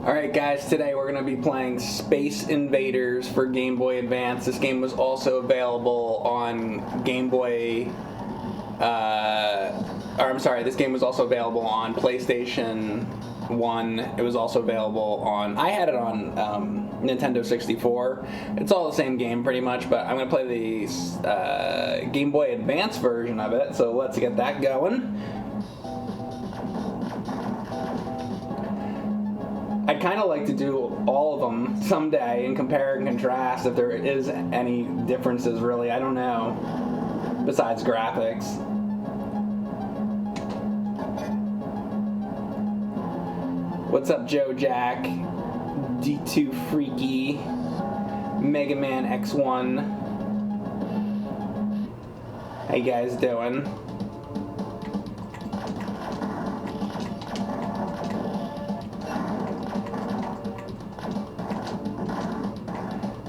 Alright guys, today we're going to be playing Space Invaders for Game Boy Advance. This game was also available on Game Boy... this game was also available on PlayStation 1. It was also available on... I had it on Nintendo 64. It's all the same game pretty much, but I'm going to play the Game Boy Advance version of it, so let's get that going. I'd kind of like to do all of them someday and compare and contrast if there is any differences, really. I don't know, besides graphics. What's up, Joe Jack, D2 Freaky, Mega Man X1? How you guys doing?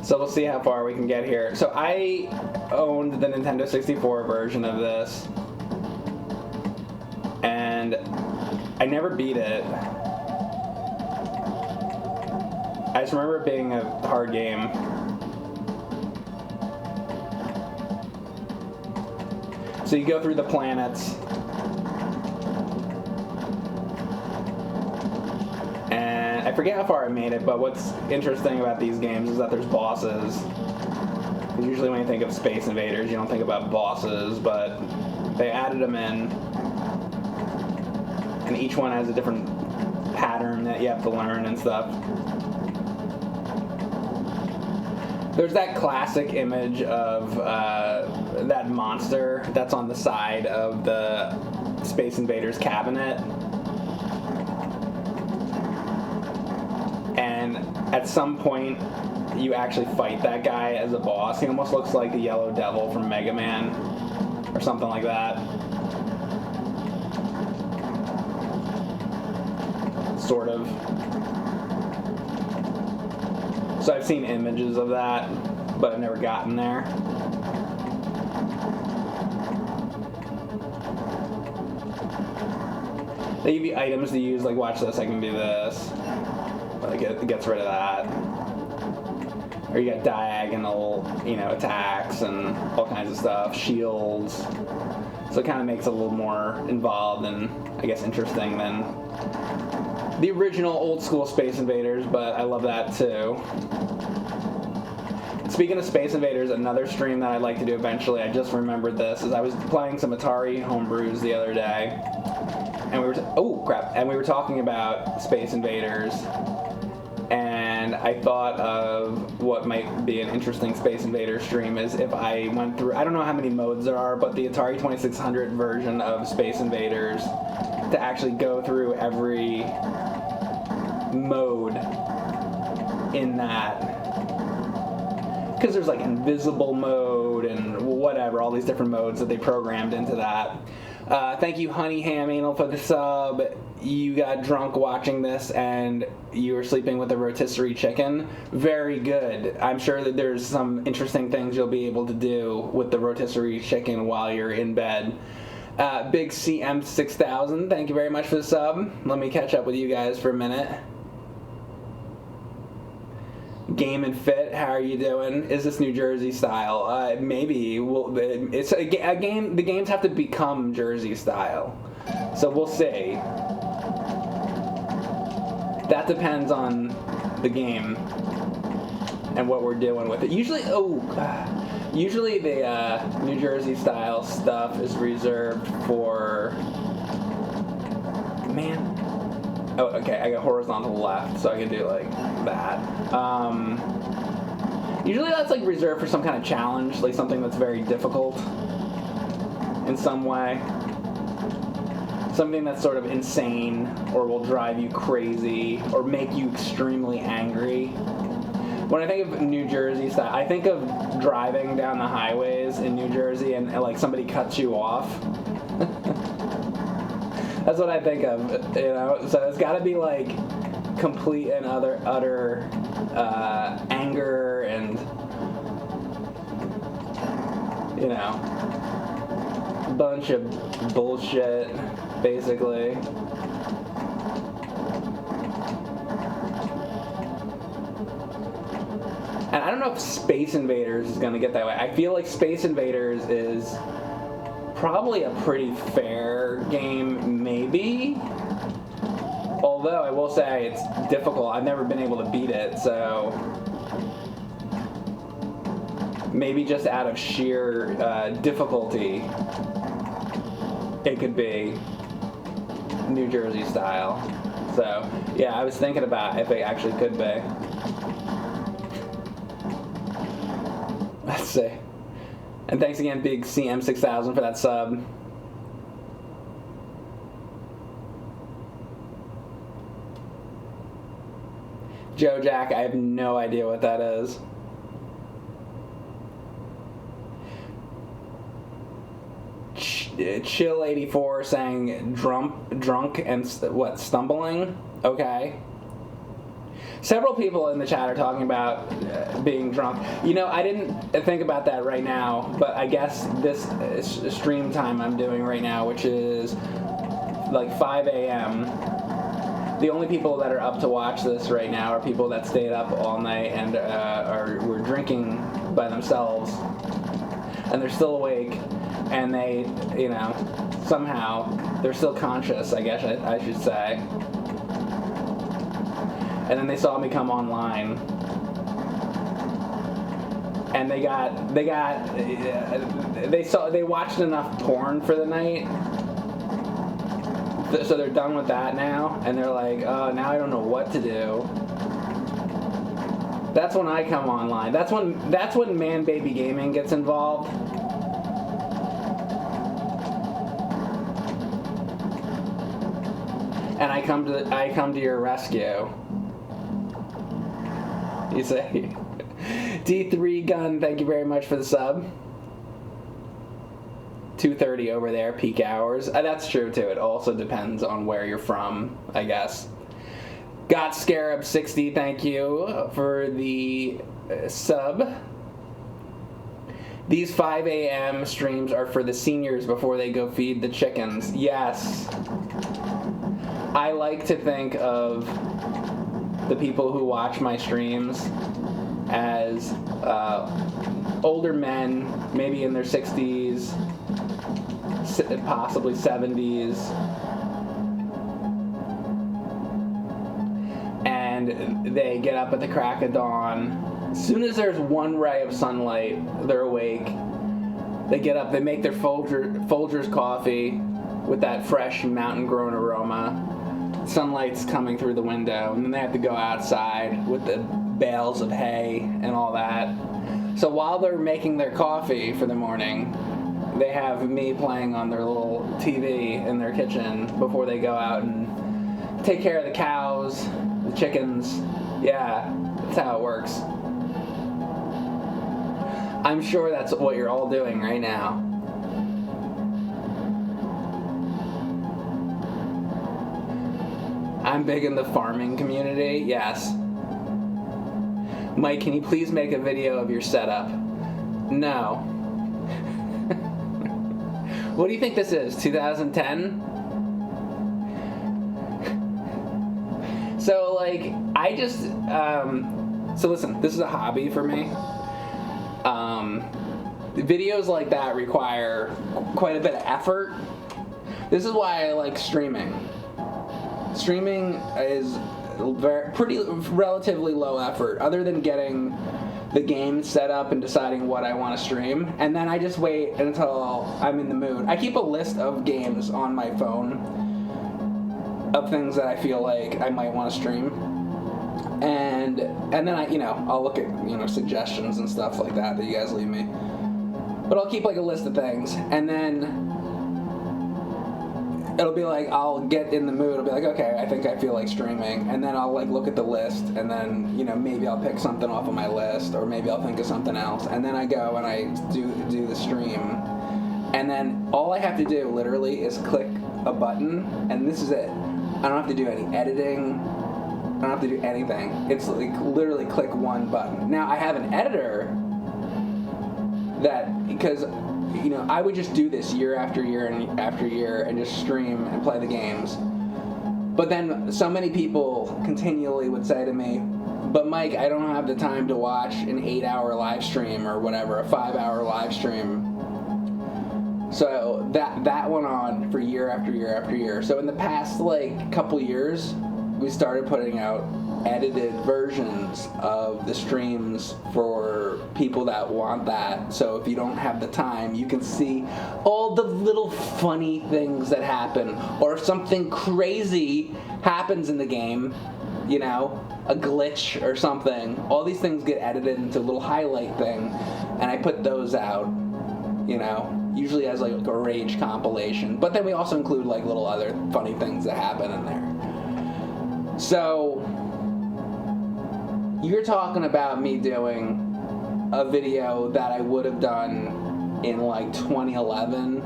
So we'll see how far we can get here. So I owned the Nintendo 64 version of this, and I never beat it. I just remember it being a hard game. So you go through the planets, and I forget how far I made it, but what's interesting about these games is that there's bosses. Usually when you think of Space Invaders, you don't think about bosses, but they added them in, and each one has a different pattern that you have to learn and stuff. There's that classic image of that monster that's on the side of the Space Invaders cabinet. And at some point, you actually fight that guy as a boss. He almost looks like the Yellow Devil from Mega Man, or something like that. Sort of. So I've seen images of that, but I've never gotten there. They give you items to use, like watch this, I can do this. Like it gets rid of that. Or you got diagonal, attacks and all kinds of stuff, shields. So it kind of makes it a little more involved and, I guess, interesting than the original old school Space Invaders, but I love that too. Speaking of Space Invaders, another stream that I'd like to do eventually, I just remembered this, is I was playing some Atari homebrews the other day, and we were talking about Space Invaders, and I thought of what might be an interesting Space Invaders stream is if I went through, I don't know how many modes there are, but the Atari 2600 version of Space Invaders, to actually go through every mode in that. Because there's like invisible mode and whatever, all these different modes that they programmed into that. Thank you, Honey Ham Anal, for the sub. You got drunk watching this and you were sleeping with a rotisserie chicken. Very good. I'm sure that there's some interesting things you'll be able to do with the rotisserie chicken while you're in bed. Big CM6000, thank you very much for the sub. Let me catch up with you guys for a minute. Game and Fit, how are you doing? Is this New Jersey style? Maybe. It's a game. The games have to become Jersey style, so we'll see. That depends on the game and what we're doing with it. Usually the New Jersey style stuff is reserved for... Man. Oh, okay, I got horizontal left, so I can do like that. Usually that's like reserved for some kind of challenge, like something that's very difficult in some way. Something that's sort of insane, or will drive you crazy, or make you extremely angry. When I think of New Jersey style, I think of driving down the highways in New Jersey and like somebody cuts you off. That's what I think of, So it's got to be like complete and utter anger and, a bunch of bullshit, basically. And I don't know if Space Invaders is going to get that way. I feel like Space Invaders is probably a pretty fair game, maybe. Although I will say it's difficult. I've never been able to beat it, so maybe just out of sheer difficulty, it could be New Jersey style. So yeah, I was thinking about if it actually could be. Let's see. And thanks again, Big CM6000, for that sub. Joe Jack, I have no idea what that is. Chill84 saying drunk and what, stumbling? Okay. Several people in the chat are talking about being drunk. You know, I didn't think about that right now, but I guess this stream time I'm doing right now, which is like 5 a.m., the only people that are up to watch this right now are people that stayed up all night and were drinking by themselves, and they're still awake, and they, you know, somehow they're still conscious, I guess I should say. And then they saw me come online, and they watched enough porn for the night, so they're done with that now, and they're like, oh, now I don't know what to do. That's when I come online. That's when Man Baby Gaming gets involved. And I come to your rescue. You say, D3 Gun, thank you very much for the sub. 2:30 over there, peak hours. That's true too. It also depends on where you're from, I guess. Got Scarab 60, thank you for the sub. These 5 a.m. streams are for the seniors before they go feed the chickens. Yes. I like to think of the people who watch my streams as older men, maybe in their 60s, possibly 70s, and they get up at the crack of dawn. As soon as there's one ray of sunlight, they're awake. They get up, they make their Folgers coffee with that fresh mountain-grown aroma. Sunlight's coming through the window, and then they have to go outside with the bales of hay and all that. So while they're making their coffee for the morning, they have me playing on their little TV in their kitchen before they go out and take care of the cows, the chickens. Yeah, that's how it works. I'm sure that's what you're all doing right now. I'm big in the farming community, yes. Mike, can you please make a video of your setup? No. What do you think this is, 2010? So, like, I just, so listen, this is a hobby for me. Videos like that require quite a bit of effort. This is why I like streaming. Streaming is relatively low effort, other than getting the game set up and deciding what I want to stream, and then I just wait until I'm in the mood. I keep a list of games on my phone of things that I feel like I might want to stream, and then I'll look at suggestions and stuff like that you guys leave me. But I'll keep like a list of things, and then it'll be like, I'll get in the mood, I'll be like, okay, I think I feel like streaming, and then I'll like look at the list, and then, maybe I'll pick something off of my list, or maybe I'll think of something else, and then I go and I do the stream, and then all I have to do, literally, is click a button, and this is it. I don't have to do any editing, I don't have to do anything. It's like, literally click one button. Now, I have an editor because I would just do this year after year and after year and just stream and play the games. But then so many people continually would say to me, but Mike, I don't have the time to watch an 8-hour live stream or whatever, a 5-hour live stream. So that went on for year after year after year. So in the past like couple years, we started putting out edited versions of the streams for people that want that. So if you don't have the time, you can see all the little funny things that happen, or if something crazy happens in the game, you know, a glitch or something, all these things get edited into a little highlight thing, and I put those out, you know, usually as like a rage compilation. But then we also include like little other funny things that happen in there. So you're talking about me doing a video that I would have done in like 2011.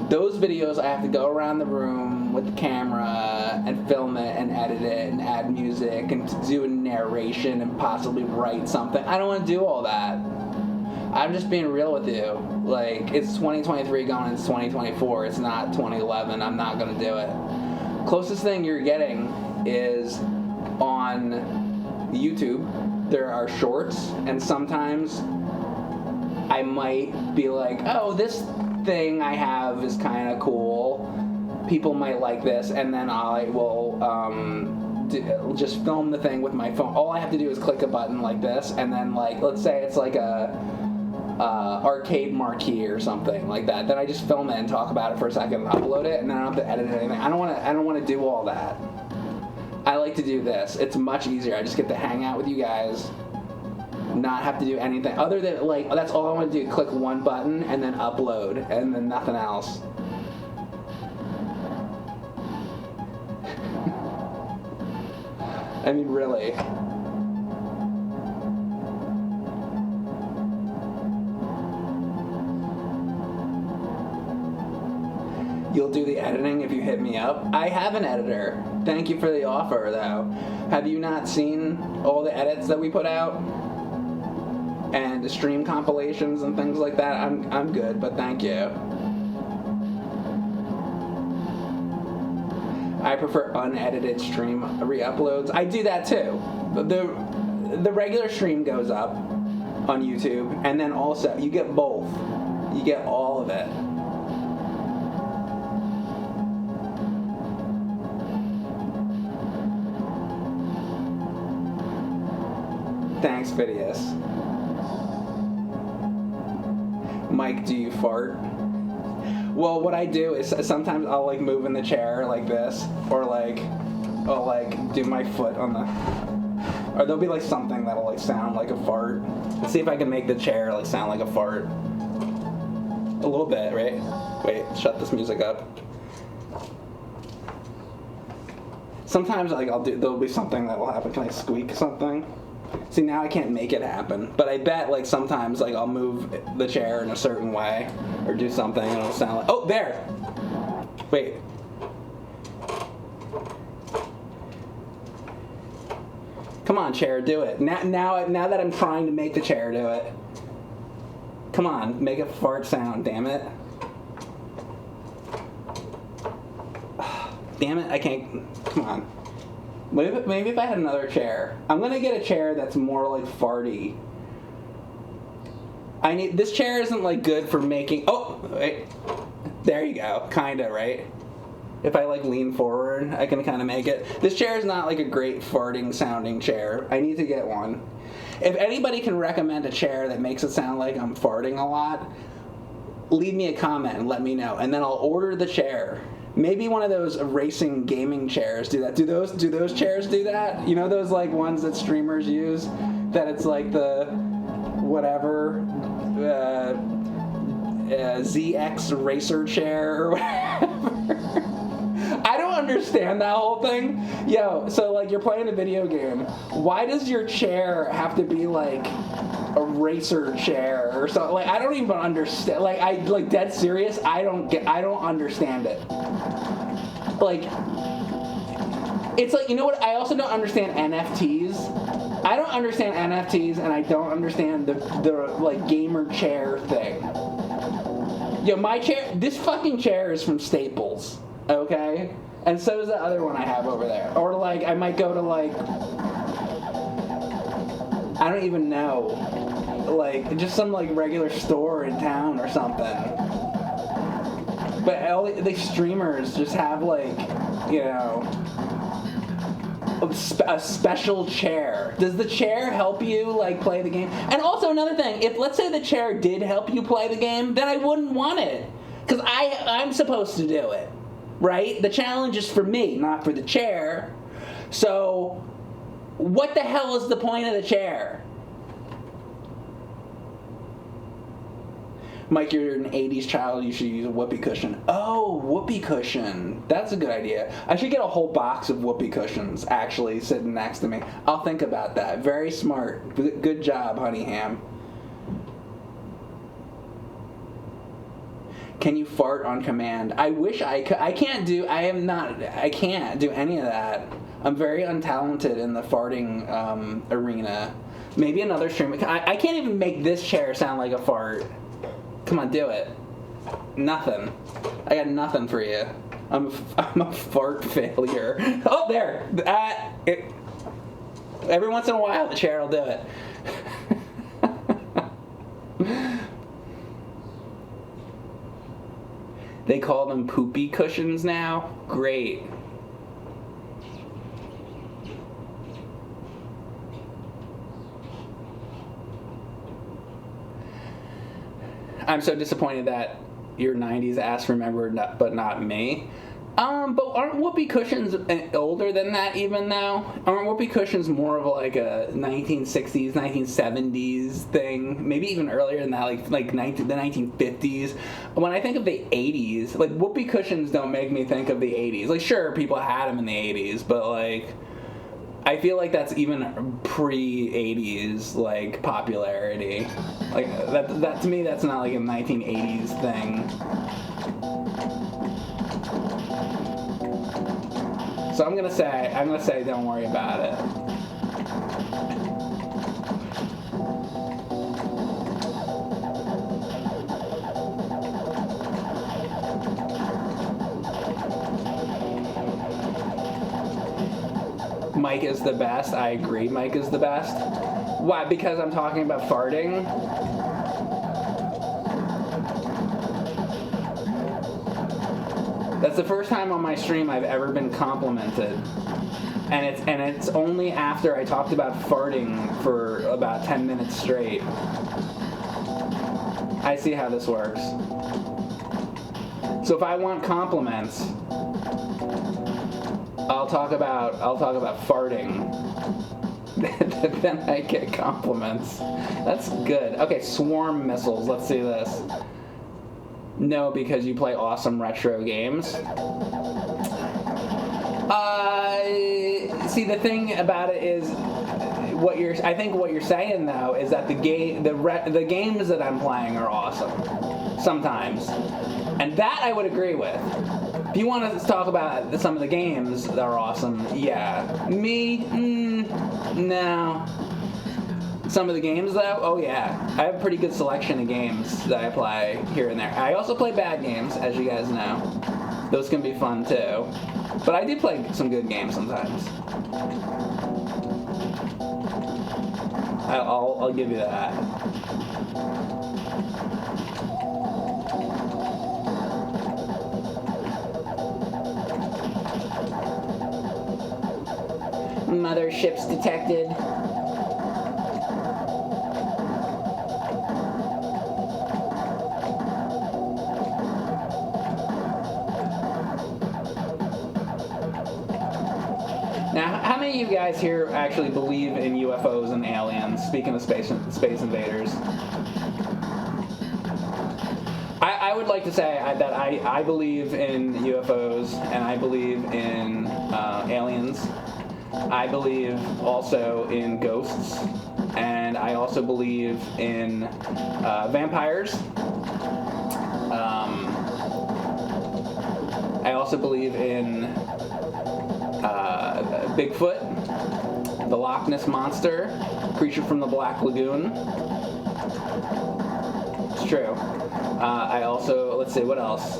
Those videos I have to go around the room with the camera and film it and edit it and add music and do a narration and possibly write something. I don't want to do all that. I'm just being real with you. Like, it's 2023 going into 2024. It's not 2011. I'm not going to do it. Closest thing you're getting is on YouTube. There are shorts, and sometimes I might be like, oh, this thing I have is kind of cool. People might like this, and then I will just film the thing with my phone. All I have to do is click a button like this, and then, like, let's say it's like a arcade marquee or something like that. Then I just film it and talk about it for a second and upload it, and then I don't have to edit anything. I don't want to do all that. I like to do this. It's much easier. I just get to hang out with you guys, not have to do anything other than, like, that's all I want to do. Click one button and then upload, and then nothing else. I mean, really. You'll do the editing if you hit me up. I have an editor. Thank you for the offer, though. Have you not seen all the edits that we put out? And the stream compilations and things like that? I'm good, but thank you. I prefer unedited stream re-uploads. I do that too. The regular stream goes up on YouTube, and then also you get both. You get all of it. Thanks, Phidias. Mike, do you fart? Well, what I do is sometimes I'll like move in the chair like this, or like I'll like do my foot on the, or there'll be like something that'll like sound like a fart. Let's see if I can make the chair like sound like a fart. A little bit, right? Wait, shut this music up. Sometimes like there'll be something that'll happen. Can I squeak something? See, now I can't make it happen, but I bet like sometimes like I'll move the chair in a certain way or do something and it'll sound like, oh, there! Wait. Come on, chair, do it. Now that I'm trying to make the chair do it. Come on, make a fart sound, damn it. Damn it, I can't, come on. Maybe if I had another chair. I'm gonna get a chair that's more like farty. This chair isn't like good for making, oh, wait. There you go, kinda, right? If I like lean forward, I can kinda make it. This chair is not like a great farting sounding chair. I need to get one. If anybody can recommend a chair that makes it sound like I'm farting a lot, leave me a comment and let me know, and then I'll order the chair. Maybe one of those racing gaming chairs do that. Do those chairs do that? You know those like ones that streamers use? That it's like the whatever ZX racer chair or whatever. I don't understand that whole thing. Yo, so like you're playing a video game. Why does your chair have to be like a racer chair or something? Like I don't even understand. Like dead serious. I don't understand it. Like it's like, you know what? I also don't understand NFTs. I don't understand NFTs, and I don't understand the like gamer chair thing. Yo, my chair. This fucking chair is from Staples. Okay, And so is the other one I have over there. Or like, I might go to like, I don't even know, like just some like regular store in town or something. But all these streamers just have like, you know, a special chair. Does the chair help you like play the game? And also another thing, if let's say the chair did help you play the game, then I wouldn't want it, because I'm supposed to do it, right? The challenge is for me, not for the chair. So what the hell is the point of the chair? Mike, you're an 80s child, you should use a whoopee cushion. Oh, whoopee cushion. That's a good idea. I should get a whole box of whoopee cushions actually sitting next to me. I'll think about that. Very smart. Good job, Honey Ham. Can you fart on command? I wish I could. I can't do any of that. I'm very untalented in the farting arena. Maybe another stream. I can't even make this chair sound like a fart. Come on, do it. Nothing. I got nothing for you. I'm a fart failure. Oh, there. Every once in a while, the chair will do it. They call them poopy cushions now? Great. I'm so disappointed that your 90s ass remembered, but not me. But aren't whoopee cushions older than that even now? Aren't whoopee cushions more of like a 1960s, 1970s thing? Maybe even earlier than that, the 1950s. When I think of the 80s, like whoopee cushions don't make me think of the 80s. Like sure, people had them in the 80s, but like I feel like that's even pre-80s like popularity. Like that to me, that's not like a 1980s thing. So I'm gonna say don't worry about it. Mike is the best. I agree, Mike is the best. Why? Because I'm talking about farting? That's the first time on my stream I've ever been complimented. And it's only after I talked about farting for about 10 minutes straight. I see how this works. So if I want compliments, I'll talk about farting. Then I get compliments. That's good. Okay, swarm missiles. Let's see this. No, because you play awesome retro games. See, the thing about it is, I think what you're saying though is that the games that I'm playing are awesome sometimes, and that I would agree with. If you want to talk about some of the games that are awesome, yeah. Me, no. Some of the games though, oh yeah. I have a pretty good selection of games that I play here and there. I also play bad games, as you guys know. Those can be fun too. But I do play some good games sometimes. I'll give you that. Motherships detected. Now, how many of you guys here actually believe in UFOs and aliens? Speaking of space invaders, I would like to say that I believe in UFOs and I believe in aliens. I believe also in ghosts, and I also believe in vampires. I also believe in Bigfoot, the Loch Ness Monster, creature from the Black Lagoon. It's true. I also, let's see, what else?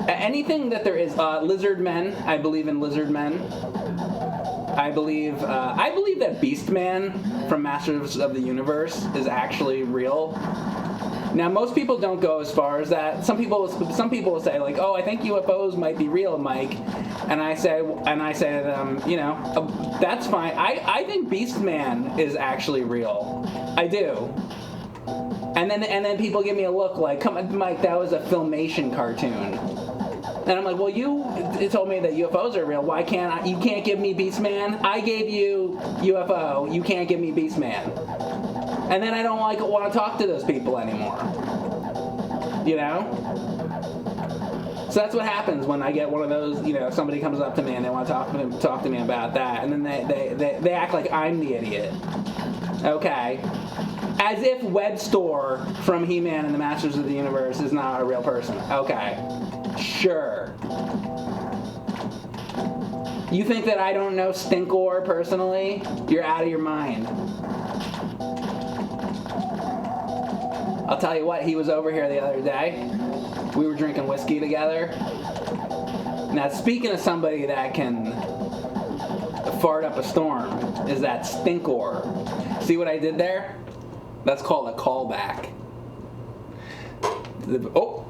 anything that there is, lizard men. I believe in lizard men. I believe that Beast Man from Masters of the Universe is actually real. Now, most people don't go as far as that. Some people will say like, "Oh, I think UFOs might be real, Mike," and I say to them, that's fine. I think Beast Man is actually real. I do. And then people give me a look like, "Come on, Mike, that was a Filmation cartoon." And I'm like, "Well, you told me that UFOs are real. Why can't you can't give me Beast Man? I gave you UFO. You can't give me Beast Man." And then I don't want to talk to those people anymore. So that's what happens when I get one of those. Somebody comes up to me and they want to talk to me about that, and then they act like I'm the idiot. Okay. As if Webstor from He-Man and the Masters of the Universe is not a real person. Okay. Sure. You think that I don't know Stinkor personally? You're out of your mind. I'll tell you what, he was over here the other day. We were drinking whiskey together. Now, speaking of somebody that can fart up a storm, is that Stinkor. See what I did there? That's called a callback. Oh!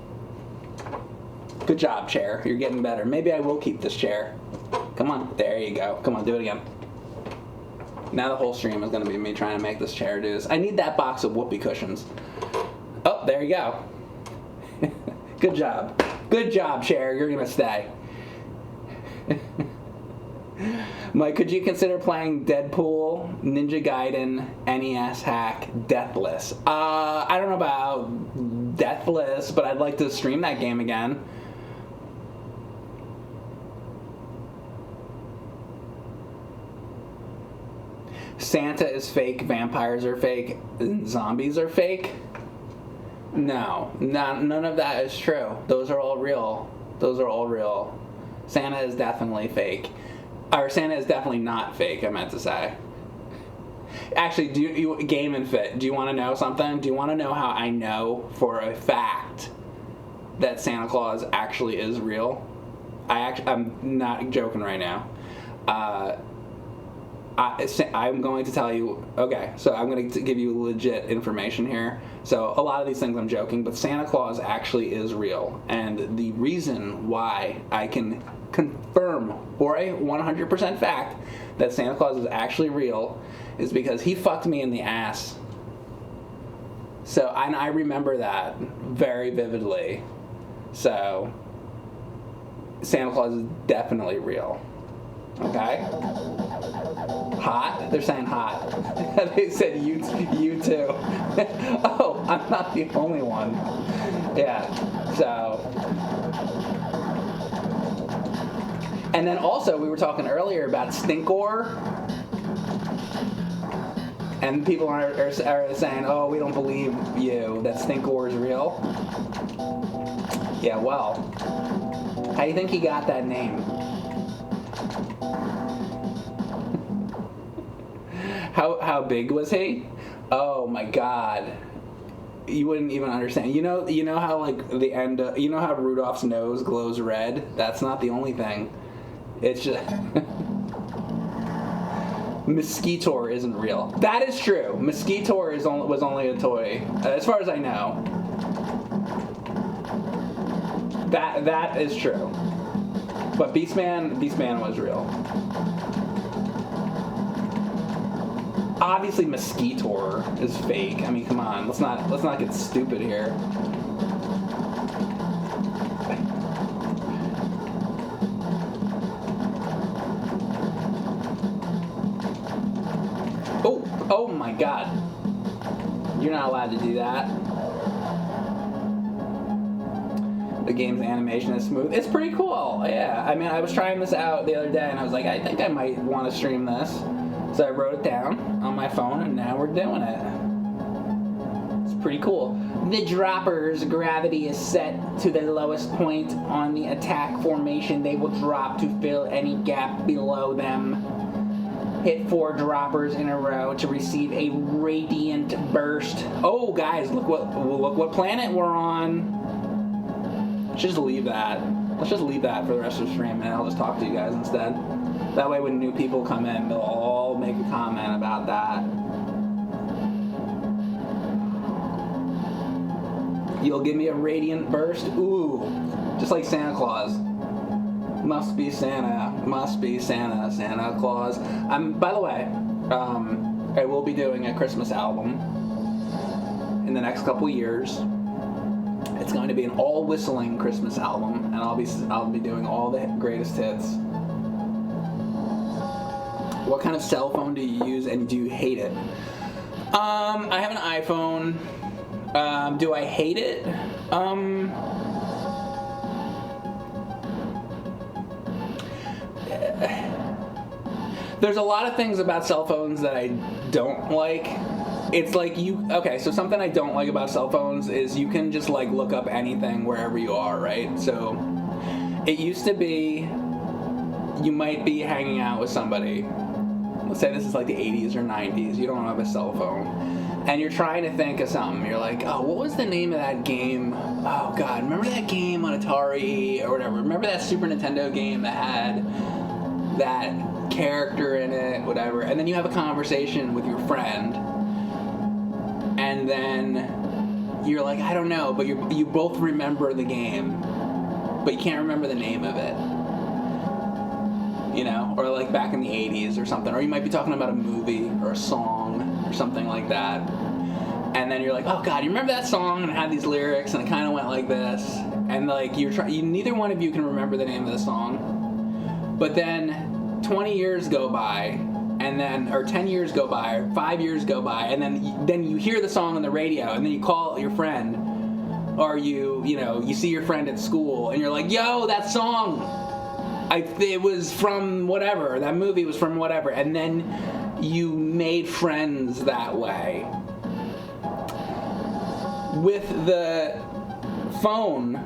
Good job, chair. You're getting better. Maybe I will keep this chair. Come on. There you go. Come on, do it again. Now the whole stream is going to be me trying to make this chair do this. I need that box of whoopee cushions. Oh, there you go. Good job. Good job, chair. You're going to stay. Mike, could you consider playing Deadpool, Ninja Gaiden, NES hack, Deathless? I don't know about Deathless, but I'd like to stream that game again. Santa is fake, vampires are fake, zombies are fake? No, none of that is true. Those are all real. Those are all real. Santa is definitely fake. Or Santa is definitely not fake, I meant to say. Actually, Game and Fit, do you want to know something? Do you want to know how I know for a fact that Santa Claus actually is real? I'm not joking right now. I'm going to tell you, okay, so I'm going to give you legit information here. So a lot of these things I'm joking, but Santa Claus actually is real. And the reason why I can confirm, or a 100% fact, that Santa Claus is actually real is because he fucked me in the ass. So, and I remember that very vividly. So, Santa Claus is definitely real. Okay? Hot? They're saying hot. They said you too. Oh, I'm not the only one. Yeah. So. And then also, we were talking earlier about Stinkor. And people are saying, oh, we don't believe you, that Stinkor is real. Yeah, well. How do you think he got that name? How big was he? Oh my God. You wouldn't even understand. You know how like the end you know how Rudolph's nose glows red? That's not the only thing. It's just Mosquitor isn't real. That is true. Mosquitor was only a toy, as far as I know. That is true. But Beastman was real. Obviously, Mosquitor is fake. I mean, come on. Let's not get stupid here. Oh my God. You're not allowed to do that. The game's animation is smooth. It's pretty cool. Yeah. I mean, I was trying this out the other day, and I was like, I think I might want to stream this. So I wrote it down on my phone, and now we're doing it. It's pretty cool. The dropper's gravity is set to the lowest point on the attack formation. They will drop to fill any gap below them. Hit 4 droppers in a row to receive a radiant burst. Oh, guys, look what planet we're on. Just leave that. Let's just leave that for the rest of the stream, and I'll just talk to you guys instead. That way when new people come in, they'll all make a comment about that. You'll give me a radiant burst? Ooh, just like Santa Claus. Must be Santa, Santa Claus. By the way, I will be doing a Christmas album in the next couple years. It's going to be an all whistling Christmas album, and I'll be doing all the greatest hits. What kind of cell phone do you use, and do you hate it? I have an iPhone. Do I hate it? There's a lot of things about cell phones that I don't like. It's like so something I don't like about cell phones is you can just like look up anything wherever you are, right? So it used to be you might be hanging out with somebody. Let's say this is like the 80s or 90s. You don't have a cell phone. And you're trying to think of something. You're like, oh, what was the name of that game? Oh, God, remember that game on Atari or whatever? Remember that Super Nintendo game that had that character in it, whatever? And then you have a conversation with your friend. And then you're like, I don't know, but you both remember the game. But you can't remember the name of it. You know, or like back in the 80s or something. Or you might be talking about a movie or a song or something like that. And then you're like, oh God, you remember that song and it had these lyrics and it kind of went like this. And like neither one of you can remember the name of the song. But then 20 years go by, and then, or 10 years go by, or 5 years go by, and then you hear the song on the radio, and then you call your friend, or you see your friend at school, and you're like, yo, that song! It was from whatever, that movie was from whatever, and then you made friends that way. With the phone,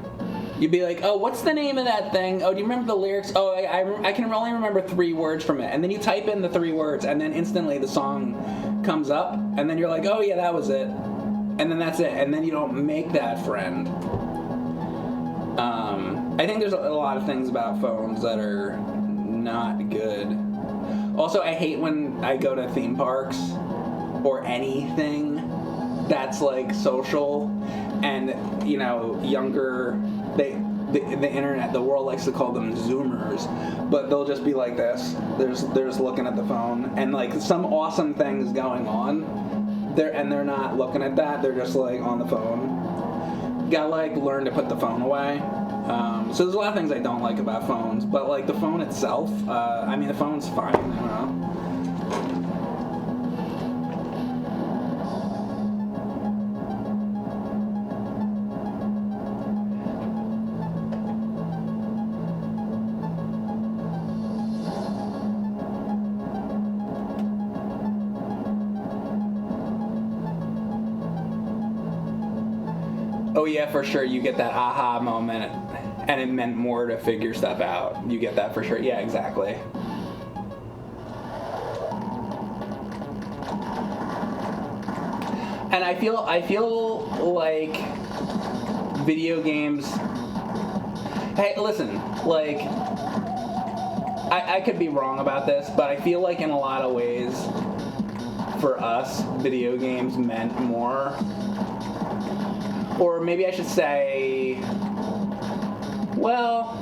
you'd be like, oh, what's the name of that thing? Oh, do you remember the lyrics? Oh, I can only remember 3 words from it. And then you type in the 3 words, and then instantly the song comes up, and then you're like, oh yeah, that was it. And then that's it, and then you don't make that friend. I think there's a lot of things about phones that are not good. Also, I hate when I go to theme parks or anything that's like social, and younger, the internet, the world likes to call them Zoomers, but they'll just be like this. They're just looking at the phone, and like some awesome things going on, they're not looking at that. They're just like on the phone. You gotta like learn to put the phone away. So there's a lot of things I don't like about phones, but like the phone itself, the phone's fine, Oh yeah, for sure, you get that aha moment, and it meant more to figure stuff out. You get that for sure. Yeah, exactly. And I feel like video games. Hey, listen, like I could be wrong about this, but I feel like in a lot of ways, for us, video games meant more. Or maybe I should say, well,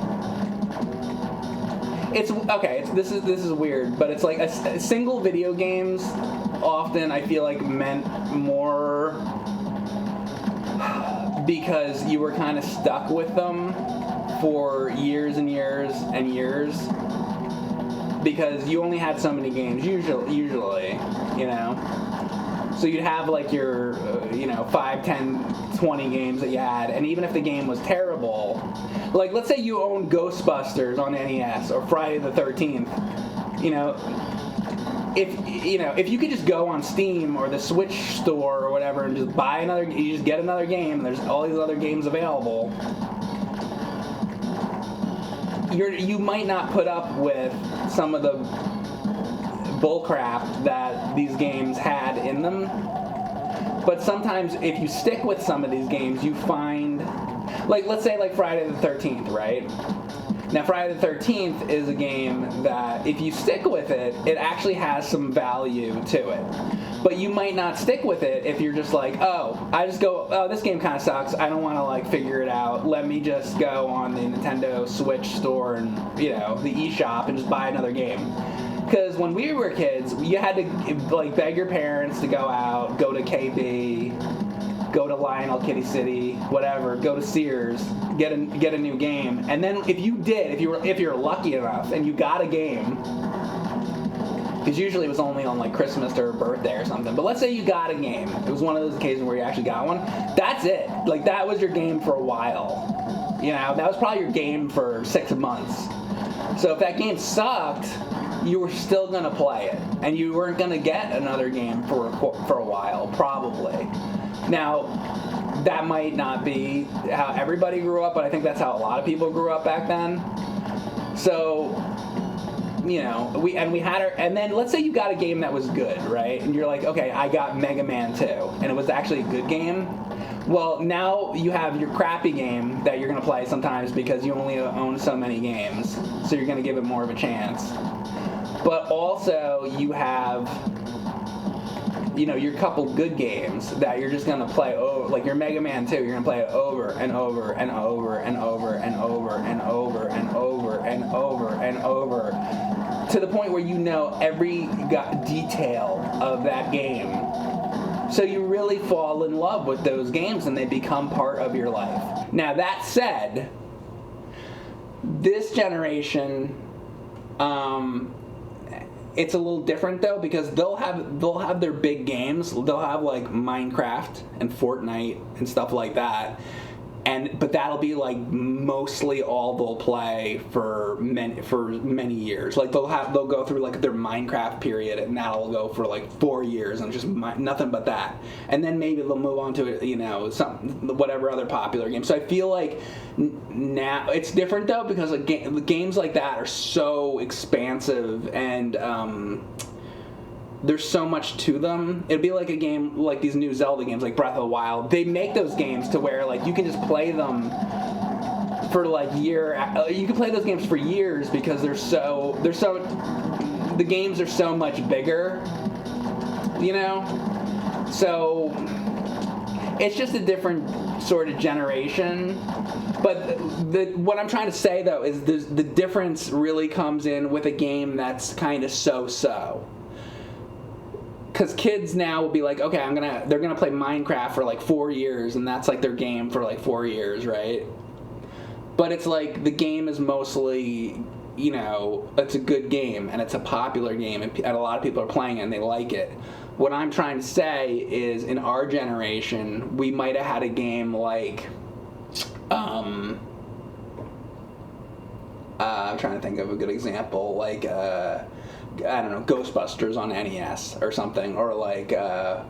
it's okay. This is weird, but it's like a single video games often I feel like meant more because you were kind of stuck with them for years and years and years because you only had so many games usually, So you'd have like your 5, 10, 20 games that you had, and even if the game was terrible, like let's say you owned Ghostbusters on NES or Friday the 13th, if you could just go on Steam or the Switch store or whatever and just buy you just get another game, and there's all these other games available, you might not put up with some of the bullcrap that these games had in them. But sometimes if you stick with some of these games, you find Like, let's say like Friday the 13th, right? Now, Friday the 13th is a game that, if you stick with it, it actually has some value to it. But you might not stick with it if you're just like, this game kind of sucks. I don't want to, like, figure it out. Let me just go on the Nintendo Switch store and, the eShop and just buy another game. Because when we were kids, you had to, like, beg your parents to go out, go to KB, go to Lionel Kitty City, whatever, go to Sears, get a new game, and then if you're lucky enough and you got a game, because usually it was only on like Christmas or birthday or something, but let's say you got a game, it was one of those occasions where you actually got one, that's it. Like, that was your game for a while. That was probably your game for 6 months. So if that game sucked, you were still going to play it, and you weren't going to get another game for a while, probably. Now, that might not be how everybody grew up, but I think that's how a lot of people grew up back then. So, and then let's say you got a game that was good, right? And you're like, okay, I got Mega Man 2, and it was actually a good game. Well, now you have your crappy game that you're going to play sometimes because you only own so many games, so you're going to give it more of a chance. But also, you have your couple good games that you're just going to play over, like your Mega Man 2, you're going to play it over and over and over and over and over and over and over and over and over to the point where you know every detail of that game. So you really fall in love with those games and they become part of your life. Now, that said, this generation, it's a little different though, because they'll have their big games. They'll have like Minecraft and Fortnite and stuff like that, but that'll be like mostly all they'll play for many years. Like they'll go through like their Minecraft period, and that'll go for like 4 years and just nothing but that. And then maybe they'll move on to whatever other popular game. So I feel like now it's different though, because games like that are so expansive and there's so much to them. It'd be like a game like these new Zelda games, like Breath of the Wild. They make those games to where like you can just play them for like you can play those games for years because the games are so much bigger, So it's just a different sort of generation. But what I'm trying to say though is the difference really comes in with a game that's kind of so-so. Because kids now will be like, okay, they're gonna play Minecraft for like 4 years, and that's like their game for like 4 years, right? But it's like the game is mostly, it's a good game and it's a popular game, and a lot of people are playing it and they like it. What I'm trying to say is, in our generation, we might have had a game like, I'm trying to think of a good example, like I don't know, Ghostbusters on NES or something, or like, or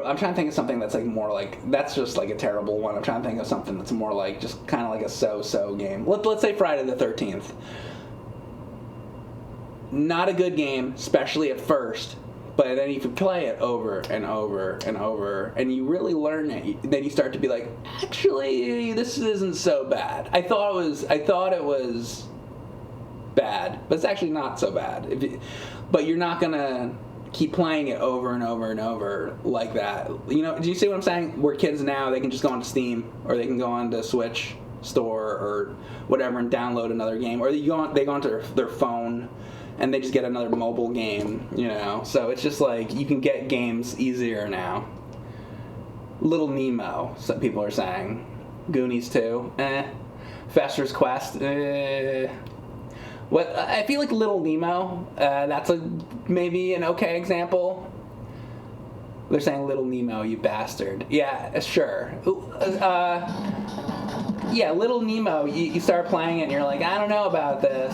I'm trying to think of something that's like more like, that's just like a terrible one. I'm trying to think of something that's more like just kind of like a so-so game. Let's say Friday the 13th. Not a good game, especially at first, but then you can play it over and over and over, and you really learn it. Then you start to be like, actually, this isn't so bad. I thought it was bad, but it's actually not so bad. But you're not gonna keep playing it over and over and over like that. Do you see what I'm saying? Where kids now, they can just go onto Steam, or they can go onto Switch store or whatever and download another game, or they go onto their phone and they just get another mobile game. So it's just like you can get games easier now. Little Nemo, some people are saying. Goonies 2, Fester's Quest, What I feel like Little Nemo, that's maybe an okay example. They're saying Little Nemo, you bastard. Yeah, sure. Yeah, Little Nemo, you start playing it and you're like, I don't know about this.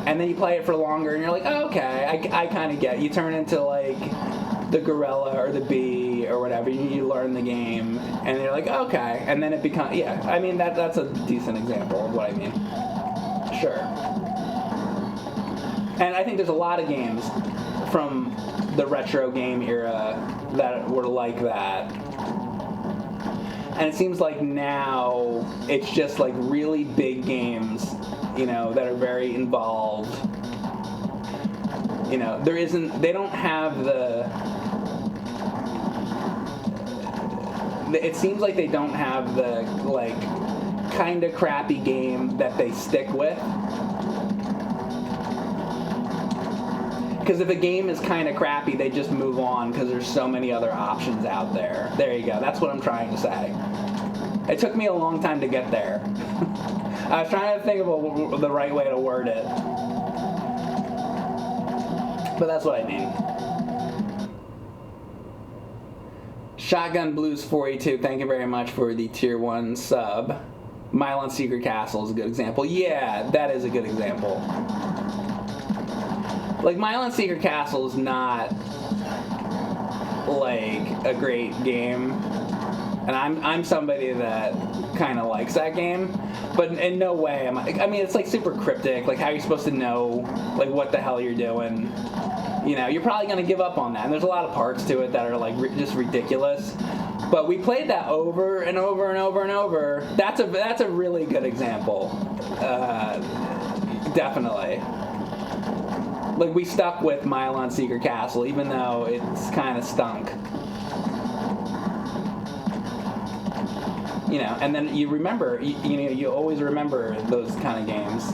And then you play it for longer and you're like, oh, okay, I kind of get it. You turn into like the gorilla or the bee or whatever. You learn the game and you're like, okay. And then it becomes, I mean, that's a decent example of what I mean. Sure. And I think there's a lot of games from the retro game era that were like that. And it seems like now it's just like really big games, you know, that are very involved. You know, they don't have it seems like they don't have the, like, kind of crappy game that they stick with. Because if a game is kind of crappy, they just move on because there's so many other options out there. There you go. That's what I'm trying to say. It took me a long time to get there. I was trying to think of the right way to word it. But that's what I mean. Shotgun Blues 42, thank you very much for the tier 1 sub. Mylon Secret Castle is a good example. Yeah, that is a good example. Like, Mylon Secret Castle is not, like, a great game. And I'm somebody that kind of likes that game. But in no way am I mean, it's, like, super cryptic. Like, how are you supposed to know, like, what the hell you're doing? You know, you're probably going to give up on that. And there's a lot of parts to it that are, like, just ridiculous. But we played that over and over and over and over. That's a really good example. Definitely. Like, we stuck with Mylon Secret Castle, even though it's kind of stunk. You know, and then you remember, you know, you always remember those kind of games.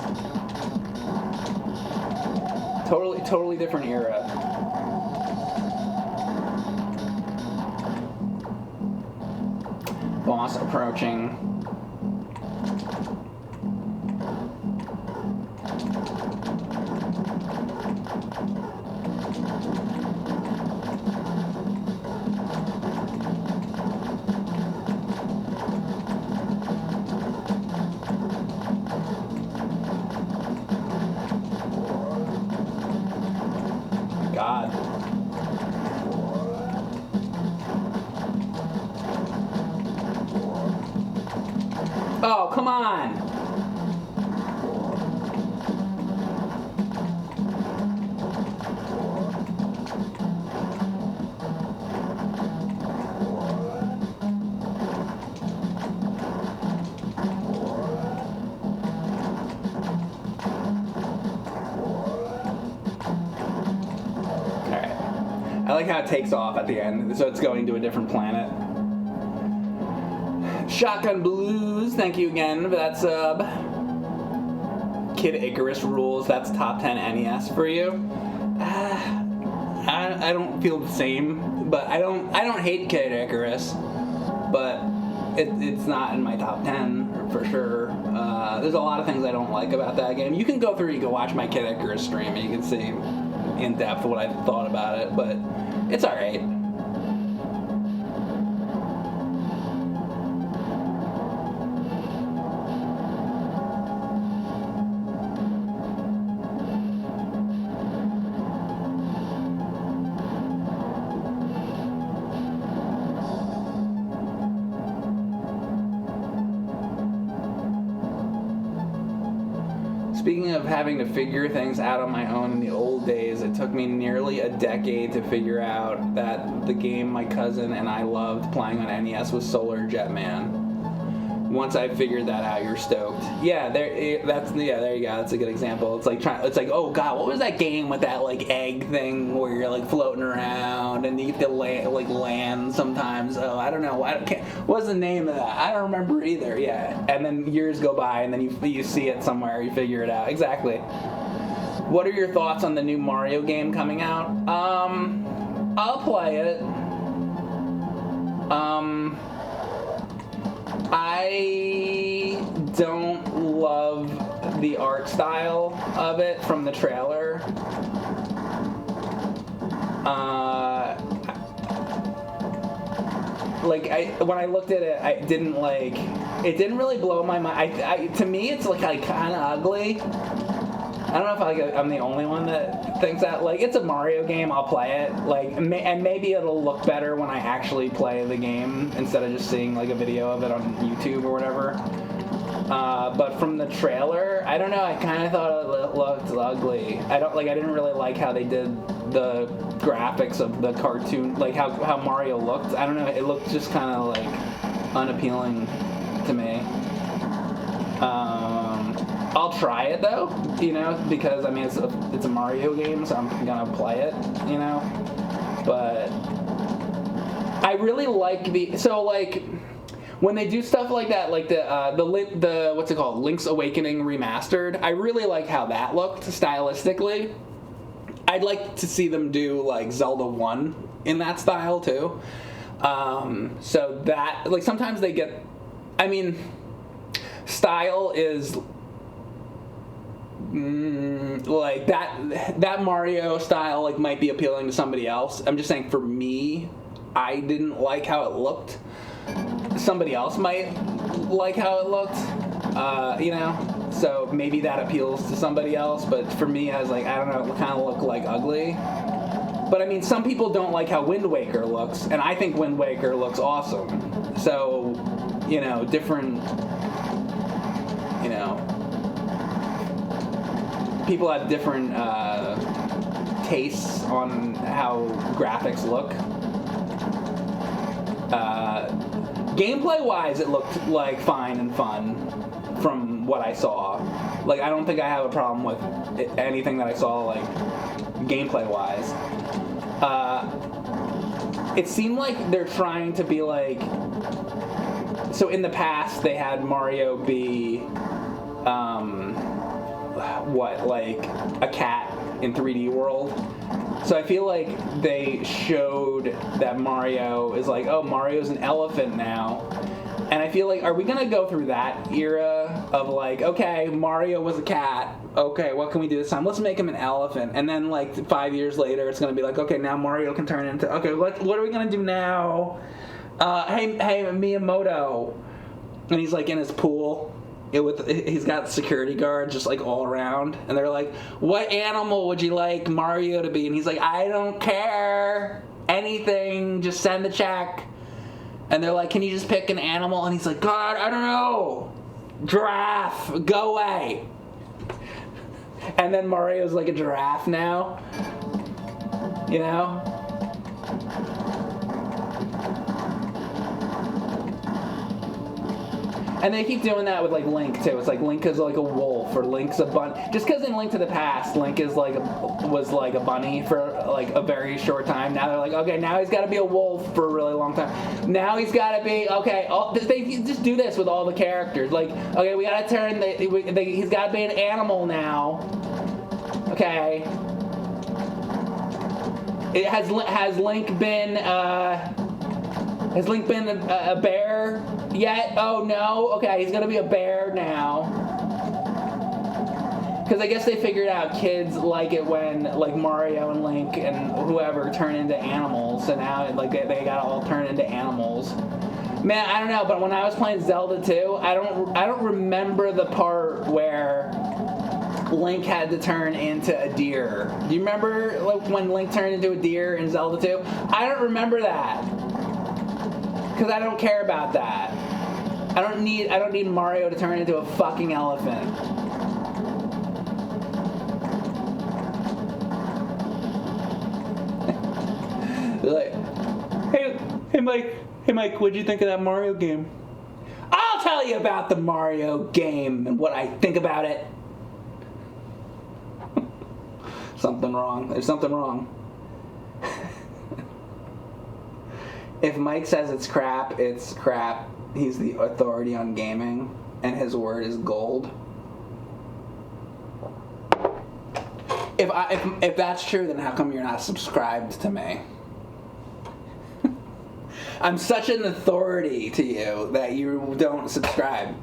Totally different era. Boss approaching. God. Oh, come on! I like how it takes off at the end, so it's going to a different planet. Shotgun Blues, thank you again for that sub. Kid Icarus rules, that's top 10 NES for you. I don't feel the same, but I don't hate Kid Icarus, but it's not in my top 10 for sure. There's a lot of things I don't like about that game. You can go through, you can watch my Kid Icarus stream, and you can see in depth what I thought about it, but it's alright. Speaking of having to figure things out on my own in the old days, it took me nearly a decade to figure out that the game my cousin and I loved playing on NES was Solar Jetman. Once I figured that out, you're stoked. Yeah, there you go. That's a good example. It's like oh god, what was that game with that like egg thing where you're like floating around and you have to land sometimes? Oh, I don't know. What's the name of that? I don't remember either. Yeah, and then years go by and then you see it somewhere, you figure it out. Exactly. What are your thoughts on the new Mario game coming out? I'll play it. I don't love the art style of it from the trailer. When I looked at it, it didn't really blow my mind. To me, it's like kind of ugly. I don't know if I'm the only one that thinks that. Like, it's a Mario game, I'll play it. And maybe it'll look better when I actually play the game instead of just seeing like a video of it on YouTube or whatever. But from the trailer, I don't know. I kind of thought it looked ugly. I didn't really like how they did the graphics of the cartoon, like how Mario looked. I don't know. It looked just kind of like unappealing to me. I'll try it though, because I mean it's a Mario game, so I'm gonna play it, But I really like when they do stuff like that, like the what's it called, Link's Awakening remastered. I really like how that looked stylistically. I'd like to see them do like Zelda 1 in that style too. So that, like, sometimes they get, I mean, style is like that Mario style like might be appealing to somebody else. I'm just saying, for me, I didn't like how it looked. Somebody else might like how it looked, so maybe that appeals to somebody else, but for me, I was like, I don't know, it kind of looked like ugly. But I mean, some people don't like how Wind Waker looks, and I think Wind Waker looks awesome. So, different, people have different tastes on how graphics look. Gameplay-wise, it looked like fine and fun from what I saw. Like, I don't think I have a problem with anything that I saw, like, gameplay-wise. It seemed like they're trying to be like... So in the past, they had Mario be... like a cat in 3D World. So I feel like they showed that Mario is like, oh, Mario's an elephant now. And I feel like, are we going to go through that era of like, okay, Mario was a cat. Okay, what can we do this time? Let's make him an elephant. And then like 5 years later, it's going to be like, okay, now Mario can turn into, okay, what are we going to do now? Hey, Miyamoto. And he's like in his pool. He's got security guards just like all around, and they're like, what animal would you like Mario to be? And he's like, I don't care, anything, just send the check. And they're like, can you just pick an animal? And he's like, God, I don't know, giraffe, go away. And then Mario's like a giraffe now, And they keep doing that with like Link too. It's like Link is like a wolf, or Link's a bunny. Just because in Link to the Past, Link is was like a bunny for like a very short time. Now they're like, okay, now he's got to be a wolf for a really long time. Now he's got to be they just do this with all the characters. Like, okay, we got to turn. He's got to be an animal now. Okay. Has Link been? Has Link been a bear yet? Oh, no? Okay, he's going to be a bear now. Because I guess they figured out kids like it when, like, Mario and Link and whoever turn into animals. So now, like, they got to all turn into animals. Man, I don't know, but when I was playing Zelda 2, I don't remember the part where Link had to turn into a deer. Do you remember, like, when Link turned into a deer in Zelda 2? I don't remember that. Because I don't care about that. I don't need Mario to turn into a fucking elephant. Like, hey Mike, what'd you think of that Mario game? I'll tell you about the Mario game and what I think about it. Something wrong. There's something wrong. If Mike says it's crap, it's crap. He's the authority on gaming, and his word is gold. If that's true, then how come you're not subscribed to me? I'm such an authority to you that you don't subscribe.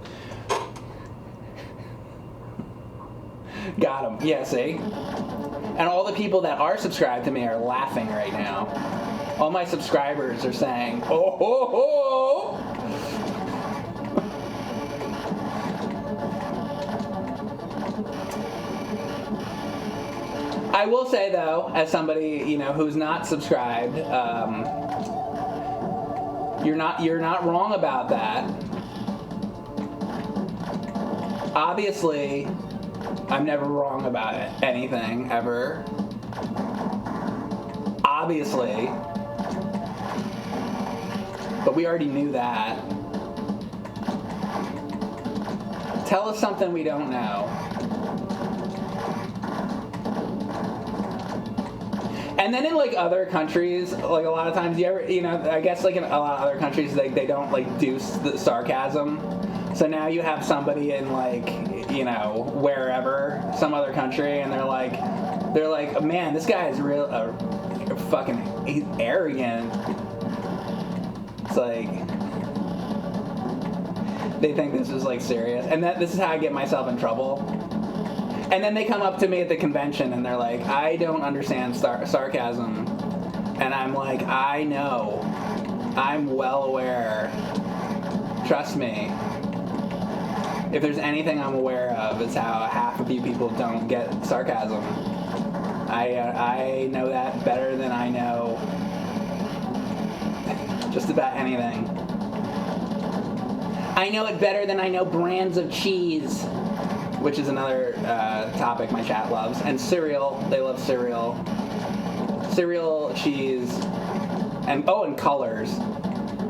Got him. Yeah, see? And all the people that are subscribed to me are laughing right now. All my subscribers are saying, oh, ho, ho. I will say, though, as somebody, who's not subscribed, you're not wrong about that. Obviously, I'm never wrong about anything, ever. Obviously. But we already knew that. Tell us something we don't know. And then in like other countries, like a lot of times, I guess like in a lot of other countries, like they don't like do the sarcasm. So now you have somebody in like, wherever, some other country, and they're like, man, this guy is he's arrogant. It's like, they think this is like serious, and this is how I get myself in trouble. And then they come up to me at the convention and they're like, I don't understand sarcasm. And I'm like, I know. I'm well aware. Trust me. If there's anything I'm aware of, it's how half of you people don't get sarcasm. I know that better than I know just about anything. I know it better than I know brands of cheese, which is another topic my chat loves. And cereal, they love cereal. Cereal, cheese, and colors.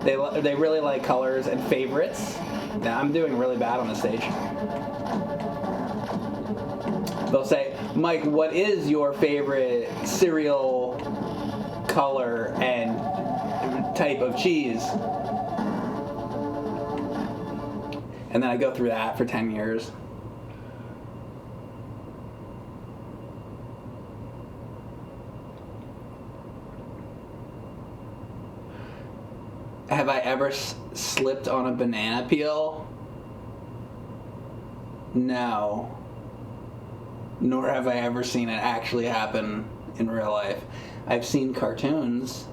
They really like colors and favorites. Now, I'm doing really bad on the stage. They'll say, Mike, what is your favorite cereal color and type of cheese? And then I go through that for 10 years. Have I ever slipped on a banana peel? No. Nor have I ever seen it actually happen in real life. I've seen cartoons.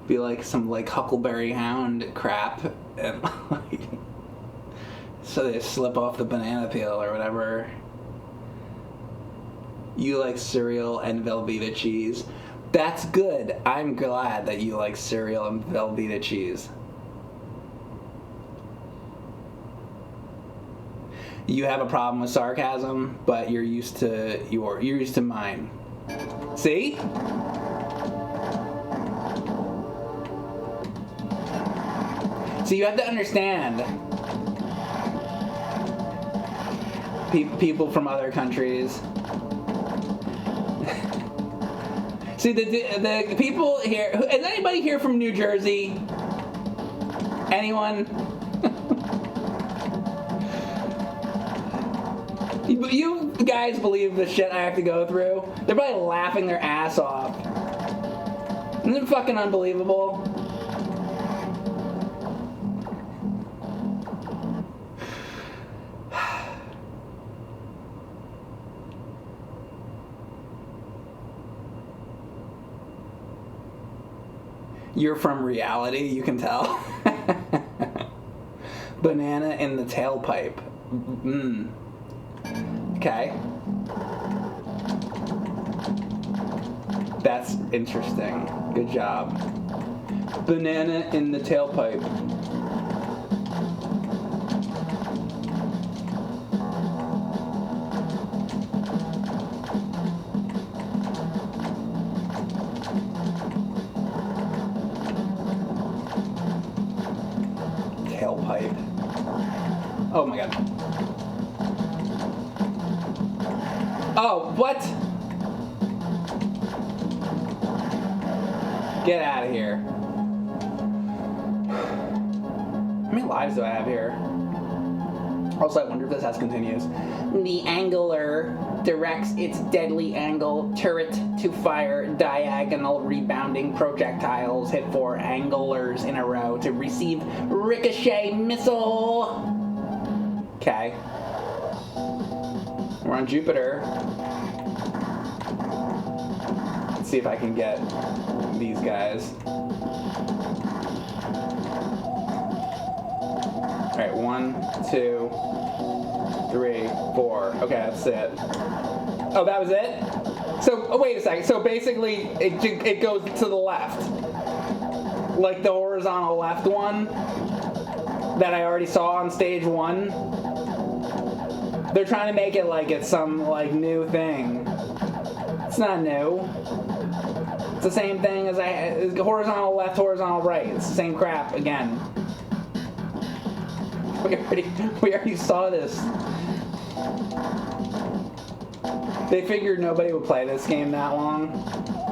Be like some like Huckleberry Hound crap, and like, so they slip off the banana peel or whatever. You like cereal and Velveeta cheese. That's good. I'm glad that you like cereal and Velveeta cheese. You have a problem with sarcasm, but you're used to mine. See? So you have to understand people from other countries. See, the people here... Is anybody here from New Jersey? Anyone? You guys believe the shit I have to go through? They're probably laughing their ass off. Isn't it fucking unbelievable? You're from reality, you can tell. Banana in the tailpipe. Okay. That's interesting. Good job. Banana in the tailpipe. Tailpipe. Oh my god. Oh, what? Get out of here. How many lives do I have here? Also, I wonder if this has continues. The angler directs its deadly angle turret to fire diagonal rebounding projectiles, hit 4 anglers in a row to receive ricochet missile. Okay. We're on Jupiter. Let's see if I can get these guys. Alright, 1, 2, 3, 4. Okay, that's it. Oh, that was it? So, oh, wait a second. So basically, it goes to the left. Like the horizontal left one that I already saw on stage 1. They're trying to make it like it's some like new thing. It's not new. It's the same thing as horizontal left, horizontal right. It's the same crap again. we already saw this. They figured nobody would play this game that long.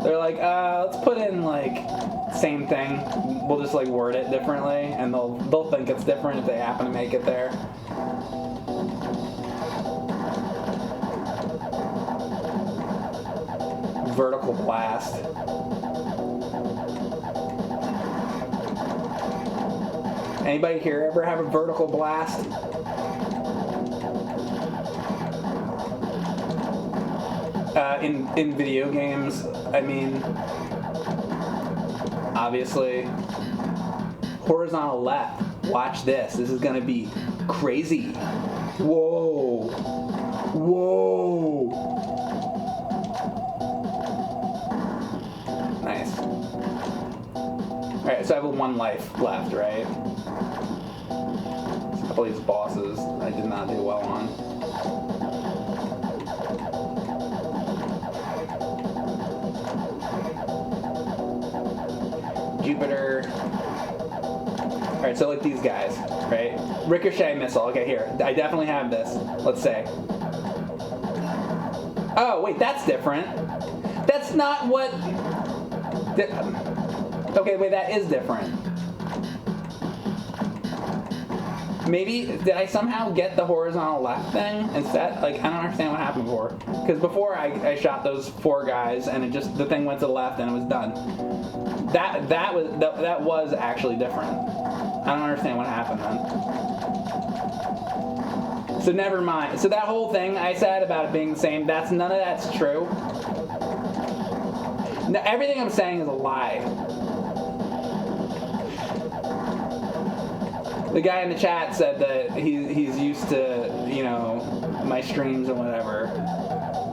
They're like, let's put in like same thing. We'll just like word it differently, and they'll think it's different if they happen to make it there. Vertical blast. Anybody here ever have a vertical blast? In video games, I mean, obviously, horizontal left. Watch this. This is gonna be crazy. Whoa. Whoa. Nice. Alright, so I have one life left, right? A couple of these bosses I did not do well on. Jupiter. Alright, so like these guys, right? Ricochet missile. Okay, here. I definitely have this. Let's say. Oh, wait, that's different. That's not what... Okay, wait, that is different. Maybe, did I somehow get the horizontal left thing instead? Like, I don't understand what happened before. Because before I shot those 4 guys and it just, the thing went to the left and it was done. That was actually different. I don't understand what happened then. So never mind. So that whole thing I said about it being the same, none of that's true. No, everything I'm saying is a lie. The guy in the chat said that he's used to, you know, my streams and whatever.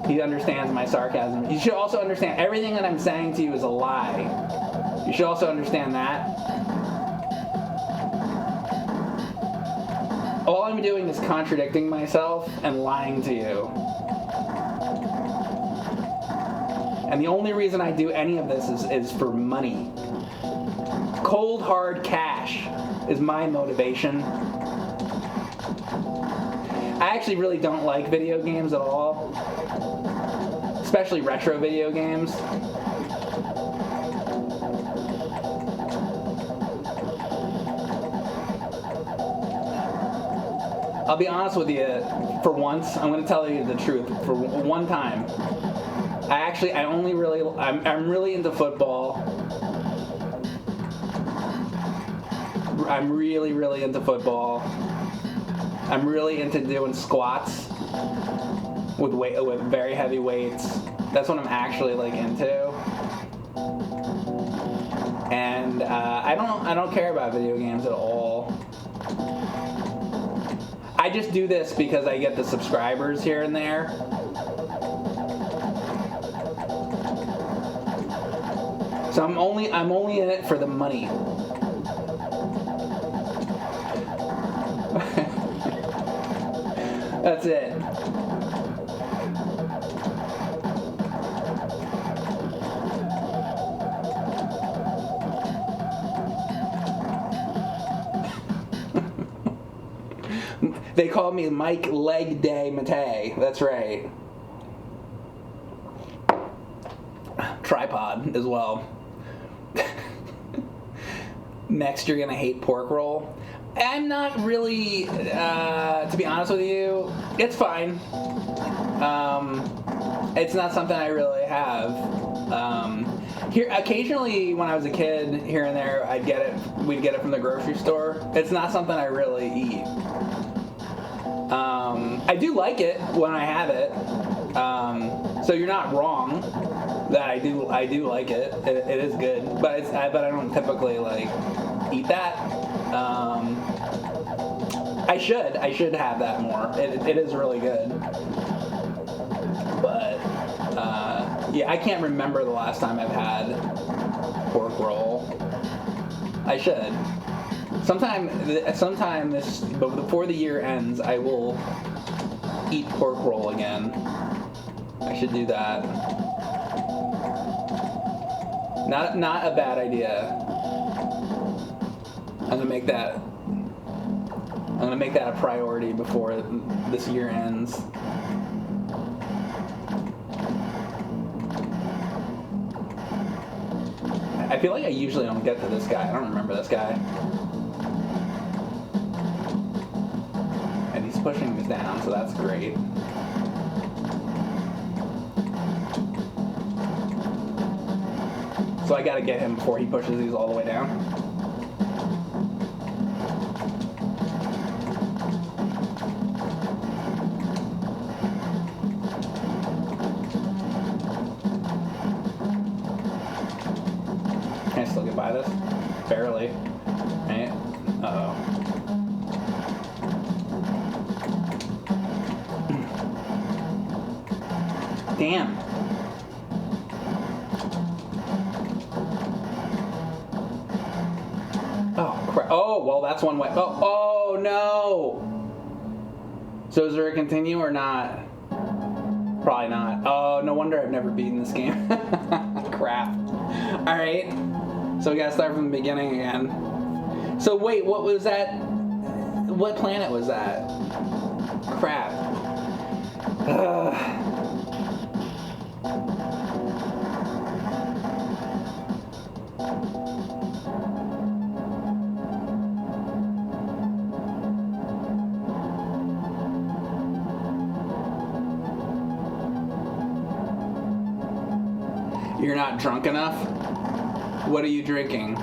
He understands my sarcasm. You should also understand everything that I'm saying to you is a lie. You should also understand that. All I'm doing is contradicting myself and lying to you. And the only reason I do any of this is for money. Cold, hard cash is my motivation. I actually really don't like video games at all. Especially retro video games. I'll be honest with you, for once, I'm going to tell you the truth. For one time, I'm really into football. I'm really, really into football. I'm really into doing squats with very heavy weights. That's what I'm actually like into. And I don't care about video games at all. I just do this because I get the subscribers here and there. So I'm only in it for the money. That's it. They call me Mike Leg Day Matei. That's right. Tripod as well. Next, you're gonna hate pork roll. I'm not really, to be honest with you, it's fine. It's not something I really have. Here, occasionally when I was a kid, here and there, we'd get it from the grocery store. It's not something I really eat. I do like it when I have it. So you're not wrong that I do like it. It is good, but I don't typically like eat that. I should have that more. It is really good. But yeah, I can't remember the last time I've had pork roll. I should. Sometime before the year ends, I will eat pork roll again. I should do that. Not a bad idea. I'm gonna make that I'm gonna make that a priority before this year ends. I feel like I usually don't get to this guy. I don't remember this guy. And he's pushing me down, so that's great. So I gotta get him before he pushes these all the way down. Can I still get by this? Barely. Right? Uh-oh. Damn. Oh, crap. Oh, well, that's one way. Oh, no. So is there a continue or not? Probably not. Oh, no wonder I've never beaten this game. Crap. All right. So we gotta start from the beginning again. So wait, what was that? What planet was that? Crap. You're not drunk enough? What are you drinking?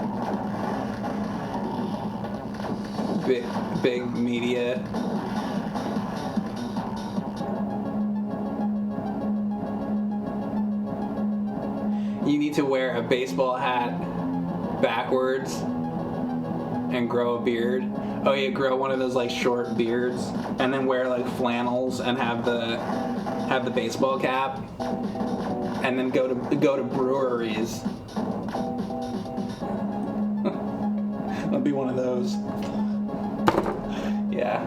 Big media. You need to wear a baseball hat backwards and grow a beard. Oh yeah, grow one of those like short beards and then wear like flannels and have the baseball cap and then go to breweries. I'll be one of those. Yeah.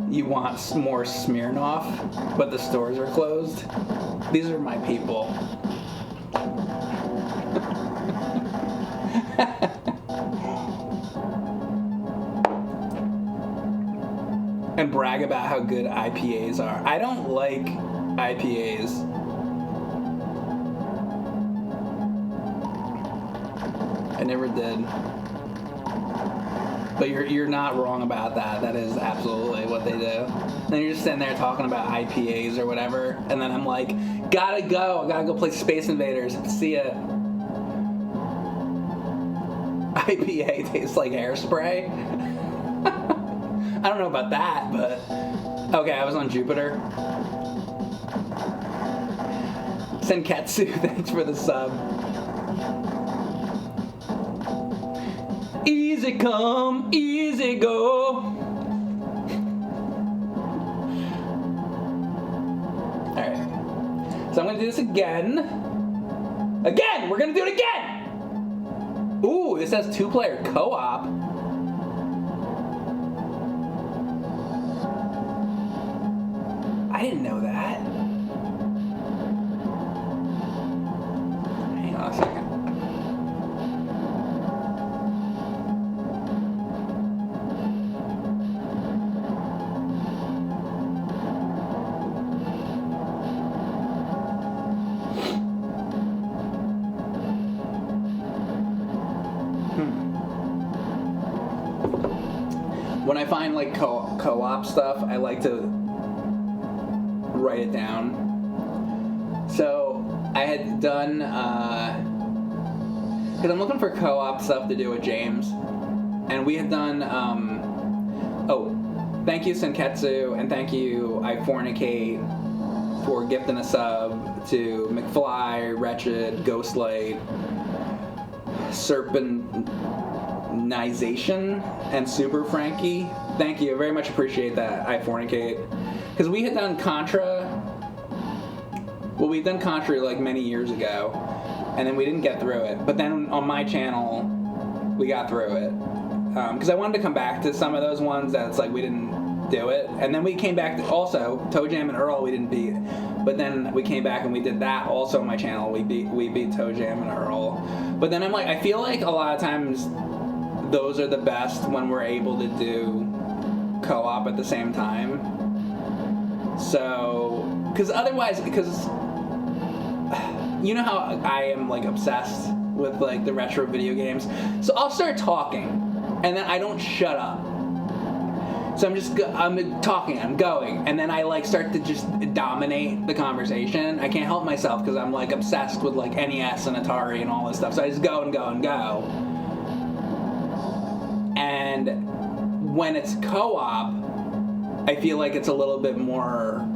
You want more Smirnoff, but the stores are closed? These are my people. And brag about how good IPAs are. I don't like IPAs. I never did. But you're not wrong about that. That is absolutely what they do. Then you're just sitting there talking about IPAs or whatever, and then I'm like, gotta go. I gotta go play Space Invaders. See ya. IPA tastes like hairspray. I don't know about that, but okay, I was on Jupiter. Senketsu, thanks for the sub. Easy come, easy go. Alright. So I'm gonna do this again. Again! We're gonna do it again! Ooh, this has 2-player co-op. I didn't know that. Hang on a second. When I find like co-op stuff, I like to write it down. So I had done, because I'm looking for co-op stuff to do with James, and we had done, oh, thank you Senketsu, and thank you I Fornicate for gifting a sub to McFly, Wretched, Ghostlight, Serpenization, and Super Frankie. Thank you, I very much appreciate that, I Fornicate. Because we had done Contra, well, we'd done Contra like many years ago, and then we didn't get through it. But then on my channel, we got through it. Because I wanted to come back to some of those ones that it's like we didn't do it. And then we came back to also Toe Jam and Earl we didn't beat. But then we came back and we did that also on my channel. We beat Toe Jam and Earl. But then I'm like, I feel like a lot of times those are the best when we're able to do co-op at the same time. So, because otherwise, because you know how I am like obsessed with like the retro video games. So I'll start talking and then I don't shut up. So I'm talking, I'm going, and then I like start to just dominate the conversation. I can't help myself because I'm like obsessed with like NES and Atari and all this stuff. So I just go and go and go. And when it's co-op, I feel like it's a little bit more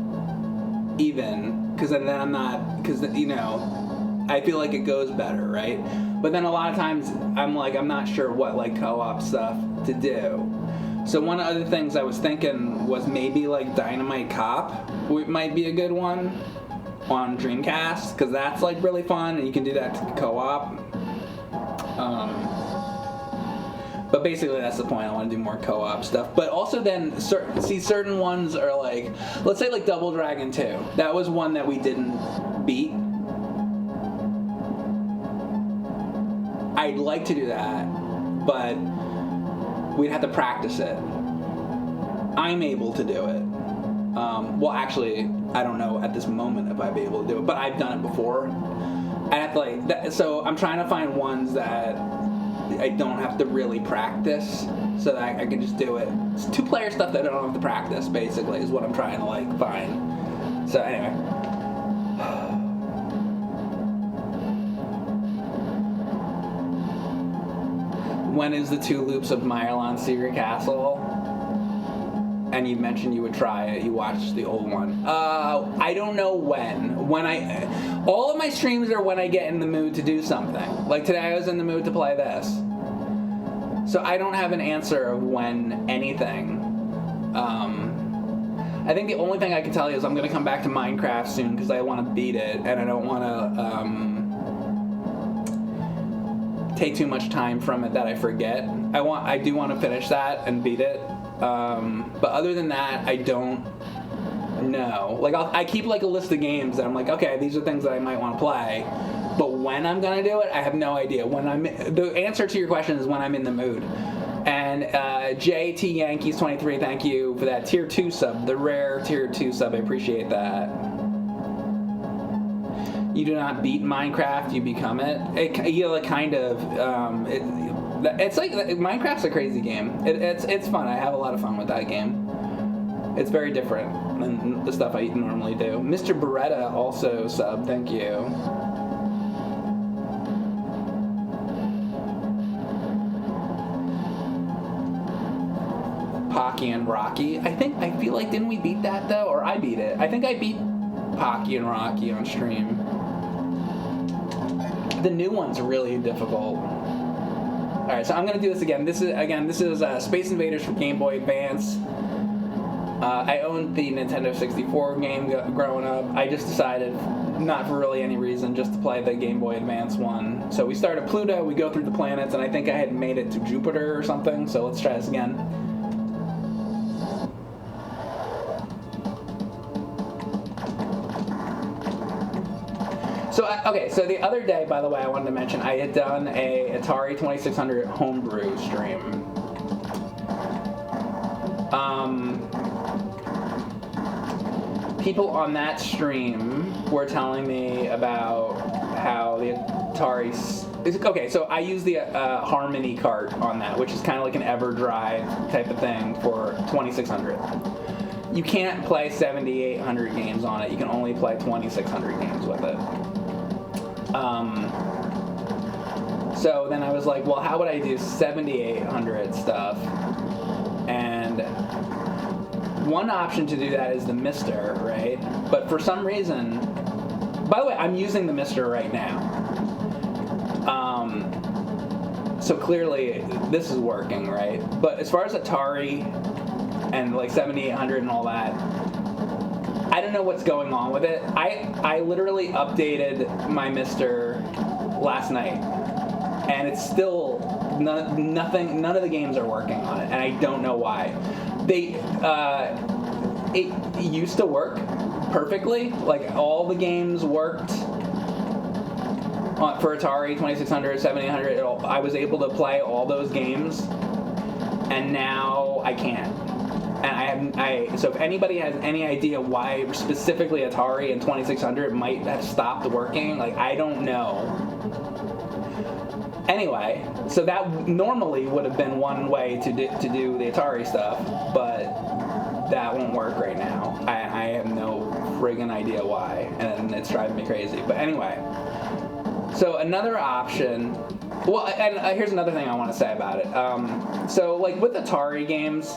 even because then I'm not, because you know, I feel like it goes better, right? But then a lot of times I'm like, I'm not sure what like co-op stuff to do. So one of the other things I was thinking was maybe like Dynamite Cop might be a good one on Dreamcast because that's like really fun and you can do that to co-op. But basically that's the point. I want to do more co-op stuff. But also then certain ones are like, let's say like Double Dragon 2. That was one that we didn't beat. I'd like to do that, but we'd have to practice it. I'm able to do it. Well, actually, I don't know at this moment if I'd be able to do it, but I've done it before. I have to like, so I'm trying to find ones that I don't have to really practice, so that I can just do it. It's 2-player stuff that I don't have to practice, basically, is what I'm trying to like find. So anyway. When is the 2 loops of Myrelon Secret Castle? And you mentioned you would try it. You watched the old one. I don't know when. All of my streams are when I get in the mood to do something. Like today I was in the mood to play this. So I don't have an answer of when anything. I think the only thing I can tell you is I'm going to come back to Minecraft soon because I want to beat it and I don't want to take too much time from it that I forget. I do want to finish that and beat it. But other than that, I don't know. Like I keep like a list of games that I'm like, okay, these are things that I might want to play. But when I'm gonna do it, I have no idea. The answer to your question is when I'm in the mood. And JT Yankees 23, thank you for that tier 2 sub, the rare tier 2 sub. I appreciate that. You do not beat Minecraft, you become it. You know, kind of. It's like Minecraft's a crazy game. It's fun. I have a lot of fun with that game. It's very different than the stuff I normally do. Mr. Beretta also sub. Thank you. Pocky and Rocky. I feel like didn't we beat that though, or I beat it? I think I beat Pocky and Rocky on stream. The new one's really difficult. All right, so I'm gonna do this again. This is Space Invaders for Game Boy Advance. I owned the Nintendo 64 game growing up. I just decided, not for really any reason, just to play the Game Boy Advance one. So we start at Pluto, we go through the planets, and I think I had made it to Jupiter or something. So let's try this again. So the other day, by the way, I wanted to mention, I had done a Atari 2600 homebrew stream. People on that stream were telling me about how the Atari... Okay, so I use the Harmony cart on that, which is kind of like an EverDrive type of thing for 2600. You can't play 7800 games on it. You can only play 2600 games with it. So then I was like, well, how would I do 7800 stuff? And one option to do that is the Mister, right? But for some reason, by the way, I'm using the Mister right now. So clearly this is working, right? But as far as Atari and like 7800 and all that, I don't know what's going on with it. I literally updated my Mister last night, and it's still none of the games are working on it, and I don't know why. It used to work perfectly. Like, all the games worked for Atari 2600, 7800. I was able to play all those games, and now I can't. And so if anybody has any idea why specifically Atari and 2600 might have stopped working, like, I don't know. Anyway, so that normally would have been one way to do the Atari stuff, but that won't work right now. I have no friggin' idea why, and it's driving me crazy. But anyway, so another option. Well, and here's another thing I want to say about it. So, like, with Atari games,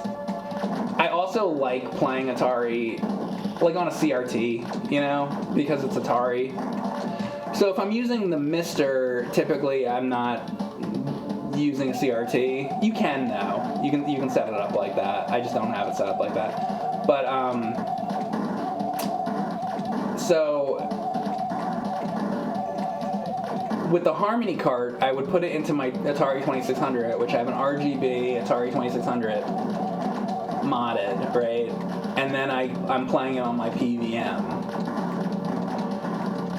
I also like playing Atari, like, on a CRT, you know, because it's Atari. So if I'm using the Mister, typically I'm not using a CRT. You can, though. You can set it up like that. I just don't have it set up like that. But so with the Harmony cart, I would put it into my Atari 2600, which I have an RGB Atari 2600 modded, right? And then I'm playing it on my PVM.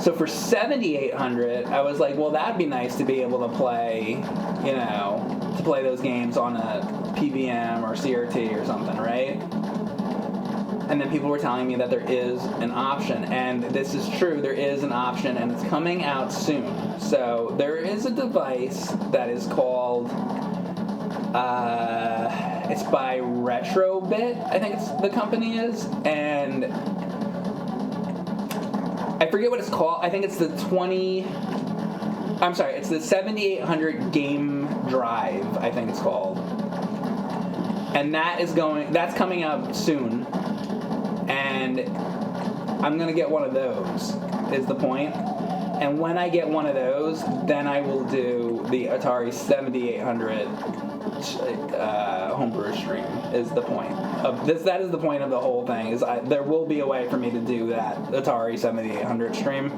So for 7800, I was like, well, that'd be nice to be able to play, you know, to play those games on a PVM or CRT or something, right? And then people were telling me that there is an option, and this is true, there is an option, and it's coming out soon. So there is a device that is called, it's by Retrobit, I think the company is, and I forget what it's called. I think it's the 7800 game drive, I think it's called. And that's coming out soon. And I'm going to get one of those, is the point. And when I get one of those, then I will do the Atari 7800 homebrew stream, is the point of this. That is the point of the whole thing, is there will be a way for me to do that Atari 7800 stream,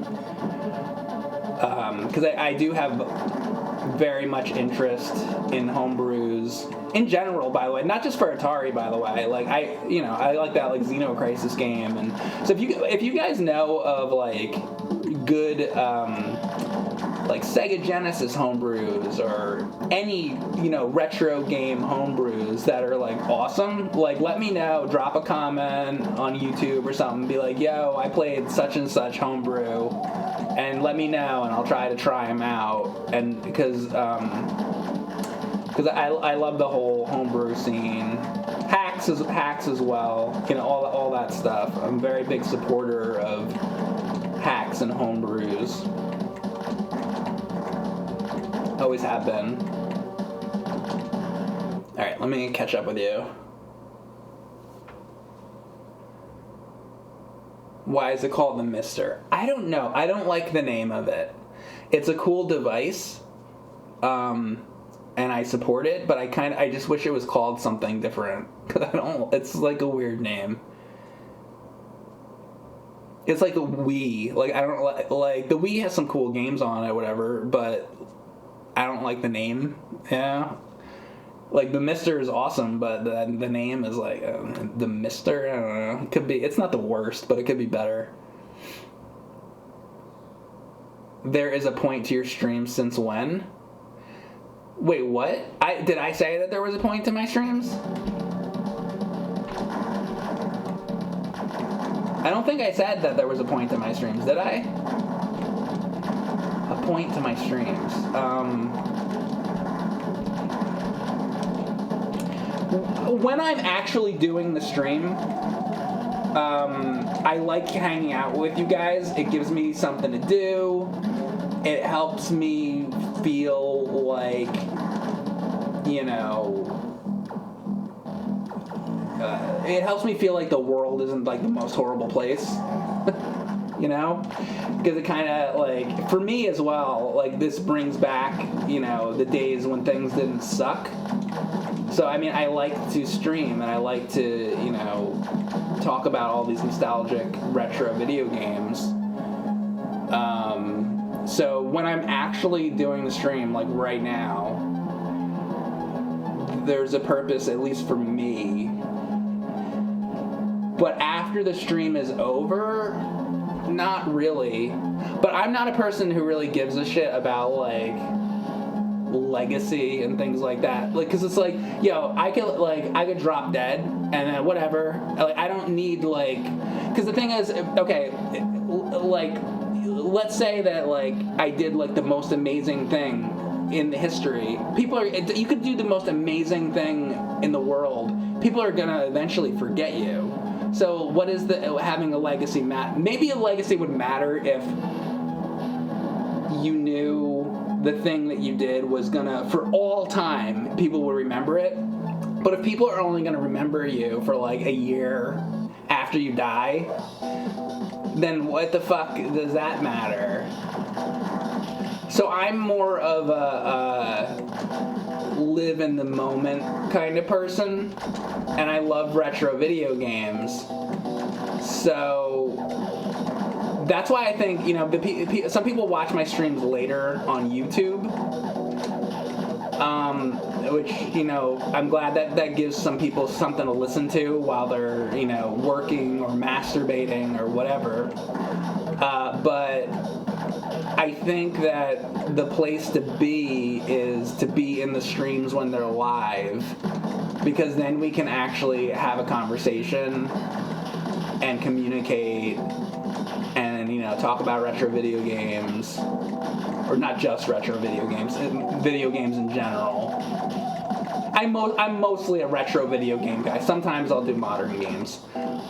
because I do have very much interest in homebrews in general, by the way, not just for Atari, by the way. Like, I like that, like, Xeno Crisis game. And so if you guys know of, like, good like Sega Genesis homebrews or any, you know, retro game homebrews that are, like, awesome, like, let me know. Drop a comment on YouTube or something. Be like, yo, I played such and such homebrew, and let me know, and I'll try them out. And because I love the whole homebrew scene. Hacks as well. You know, all that stuff. I'm a very big supporter of hacks and homebrews. Always have been. Alright, let me catch up with you. Why is it called the Mister? I don't know. I don't like the name of it. It's a cool device, and I support it, but I just wish it was called something different, because it's like a weird name. It's like the Wii. Like, I don't like the Wii has some cool games on it, whatever, but I don't like the name. Yeah. Like, the Mister is awesome, but the name is like the Mister. I don't know. It could be. It's not the worst, but it could be better. There is a point to your stream since when? Wait, what? Did I say that there was a point to my streams? I don't think I said that there was a point to my streams, did I? A point to my streams. When I'm actually doing the stream, I like hanging out with you guys. It gives me something to do. It helps me feel like, you know, it helps me feel like the world isn't, like, the most horrible place. You know? Because it kind of, like, for me as well, like, this brings back, you know, the days when things didn't suck. So, I mean, I like to stream, and I like to, you know, talk about all these nostalgic retro video games. So when I'm actually doing the stream, like right now, there's a purpose, at least for me, But after the stream is over, not really. But I'm not a person who really gives a shit about, like, legacy and things like that. Like, because it's like, yo, I could drop dead and then whatever. Like, I don't need, like, because the thing is, okay, like, let's say that, like, I did, like, the most amazing thing in the history. You could do the most amazing thing in the world. People are gonna eventually forget you. So what is having a legacy matter? Maybe a legacy would matter if you knew the thing that you did was gonna, for all time, people would remember it. But if people are only gonna remember you for like a year after you die, then what the fuck does that matter? So I'm more of a live in the moment kind of person, and I love retro video games. So that's why I think, you know, some people watch my streams later on YouTube, which, you know, I'm glad that gives some people something to listen to while they're, you know, working or masturbating or whatever. But I think that the place to be is to be in the streams when they're live, because then we can actually have a conversation and communicate and, you know, talk about retro video games, or not just retro video games in general. I'm mostly a retro video game guy. Sometimes I'll do modern games,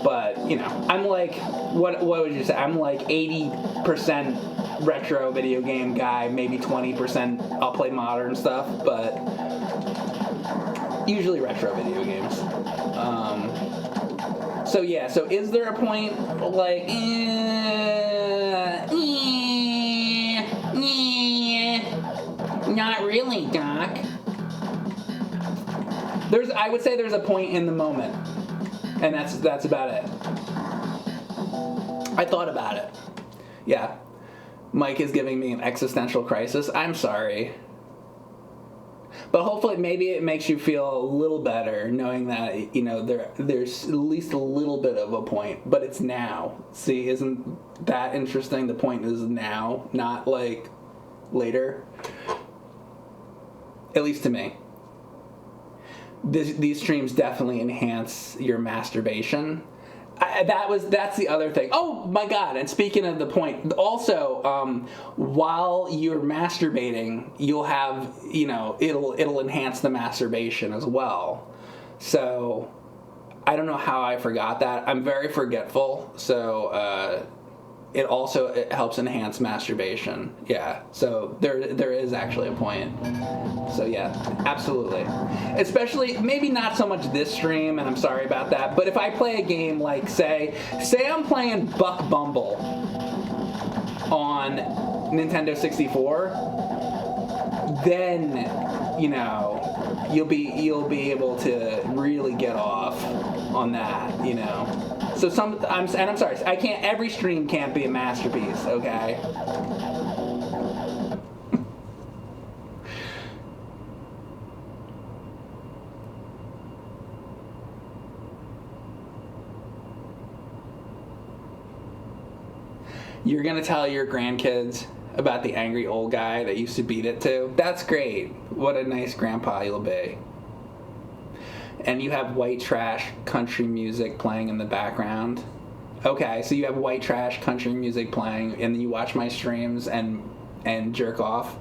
but, you know, I'm like, what would you say? I'm like 80% retro video game guy, maybe 20% I'll play modern stuff, but usually retro video games. So yeah, so is there a point, like, not really, Doc. I would say there's a point in the moment, and that's about it. I thought about it. Yeah. Mike is giving me an existential crisis. I'm sorry. But hopefully maybe it makes you feel a little better knowing that, you know, there's at least a little bit of a point, but it's now. See, isn't that interesting? The point is now, not like later. At least to me. These streams definitely enhance your masturbation. That's the other thing. Oh my god! And speaking of the point, also, while you're masturbating, you'll have, you know, it'll enhance the masturbation as well. So I don't know how I forgot that. I'm very forgetful. So it helps enhance masturbation. Yeah. So there is actually a point. So yeah, absolutely. Especially, maybe not so much this stream, and I'm sorry about that, but if I play a game like, say I'm playing Buck Bumble on Nintendo 64, then, you know, you'll be able to really get off on that, you know. So I'm sorry, every stream can't be a masterpiece, okay? You're gonna tell your grandkids about the angry old guy that used to beat it to? That's great. What a nice grandpa you'll be. And you have white trash country music playing in the background. Okay, so you have white trash country music playing, and then you watch my streams and jerk off.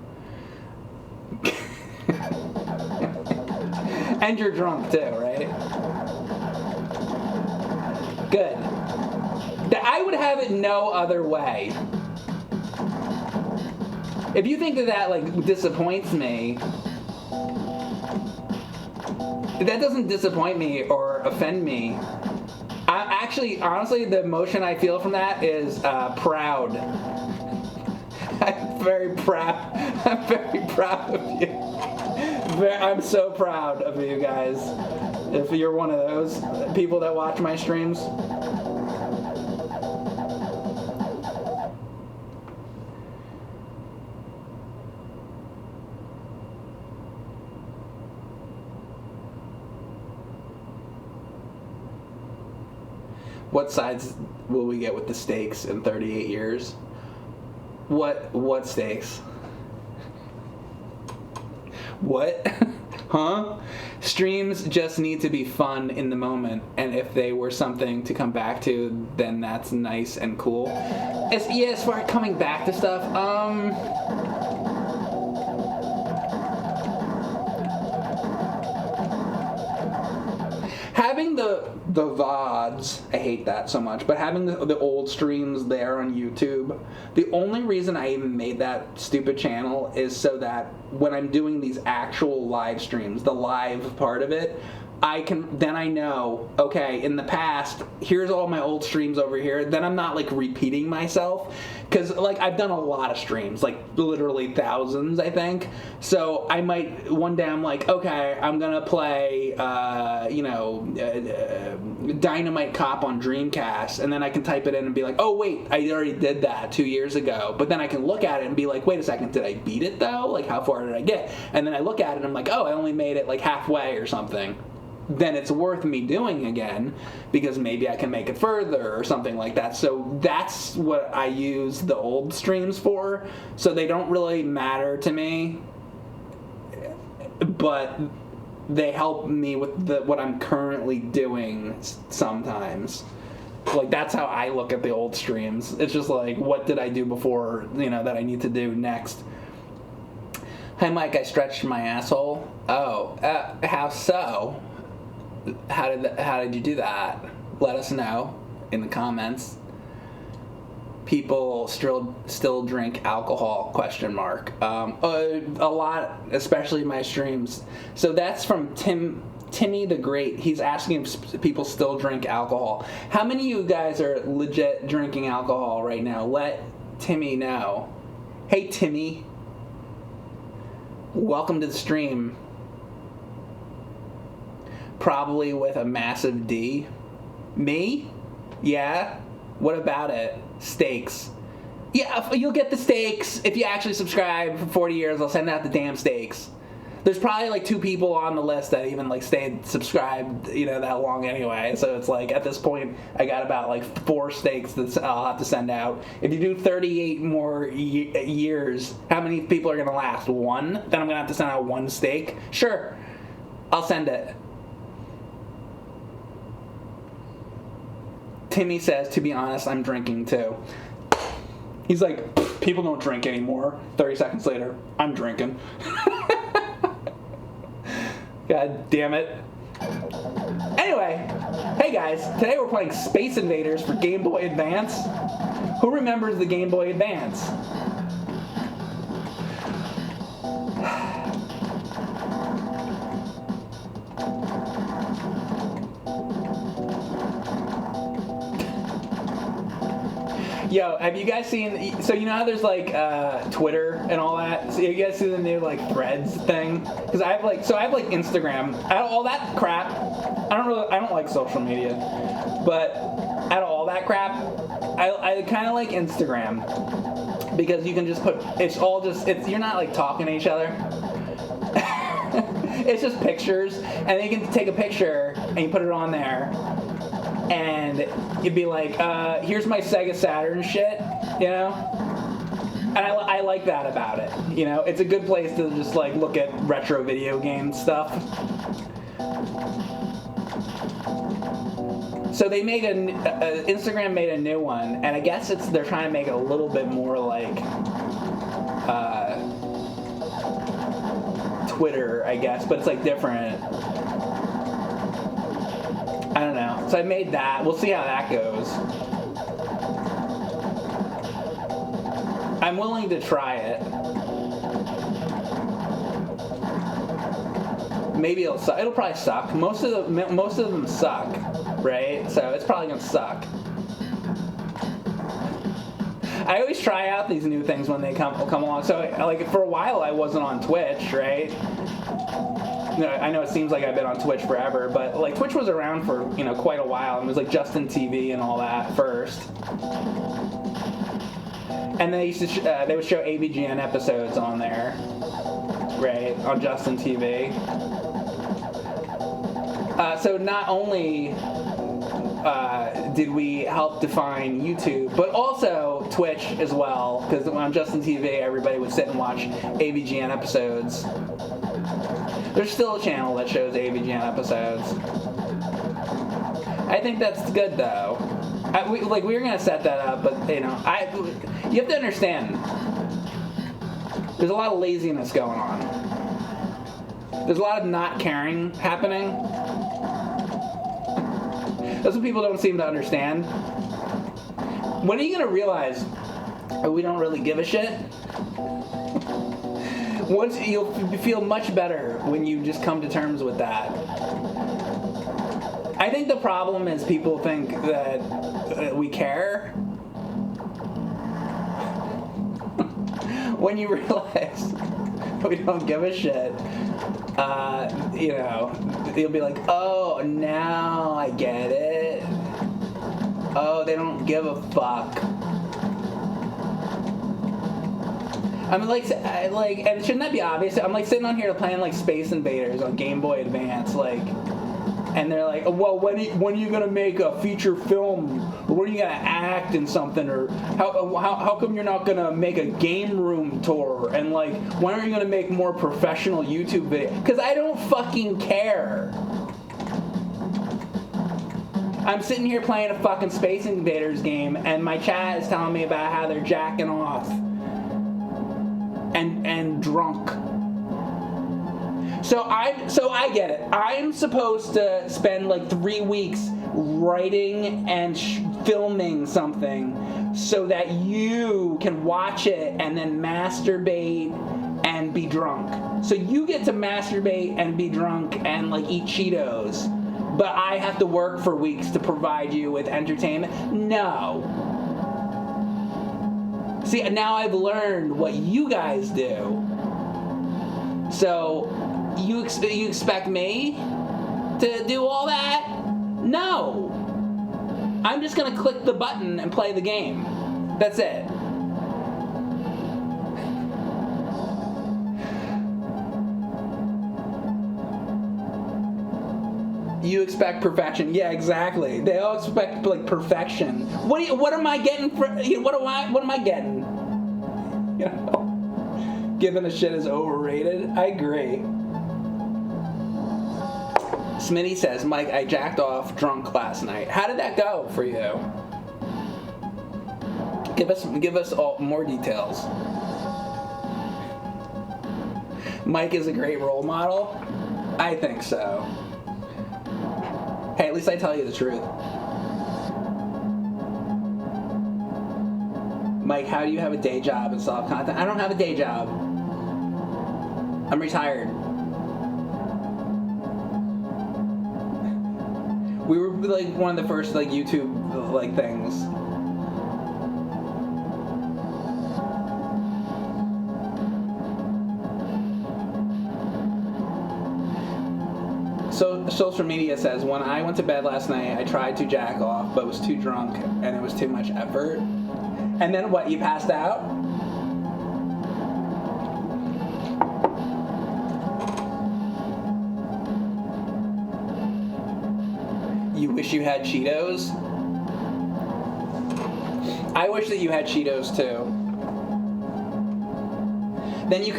And you're drunk too, right? Good. I would have it no other way. If you think that like disappoints me, if that doesn't disappoint me or offend me, honestly, the emotion I feel from that is proud. I'm very proud. I'm very proud of you. I'm so proud of you guys. If you're one of those people that watch my streams. What sides will we get with the steaks in 38 years? What steaks? What? Huh? Streams just need to be fun in the moment, and if they were something to come back to, then that's nice and cool. As far as coming back to stuff, having the VODs, I hate that so much, but having the old streams there on YouTube, the only reason I even made that stupid channel is so that when I'm doing these actual live streams, the live part of it, I know, okay, in the past, here's all my old streams over here, then I'm not, like, repeating myself, because, like, I've done a lot of streams, like, literally thousands, I think, so I might, one day I'm like, okay, I'm gonna play, Dynamite Cop on Dreamcast, and then I can type it in and be like, oh, wait, I already did that 2 years ago, but then I can look at it and be like, wait a second, did I beat it, though? Like, how far did I get? And then I look at it and I'm like, oh, I only made it, like, halfway or something. Then it's worth me doing again because maybe I can make it further or something like that. So that's what I use the old streams for. So they don't really matter to me, but they help me with what I'm currently doing sometimes. Like, that's how I look at the old streams. It's just like, what did I do before, that I need to do next? Hi, Mike, I stretched my asshole. Oh, how so? How did you do that? Let us know in the comments. People still drink alcohol? ? A lot, especially my streams. So that's from Timmy the Great. He's asking if people still drink alcohol. How many of you guys are legit drinking alcohol right now? Let Timmy know. Hey, Timmy. Welcome to the stream. Probably with a massive D. Me? Yeah? What about it? Steaks. Yeah, you'll get the steaks. If you actually subscribe for 40 years, I'll send out the damn steaks. There's probably like 2 people on the list that even like stayed subscribed, that long anyway. So it's like at this point, I got about like 4 steaks that I'll have to send out. If you do 38 more years, how many people are going to last? 1? Then I'm going to have to send out 1 steak? Sure. I'll send it. Timmy says, to be honest, I'm drinking too. He's like, people don't drink anymore. 30 seconds later, I'm drinking. God damn it. Anyway, hey guys, today we're playing Space Invaders for Game Boy Advance. Who remembers the Game Boy Advance? Yo, have you guys seen, so you know how there's like Twitter and all that? So you guys see the new like Threads thing? Because I have Instagram. Out of all that crap, I don't like social media, but out of all that crap, I kind of like Instagram because you can just put, you're not like talking to each other. It's just pictures, and then you can take a picture and you put it on there. And you'd be like, here's my Sega Saturn shit, And I like that about it, It's a good place to just, like, look at retro video game stuff. So they made Instagram made a new one, and I guess they're trying to make it a little bit more like Twitter, I guess, but it's, like, different. I don't know. So I made that. We'll see how that goes. I'm willing to try it. Maybe it'll suck. It'll probably suck. Most of them suck, right? So it's probably gonna suck. I always try out these new things when they come along. So like for a while I wasn't on Twitch, right? I know it seems like I've been on Twitch forever, but like Twitch was around for quite a while. It was like Justin TV and all that first, and they would show AVGN episodes on there, right, on Justin TV. So not only did we help define YouTube, but also Twitch as well, because on Justin TV, everybody would sit and watch AVGN episodes. There's still a channel that shows AVGN episodes. I think that's good, though. We were gonna set that up, but you have to understand. There's a lot of laziness going on. There's a lot of not caring happening. That's what people don't seem to understand. When are you gonna realize we don't really give a shit? Once you'll feel much better when you just come to terms with that. I think the problem is people think that we care. When you realize we don't give a shit, you'll be like, oh, now I get it. Oh, they don't give a fuck. I'm like, and shouldn't that be obvious? I'm like sitting on here playing like Space Invaders on Game Boy Advance, and they're like, well, when are you gonna make a feature film, or when are you gonna act in something, or how come you're not gonna make a game room tour, and like, when are you gonna make more professional YouTube videos? Because I don't fucking care. I'm sitting here playing a fucking Space Invaders game, and my chat is telling me about how they're jacking off and drunk. So I get it. I'm supposed to spend like 3 weeks writing and filming something so that you can watch it and then masturbate and be drunk. So you get to masturbate and be drunk and like eat Cheetos, but I have to work for weeks to provide you with entertainment? No. See, now I've learned what you guys do. So you expect me to do all that? No. I'm just gonna click the button and play the game. That's it. You expect perfection. Yeah, exactly. They all expect like perfection. What am I getting for? What am I getting? Giving a shit is overrated. I agree. Smitty says, Mike, I jacked off drunk last night. How did that go for you? Give us all more details. Mike is a great role model. I think so. Hey, at least I tell you the truth. Mike, how do you have a day job and solve content? I don't have a day job. I'm retired. We were like one of the first like YouTube like things. So social media says, when I went to bed last night, I tried to jack off, but was too drunk and it was too much effort. And then what, you passed out? You wish you had Cheetos? I wish that you had Cheetos too. Then you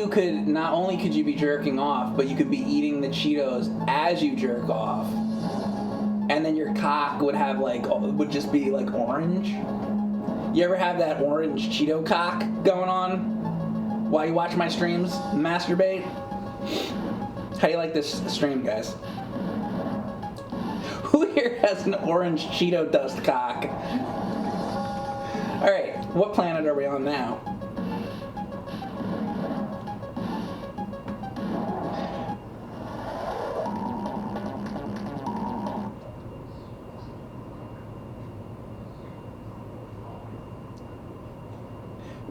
could not only could you be jerking off, but you could be eating the Cheetos as you jerk off. And then your cock would just be like orange. You ever have that orange Cheeto cock going on while you watch my streams? Masturbate? How do you like this stream, guys? Who here has an orange Cheeto dust cock? Alright, what planet are we on now?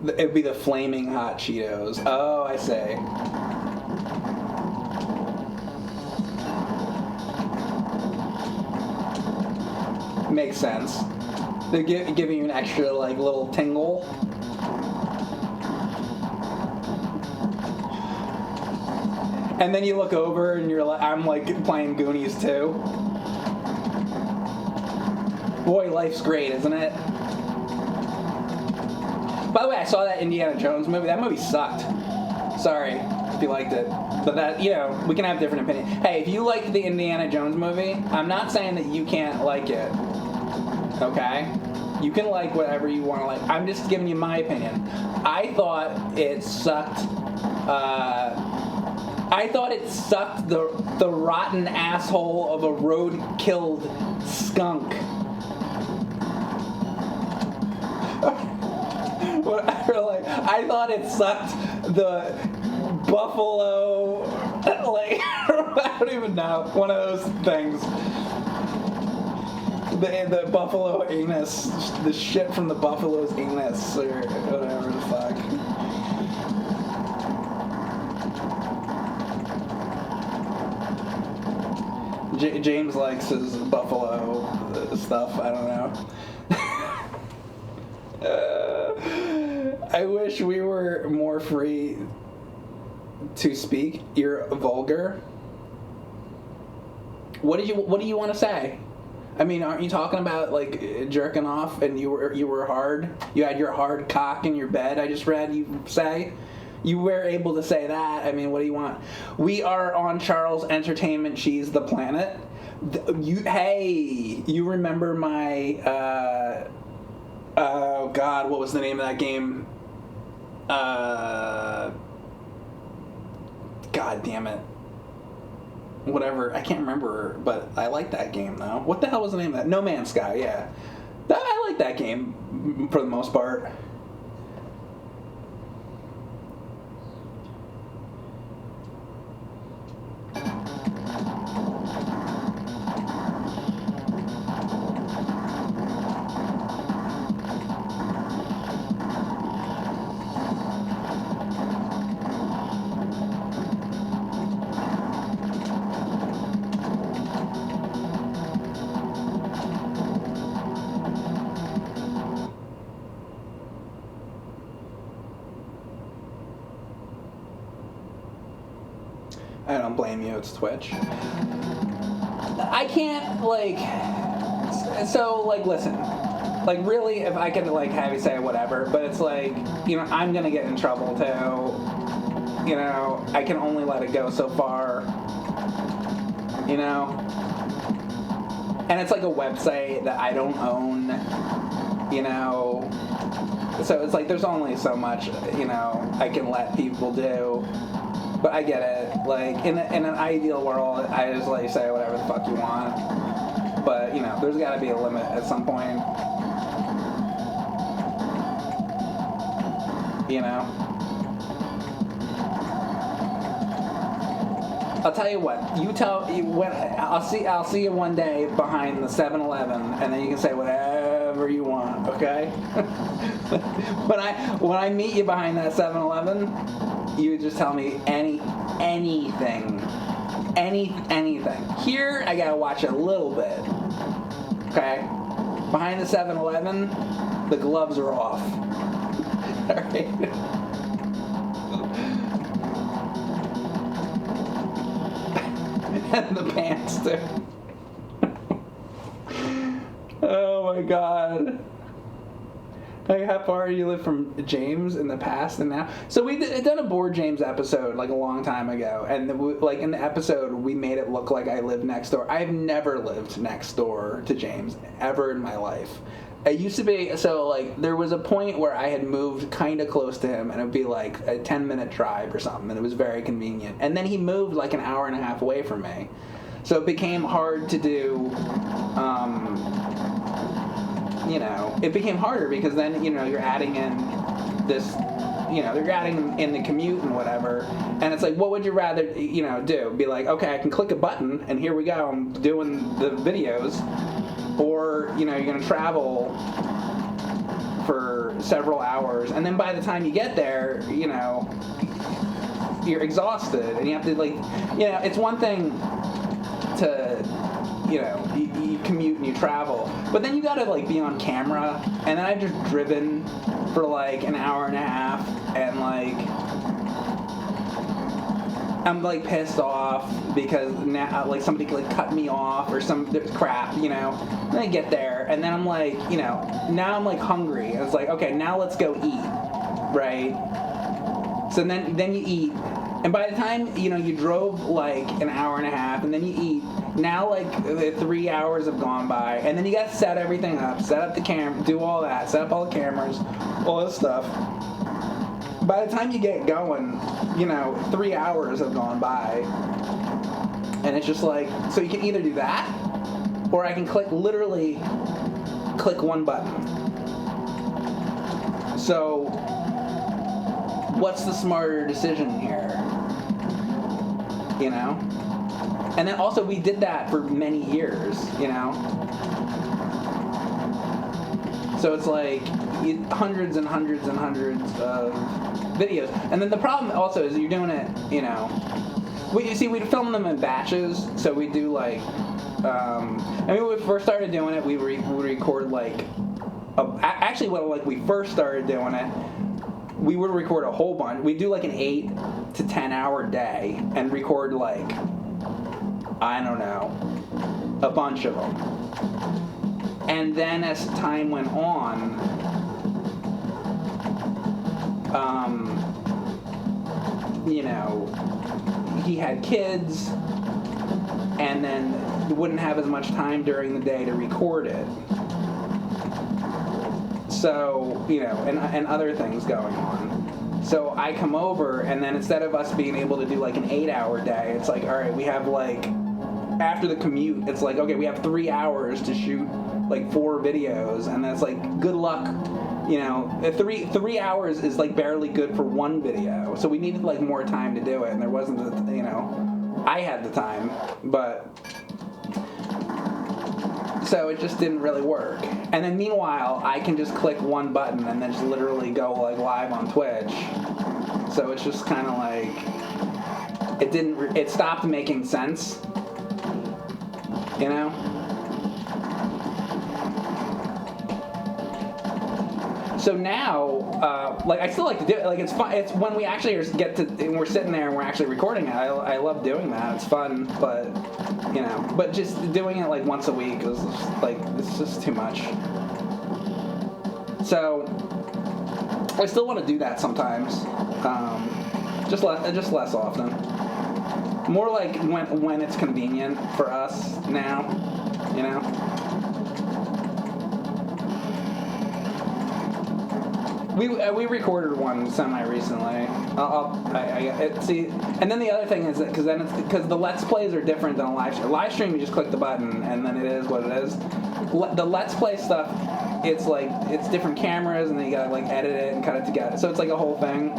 It'd be the flaming hot Cheetos. Oh, I see. Makes sense. They're giving you an extra, like, little tingle. And then you look over and you're like, I'm like playing Goonies too. Boy, life's great, isn't it? By the way, I saw that Indiana Jones movie. That movie sucked. Sorry if you liked it. But that, we can have different opinions. Hey, if you liked the Indiana Jones movie, I'm not saying that you can't like it. Okay? You can like whatever you want to like. I'm just giving you my opinion. I thought it sucked. The rotten asshole of a road-killed skunk. I thought it sucked the buffalo, I don't even know, one of those things. The buffalo anus, the shit from the buffalo's anus, or whatever the fuck. James likes his buffalo stuff, I don't know. I wish we were more free to speak. You're vulgar. What do you want to say? I mean, aren't you talking about like jerking off and you were hard? You had your hard cock in your bed. I just read you say. You were able to say that. I mean, what do you want? We are on Charles Entertainment. She's the planet. You remember my? Oh God, what was the name of that game? God damn it. Whatever, I can't remember, but I like that game though. What the hell was the name of that? No Man's Sky, yeah. I like that game for the most part. I don't blame you, it's Twitch. I can't, listen. Really, if I can, have you say whatever, but it's I'm gonna get in trouble, too. I can only let it go so far. And it's like a website that I don't own, So it's there's only so much, I can let people do. But I get it. In an ideal world, I just let you say whatever the fuck you want. But, there's got to be a limit at some point. I'll tell you what. I'll see you one day behind the 7-Eleven, and then you can say whatever you want. Okay? when I meet you behind that 7-Eleven. You just tell me anything. Here, I gotta watch a little bit. Okay? Behind the 7-Eleven, the gloves are off. Alright? And the pants, too. Oh my god. How far do you live from James in the past and now? So we done a Bored James episode a long time ago, and in the episode we made it look like I lived next door. I've never lived next door to James ever in my life. It used to be there was a point where I had moved kind of close to him, and it would be a 10-minute drive or something, and it was very convenient. And then he moved an hour and a half away from me, so it became hard to do. It became harder because then, you're adding in this, you're adding in the commute and whatever. And it's what would you rather, do? Be okay, I can click a button and here we go, I'm doing the videos. Or, you're going to travel for several hours. And then by the time you get there, you're exhausted. And you have to, it's one thing to... you commute and you travel, but then you gotta be on camera, and then I've just driven for an hour and a half, and I'm like pissed off because now like somebody like cut me off or some crap, you know. And I get there and then I'm like, you know, now I'm like hungry. It's like, okay, now let's go eat, right? So then you eat, and by the time you know you drove like an hour and a half, and then you eat. Now like 3 hours have gone by, and then you got to set everything up, set up the camera, do all that, set up all the cameras, all this stuff. By the time you get going, you know, 3 hours have gone by. And it's just like, so you can either do that, or I can literally click one button. So, what's the smarter decision here? You know? And then also, we did that for many years, you know? So it's like hundreds and hundreds and hundreds of videos. And then the problem also is you're doing it, you know, we'd film them in batches. So we do like, I mean, when we first started doing it, we would record like, actually when we first started doing it, we would record a whole bunch. We'd do like an 8 to 10 hour day and record like, I don't know, a bunch of them. And then as time went on, you know, he had kids, and then wouldn't have as much time during the day to record it. So, you know, and other things going on. So I come over, and then instead of us being able to do like an 8-hour day, it's like, all right, we have like, after the commute, it's like, okay, we have 3 hours to shoot like 4 videos, and that's like, good luck. You know, 3 hours is like barely good for one video. So we needed like more time to do it, and there wasn't the, you know, I had the time, but so it just didn't really work. And then meanwhile, I can just click one button and then just literally go like live on Twitch. So it's just kind of like it stopped making sense. You know? So now, like I still like to do it. Like it's fun. It's when we actually and we're sitting there and we're actually recording it. I love doing that. It's fun, but you know, but just doing it like once a week is just, like it's just too much. So I still want to do that sometimes, just less often. More like when it's convenient for us now, you know. We recorded one semi-recently. See, and then the other thing is that because the Let's Plays are different than a live stream. A live stream, you just click the button and then it is what it is. The Let's Play stuff, it's like it's different cameras and then you gotta like edit it and cut it together. So it's like a whole thing.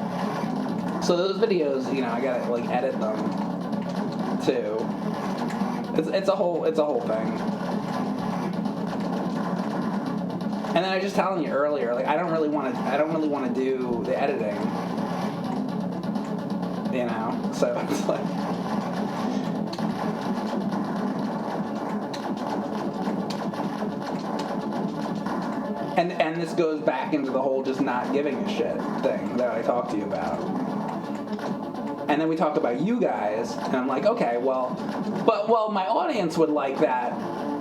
So those videos, you know, I gotta like edit them too. It's a whole thing. And then I was just telling you earlier, like I don't really want to do the editing, you know. So it's like, and this goes back into the whole just not giving a shit thing that I talked to you about. And then we talked about you guys, and I'm like, okay, well, my audience would like that.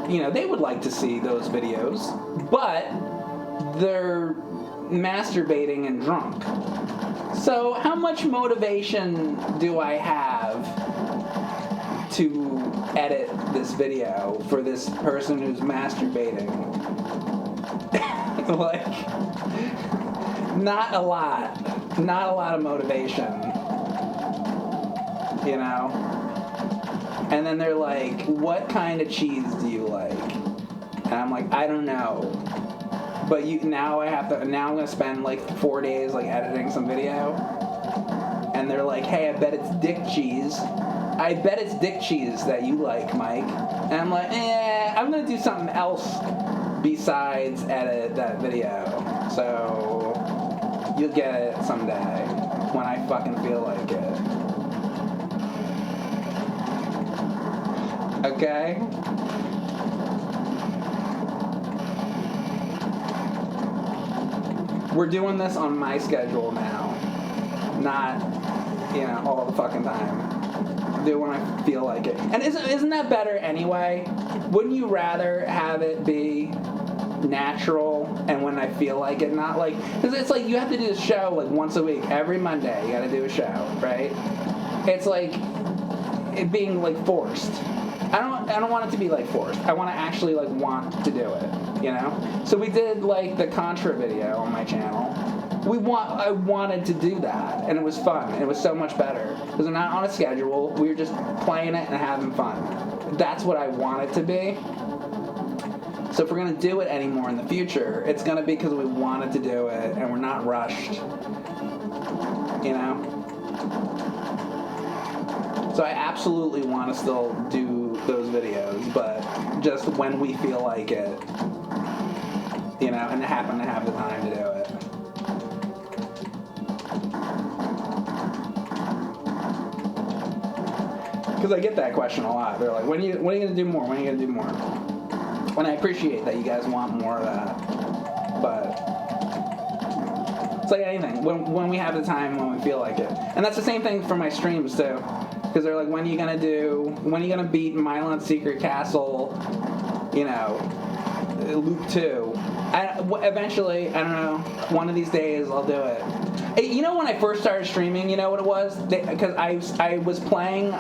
You know, they would like to see those videos, but they're masturbating and drunk. So how much motivation do I have to edit this video for this person who's masturbating? Like, not a lot of motivation, you know? And then they're like, what kind of cheese do you like? And I'm like, I don't know. But now I'm going to spend like 4 days like editing some video. And they're like, hey, I bet it's dick cheese. I bet it's dick cheese that you like, Mike. And I'm like, I'm going to do something else besides edit that video. So you'll get it someday when I fucking feel like it. Okay? We're doing this on my schedule now. Not, you know, all the fucking time. do when I feel like it. And isn't that better anyway? Wouldn't you rather have it be natural and when I feel like it, not like, because it's like you have to do a show like once a week, every Monday you got to do a show, right? It's like it being like forced. I don't want it to be like forced. I want to actually like want to do it, you know? So we did like the Contra video on my channel. I wanted to do that, and it was fun. It was so much better because we're not on a schedule. We were just playing it and having fun. That's what I want it to be. So if we're gonna do it anymore in the future, it's gonna be because we wanted to do it and we're not rushed. You know? So I absolutely want to still do those videos, but just when we feel like it, you know, and happen to have the time to do it. Because I get that question a lot. They're like, when are you going to do more? When are you going to do more? And I appreciate that you guys want more of that. But it's like anything. When we have the time, when we feel like it. And that's the same thing for my streams, too. Because they're like, when are you going to beat Mylon Secret Castle, you know, Loop 2? Eventually, I don't know, one of these days I'll do it. You know, when I first started streaming, you know what it was? Because I was playing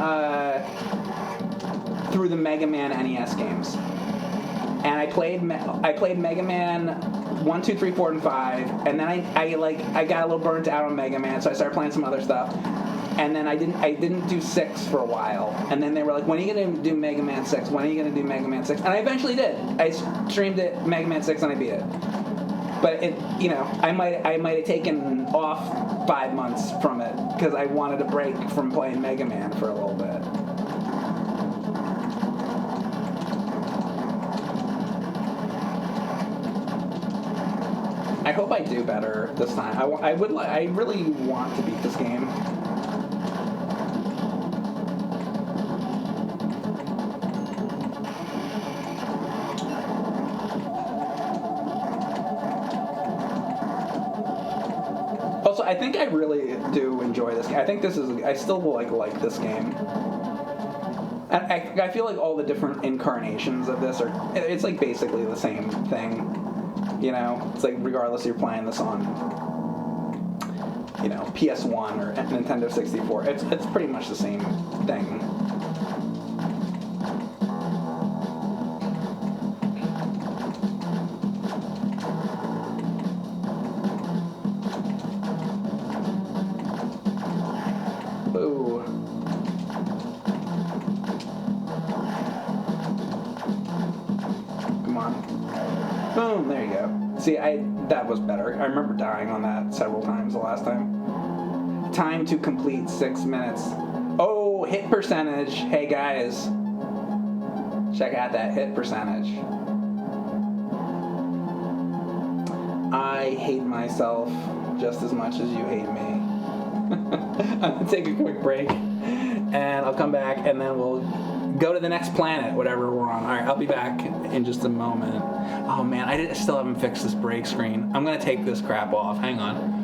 through the Mega Man NES games, and I played Mega Man 1, 2, 3, 4, and 5, and then I got a little burnt out on Mega Man, so I started playing some other stuff, and then I didn't do 6 for a while, and then they were like, when are you gonna do Mega Man 6? When are you gonna do Mega Man 6? And I eventually did. I streamed it Mega Man 6 and I beat it. But it, you know, I might have taken off 5 months from it because I wanted a break from playing Mega Man for a little bit. I hope I do better this time. I really want to beat this game. Also, I think I really do enjoy this game. I think I still like this game. And I feel like all the different incarnations of this it's like basically the same thing. You know, it's like regardless if you're playing this on, you know, PS1 or Nintendo 64, it's pretty much the same thing. Boom, there you go. See, that was better. I remember dying on that several times the last time. Time to complete 6 minutes. Oh, hit percentage. Hey guys, check out that hit percentage. I hate myself just as much as you hate me. I'm gonna take a quick break and I'll come back and then we'll go to the next planet, whatever we're on. Alright, I'll be back in just a moment. Oh man, I still haven't fixed this break screen. I'm gonna take this crap off. Hang on.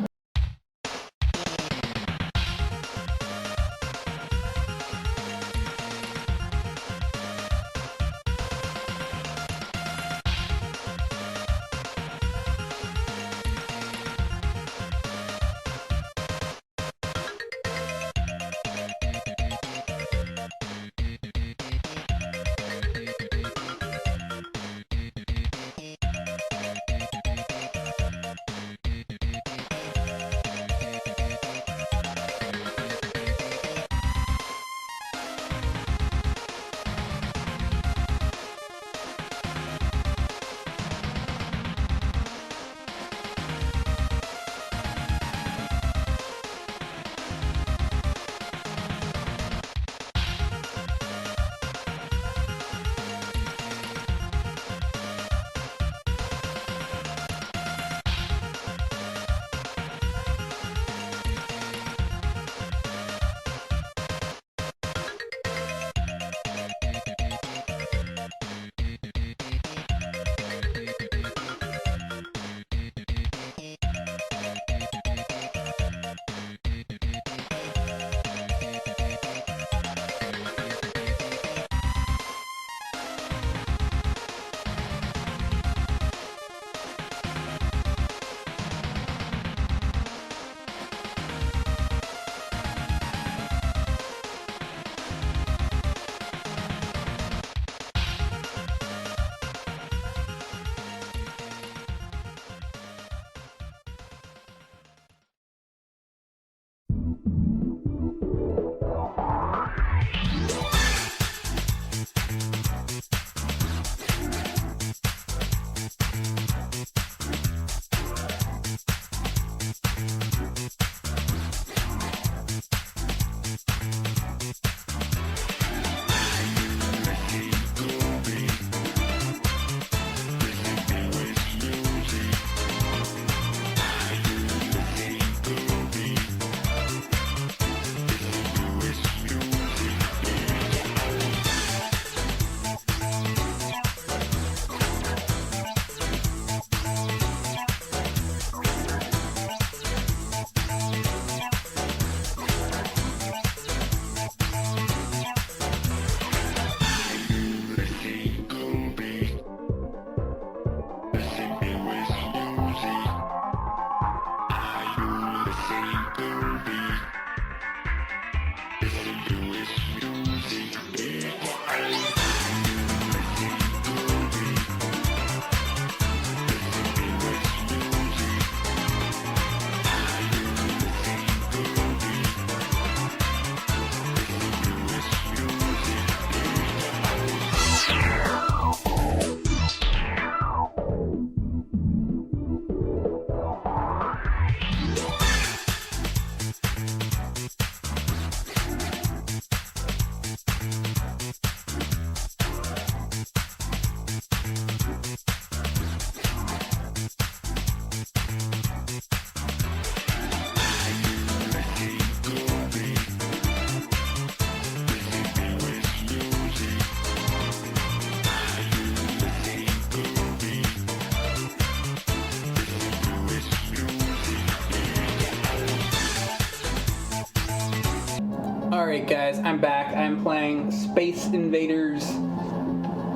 Alright guys, I'm back. I'm playing Space Invaders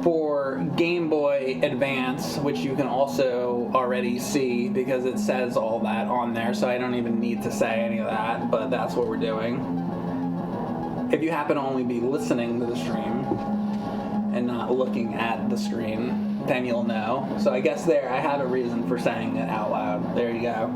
for Game Boy Advance, which you can also already see because it says all that on there, so I don't even need to say any of that, but that's what we're doing. If you happen to only be listening to the stream and not looking at the screen, then you'll know. So I guess there, I have a reason for saying it out loud. There you go.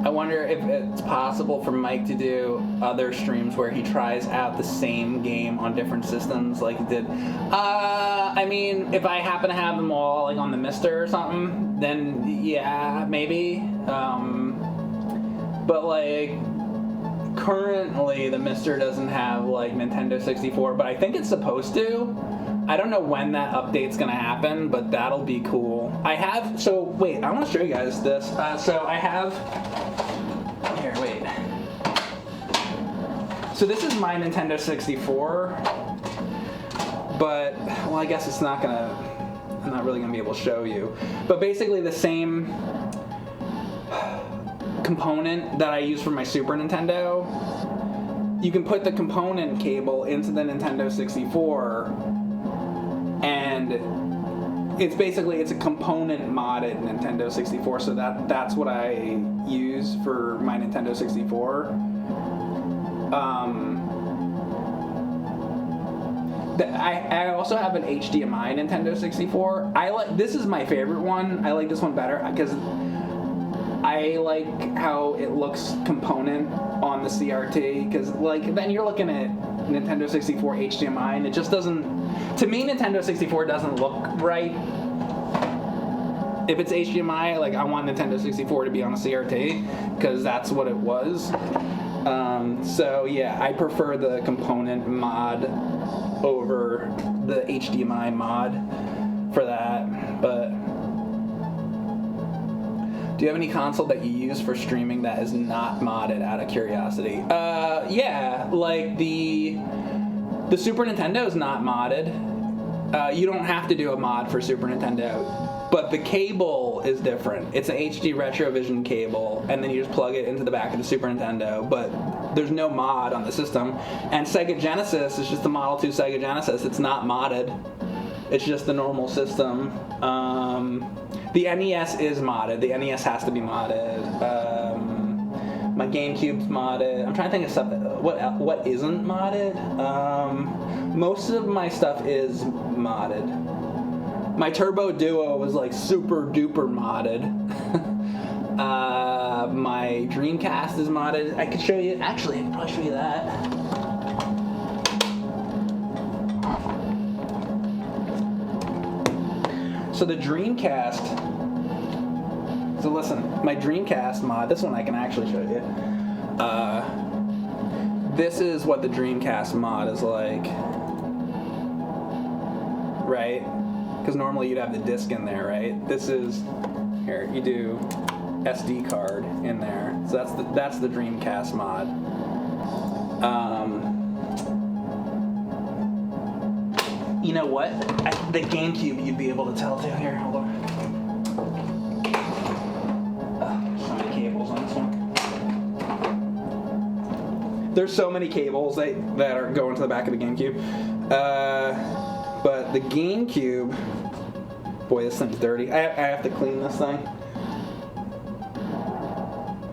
I wonder if it's possible for Mike to do other streams where he tries out the same game on different systems like he did. I mean, if I happen to have them all like on the Mister or something, then yeah, maybe. But like currently the Mister doesn't have like Nintendo 64, but I think it's supposed to. I don't know when that update's gonna happen, but that'll be cool. So wait, I want to show you guys this. So I have, here, wait. So this is my Nintendo 64, but, well, I guess I'm not really gonna be able to show you. But basically the same component that I use for my Super Nintendo, you can put the component cable into the Nintendo 64, and it's a component modded Nintendo 64, so that's what I use for my Nintendo 64. I also have an HDMI Nintendo 64. This is my favorite one. I like this one better because I like how it looks component on the CRT, because like then you're looking at Nintendo 64 HDMI and it just doesn't, to me Nintendo 64 doesn't look right. If it's HDMI, like I want Nintendo 64 to be on a CRT because that's what it was. So yeah, I prefer the component mod over the HDMI mod for that. But do you have any console that you use for streaming that is not modded, out of curiosity? Yeah, like the Super Nintendo is not modded. You don't have to do a mod for Super Nintendo, but the cable is different. It's an HD Retrovision cable, and then you just plug it into the back of the Super Nintendo, but there's no mod on the system. And Sega Genesis is just the Model 2 Sega Genesis. It's not modded. It's just the normal system. The NES is modded. The NES has to be modded. My GameCube's modded. I'm trying to think of stuff that, what isn't modded. Most of my stuff is modded. My Turbo Duo was like super duper modded. My Dreamcast is modded. I could show you. Actually, I could probably show you that. So the Dreamcast. So listen, my Dreamcast mod. This one I can actually show you. This is what the Dreamcast mod is like. Right? Because normally you'd have the disc in there, right? This is here. You do SD card in there. So that's the Dreamcast mod. You know what? The GameCube you'd be able to tell too. Here, hold on. So many cables on this one. There's so many cables that are going to the back of the GameCube. But the GameCube, boy, this thing's dirty. I have to clean this thing.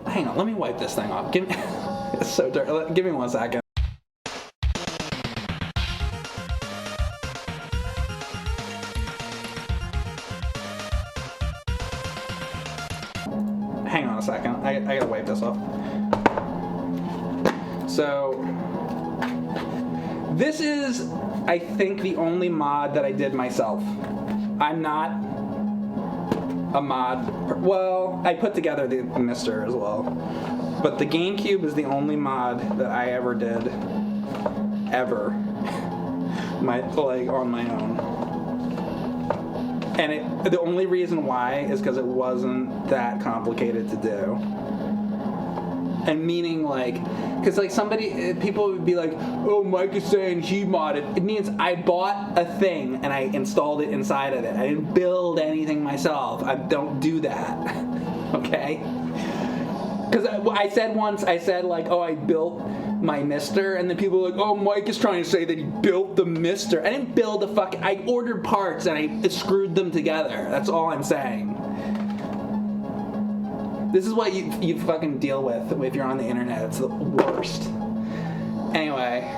Hang on, let me wipe this thing off. It's so dirty. Give me 1 second. Hang on a second. I gotta wipe this off. So, this is, I think, the only mod that I did myself. I'm not a mod. Well, I put together the Mister as well. But the GameCube is the only mod that I ever did. Ever. On my own. And the only reason why is because it wasn't that complicated to do. And meaning, because people would be like, oh, Mike is saying he modded. It means I bought a thing and I installed it inside of it. I didn't build anything myself. I don't do that. Okay? Because I said once, I built my Mister, and then people were like, oh, Mike is trying to say that he built the Mister. I didn't build I ordered parts and I screwed them together. That's all I'm saying. This is what you fucking deal with if you're on the internet. It's the worst. Anyway.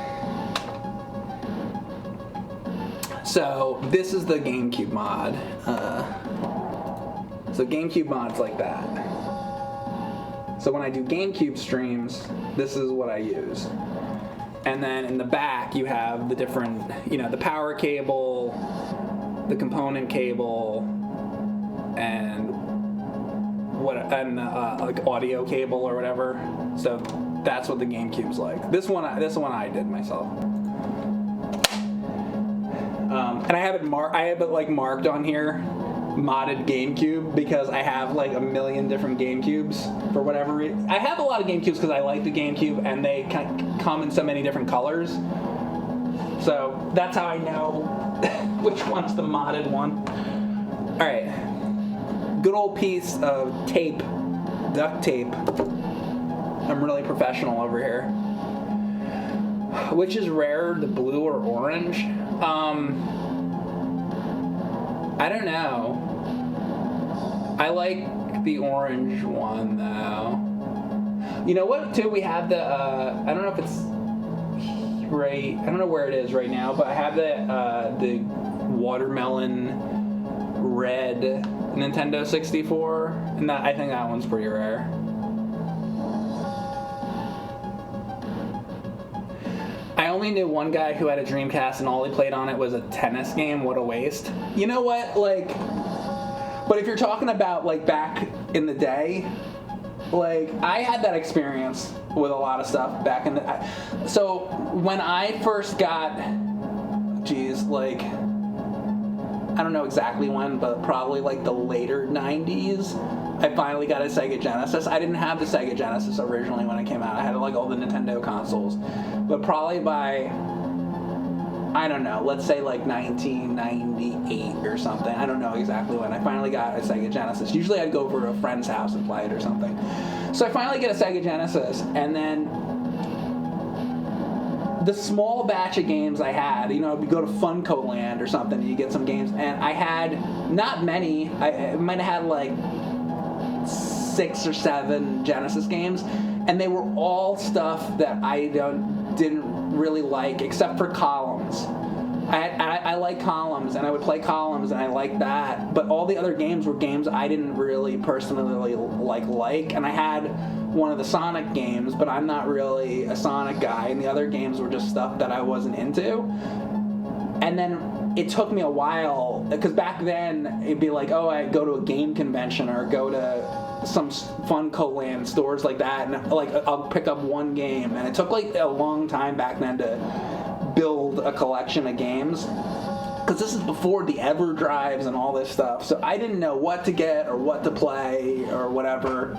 So, this is the GameCube mod. So GameCube mod's like that. So when I do GameCube streams, this is what I use. And then in the back, you have the different, the power cable, the component cable, and audio cable or whatever. So that's what the GameCube's like. This one I did myself. And I have it marked on here, modded GameCube, because I have a million different GameCubes for whatever reason. I have a lot of GameCubes because I like the GameCube and they come in so many different colors. So that's how I know which one's the modded one. All right. Good old piece of tape, duct tape. I'm really professional over here. Which is rarer, the blue or orange? I don't know. I like the orange one though. You know what? Too, we have the. I don't know if it's right. I don't know where it is right now, but I have the watermelon red Nintendo 64, and I think that one's pretty rare. I only knew one guy who had a Dreamcast and all he played on it was a tennis game. What a waste. You know what? But if you're talking about back in the day, I had that experience with a lot of stuff back in the. So when I first got, I don't know exactly when, but probably the later 90s, I finally got a Sega Genesis. I didn't have the Sega Genesis originally when it came out. I had all the Nintendo consoles. But probably by, I don't know, let's say 1998 or something. I don't know exactly when. I finally got a Sega Genesis. Usually I'd go over to a friend's house and play it or something. So I finally get a Sega Genesis, and then the small batch of games I had, we go to Funko Land or something, and you get some games, and I had not many. I might have had 6 or 7 Genesis games, and they were all stuff that I didn't really like, except for Columns. I like Columns, and I would play Columns, and I liked that. But all the other games were games I didn't really personally like. And I had one of the Sonic games, but I'm not really a Sonic guy. And the other games were just stuff that I wasn't into. And then it took me a while, because back then it'd be like, oh, I go to a game convention or go to some Funko-Land stores like that, and like I'll pick up one game. And it took like a long time back then to build a collection of games, because this is before the EverDrives and all this stuff, so I didn't know what to get or what to play or whatever.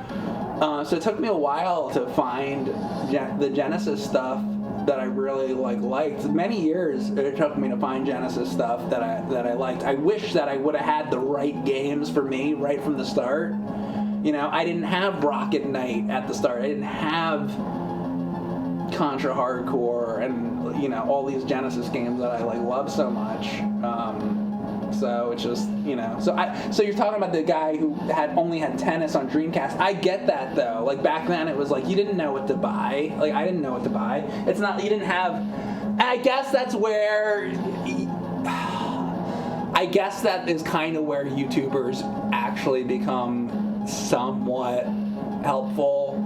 So it took me a while to find the Genesis stuff that I really liked. Many years it took me to find Genesis stuff that I liked. I wish that I would have had the right games for me right from the start. I didn't have Rocket Knight at the start. I didn't have Contra Hardcore and all these Genesis games that I love so much. So it's just so you're talking about the guy who only had tennis on Dreamcast. I get that though. Like back then it was like you didn't know what to buy. Like I didn't know what to buy. It's not you didn't have. I guess that's where. I guess that is kind of where YouTubers actually become somewhat helpful.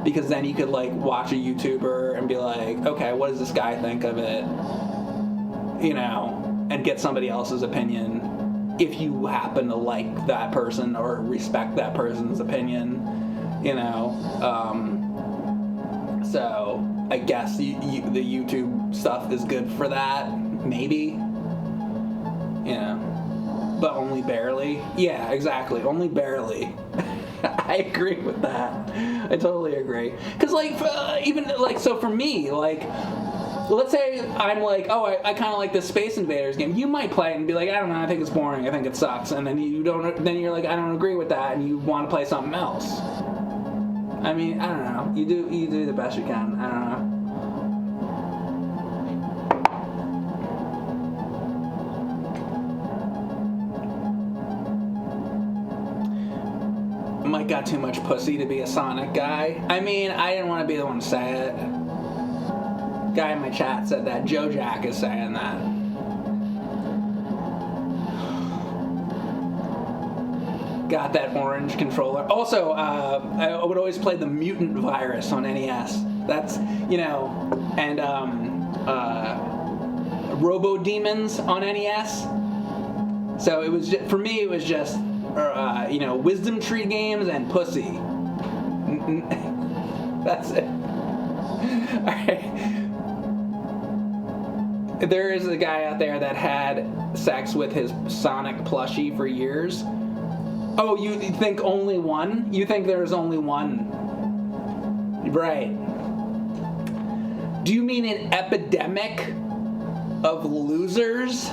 Because then you could watch a YouTuber and be like, okay, what does this guy think of it? And get somebody else's opinion if you happen to like that person or respect that person's opinion, So I guess the YouTube stuff is good for that, maybe. But only barely. Yeah, exactly, only barely. I agree with that. I totally agree. Because, so for me, let's say I'm I kind of like this Space Invaders game. You might play it and be like, I don't know, I think it's boring, I think it sucks. And then you're like, I don't agree with that, and you want to play something else. I mean, I don't know. You do the best you can. I don't know. Mike got too much pussy to be a Sonic guy. I mean, I didn't want to be the one to say it. Guy in my chat said that. Joe Jack is saying that. Got that orange controller. Also, I would always play the Mutant Virus on NES. That's, and Robo Demons on NES. So it was just, for me, it was just Wisdom Tree games and pussy. That's it. Alright. There is a guy out there that had sex with his Sonic plushie for years. Oh, you think only one? You think there's only one? Right. Do you mean an epidemic of losers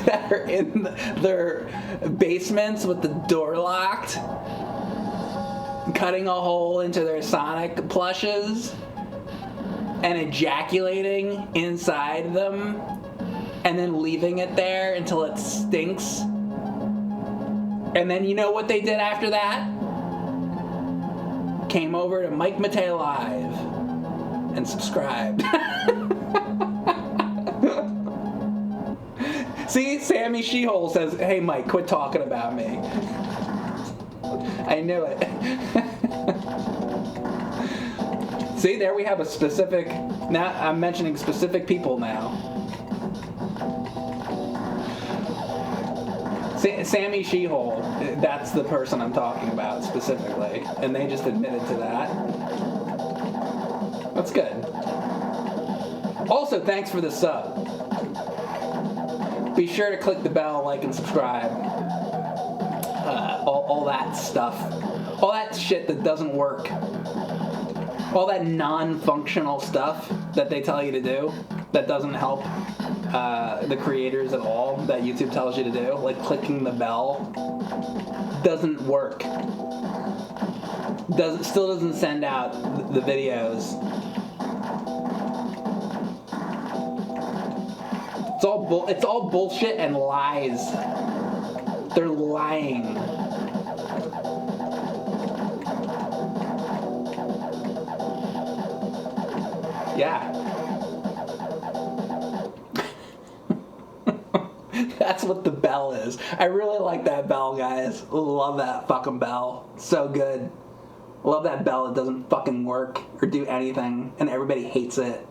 that are in their basements with the door locked, cutting a hole into their Sonic plushes and ejaculating inside them and then leaving it there until it stinks? And then you know what they did after that? Came over to Mike Matei Live and subscribed. See, Sammy Shehole says, hey Mike, quit talking about me. I knew it. See, there we have a specific, now I'm mentioning specific people now. Sammy Shehole, that's the person I'm talking about specifically, and they just admitted to that. That's good. Also, thanks for the sub. Be sure to click the bell, like, and subscribe. All that stuff. All that shit that doesn't work. All that non-functional stuff that they tell you to do that doesn't help the creators at all, that YouTube tells you to do, like clicking the bell, doesn't work. Still doesn't send out the videos. It's all bullshit and lies. They're lying. Yeah. That's what the bell is. I really like that bell, guys. Love that fucking bell. So good. Love that bell. It doesn't fucking work or do anything, and everybody hates it.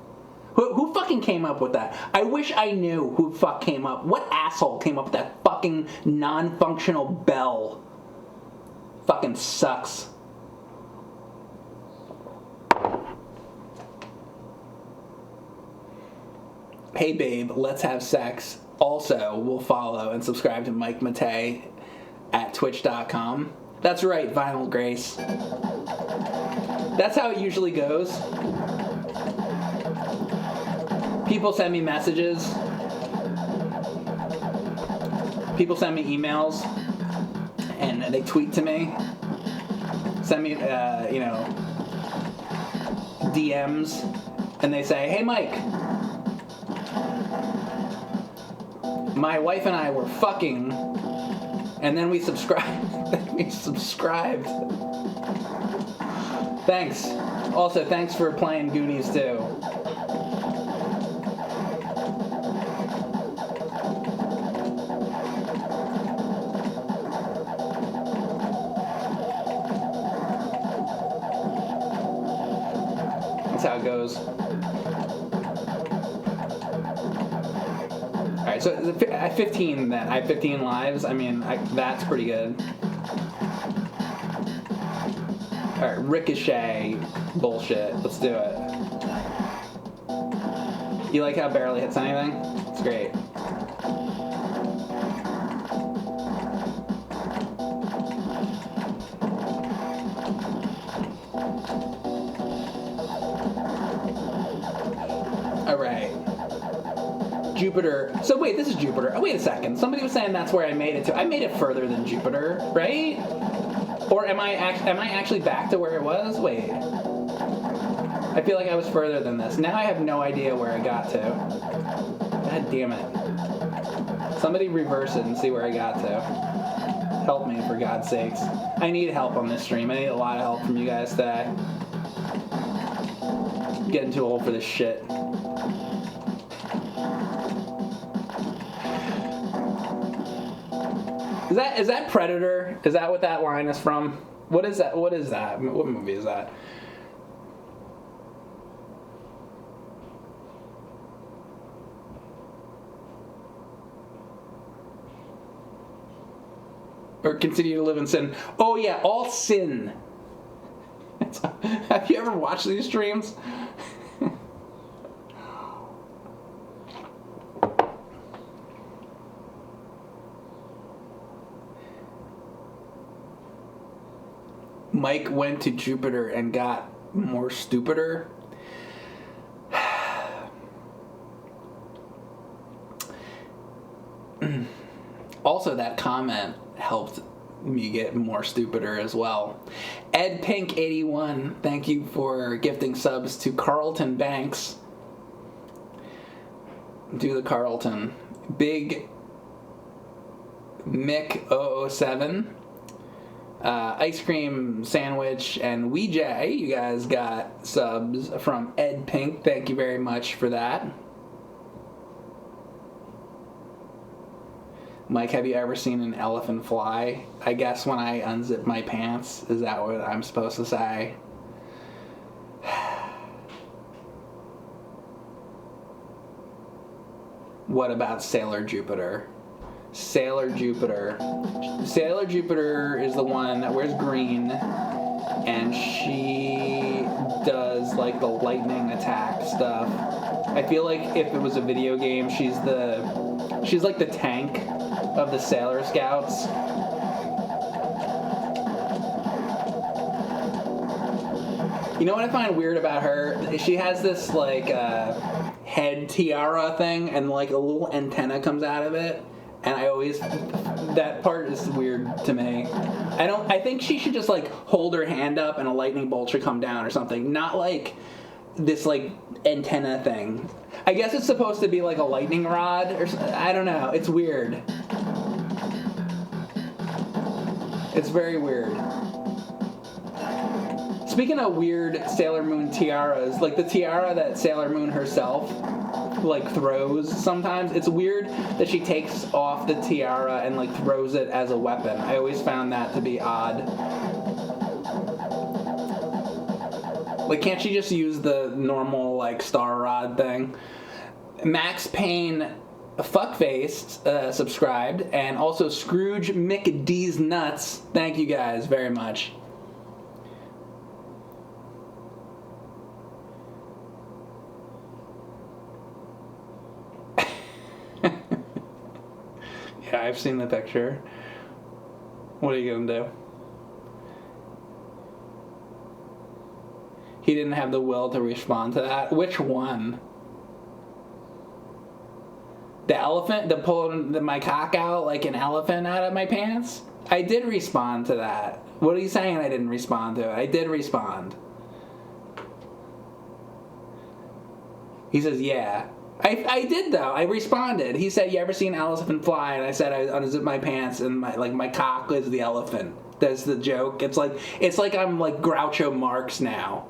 Who fucking came up with that? I wish I knew who fuck came up. What asshole came up with that fucking non-functional bell? Fucking sucks. Hey babe, let's have sex. Also, we'll follow and subscribe to Mike Matei at twitch.com. That's right, Vinyl Grace. That's how it usually goes. People send me messages. People send me emails. And they tweet to me. Send me, DMs. And they say, hey Mike, my wife and I were fucking, and then we subscribed. We subscribed. Thanks. Also, thanks for playing Goonies too. That's how it goes. Alright, so at 15 then. I have 15 lives. I mean, that's pretty good. Alright, Ricochet bullshit. Let's do it. You like how it barely hits anything? It's great. Alright. Jupiter. So wait, this is Jupiter. Oh, wait a second. Somebody was saying that's where I made it to. I made it further than Jupiter, right? Or am I actually back to where it was? Wait. I feel like I was further than this. Now I have no idea where I got to. God damn it. Somebody reverse it and see where I got to. Help me, for God's sakes. I need help on this stream. I need a lot of help from you guys today. I'm getting too old for this shit. Is that Predator? Is that what that line is from? What is that? What is that? What movie is that? Or continue to live in sin. Oh yeah, all sin. Have you ever watched these streams? Mike went to Jupiter and got more stupider. Also, that comment helped me get more stupider as well. Ed Pink 81, thank you for gifting subs to Carlton Banks. Do the Carlton. Big Mick 007. Ice cream sandwich and Ouija. You guys got subs from Ed Pink. Thank you very much for that. Mike, have you ever seen an elephant fly? I guess when I unzip my pants. Is that what I'm supposed to say? What about Sailor Jupiter? Sailor Jupiter. Sailor Jupiter is the one that wears green, and she does like the lightning attack stuff. I feel like if it was a video game, she's like the tank of the Sailor Scouts. You know what I find weird about her? She has this like head tiara thing, and like a little antenna comes out of it. And that part is weird to me. I think she should just like hold her hand up and a lightning bolt should come down or something. Not like this like antenna thing. I guess it's supposed to be like a lightning rod or something. I don't know. It's weird. It's very weird. Speaking of weird Sailor Moon tiaras, like the tiara that Sailor Moon herself like throws sometimes, it's weird that she takes off the tiara and like throws it as a weapon. I always found that to be odd. Like, can't she just use the normal like star rod thing? Max Payne Fuckface subscribed, and also Scrooge McD's Nuts. Thank you guys very much. Yeah, I've seen the picture. What are you gonna do? He didn't have the will to respond to that. Which one? The elephant? The pulling my cock out like an elephant out of my pants? I did respond to that. What are you saying I didn't respond to it? I did respond. He says, yeah. I did, though. I responded. He said, you ever seen an elephant fly? And I said, I unzipped my pants and my cock is the elephant. That's the joke. It's like I'm like Groucho Marx now.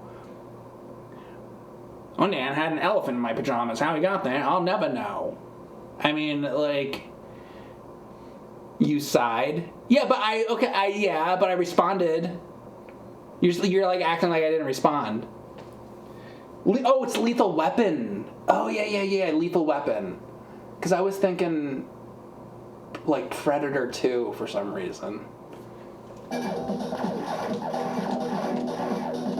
One day I had an elephant in my pajamas. How he got there, I'll never know. I mean, like, you sighed. Yeah, but I responded. You're like acting like I didn't respond. Oh, it's Lethal Weapon. Oh, yeah, Lethal Weapon. Because I was thinking, like, Predator 2 for some reason.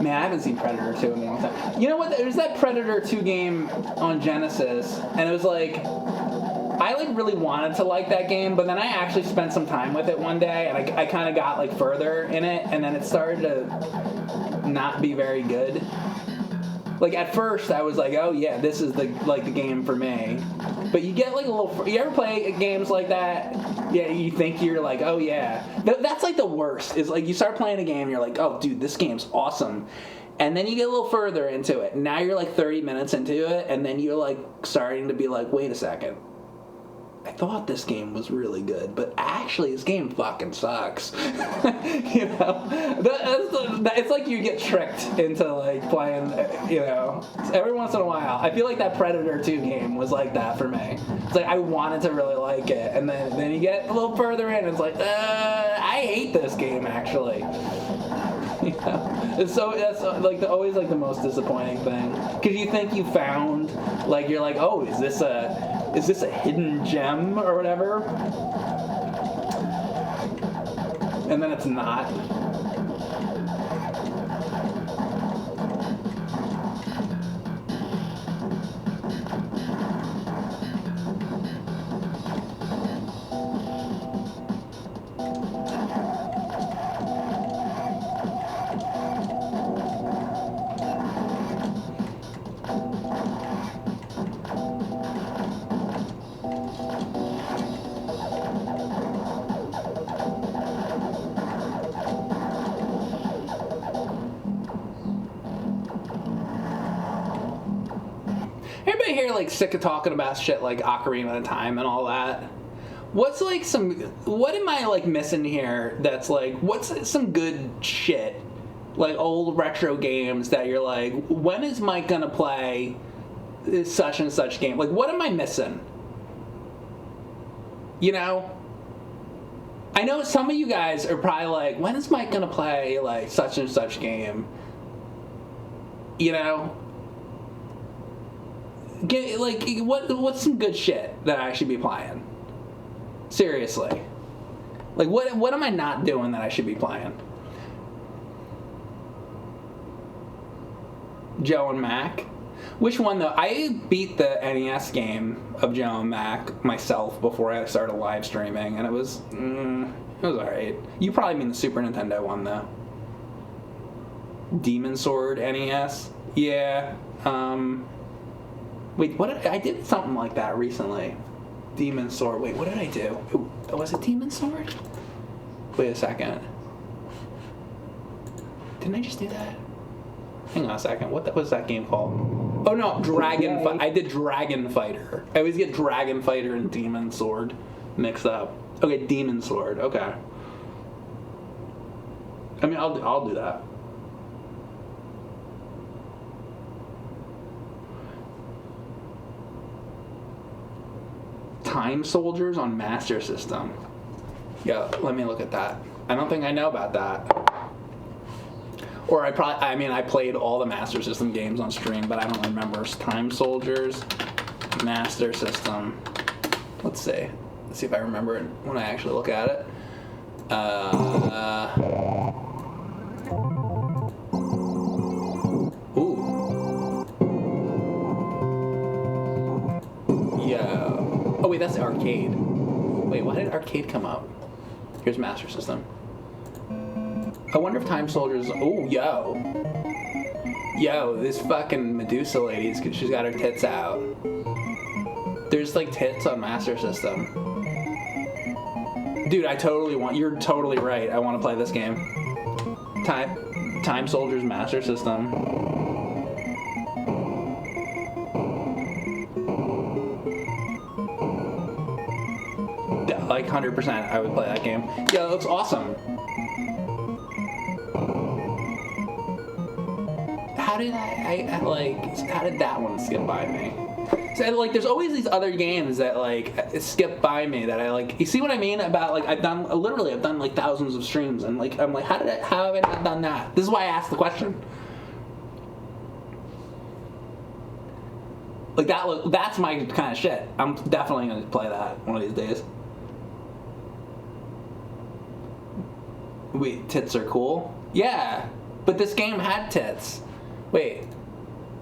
Man, I haven't seen Predator 2 in a long time. You know what? There's that Predator 2 game on Genesis, and it was like, I like really wanted to like that game, but then I actually spent some time with it one day, and I kind of got like further in it, and then it started to not be very good. Like, at first, I was like, oh, yeah, this is the game for me. But you get, like, a little... You ever play games like that? Yeah, you think you're like, oh, yeah. That's, like, the worst. Is, like, you start playing a game, you're like, oh, dude, this game's awesome. And then you get a little further into it. Now you're, like, 30 minutes into it, and then you're, like, starting to be like, wait a second. I thought this game was really good, but actually this game fucking sucks. You know? It's like you get tricked into like playing, you know, every once in a while. I feel like that Predator 2 game was like that for me. It's like I wanted to really like it, and then you get a little further in, and it's like, I hate this game actually. You know? So that's like always like the most disappointing thing, because you think you found, like, you're like, oh, is this a hidden gem or whatever? And then it's not. Everybody here like sick of talking about shit like Ocarina of Time and all that? What am I like missing here that's like, what's some good shit, like old retro games that you're like, when is Mike gonna play such and such game? Like, what am I missing? You know? I know some of you guys are probably like, when is Mike gonna play like such and such game? You know? What's some good shit that I should be playing? Seriously. Like, what am I not doing that I should be playing? Joe and Mac? Which one, though? I beat the NES game of Joe and Mac myself before I started live streaming, and it was alright. You probably mean the Super Nintendo one, though. Demon Sword NES? Yeah. Wait, I did something like that recently. Demon Sword. Wait, what did I do? Was it Demon Sword? Wait a second. Didn't I just do that? Hang on a second. What was that game called? Oh no, Dragon Fighter. I did Dragon Fighter. I always get Dragon Fighter and Demon Sword mixed up. Okay, Demon Sword. Okay. I mean, I'll do that. Time Soldiers on Master System. Yeah, let me look at that. I don't think I know about that. Or I played all the Master System games on stream, but I don't remember. Time Soldiers, Master System. Let's see. Let's see if I remember it when I actually look at it. Ooh. Yeah. Oh wait, that's the arcade. Wait, why did arcade come up? Here's Master System. I wonder if Time Soldiers... Oh, yo, this fucking Medusa lady, she's got her tits out. There's like tits on Master System. Dude, you're totally right. I want to play this game. Time Soldiers Master System. Like 100% I would play that game. Yeah, that looks awesome. How did how did that one skip by me? So, like, there's always these other games that, like, skip by me that I, like, you see what I mean about, like, I've done like thousands of streams, and, like, I'm like, how have I not done that? This is why I asked the question. Like, that's my kind of shit. I'm definitely going to play that one of these days. Wait, tits are cool? Yeah, but this game had tits. Wait.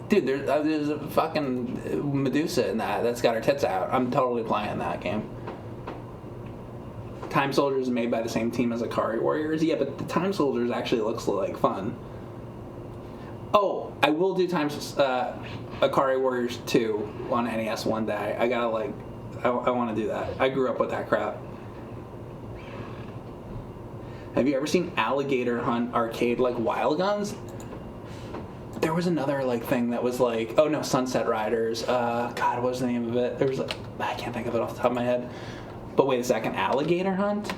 Dude, there's a fucking Medusa in that's got her tits out. I'm totally playing that game. Time Soldiers is made by the same team as Akari Warriors. Yeah, but the Time Soldiers actually looks like fun. Oh, I will do Akari Warriors 2 on NES one day. I gotta I want to do that. I grew up with that crap. Have you ever seen Alligator Hunt Arcade like Wild Guns? There was another like thing that was like, oh no, Sunset Riders. God, what was the name of it? There was I can't think of it off the top of my head. But wait a second, Alligator Hunt?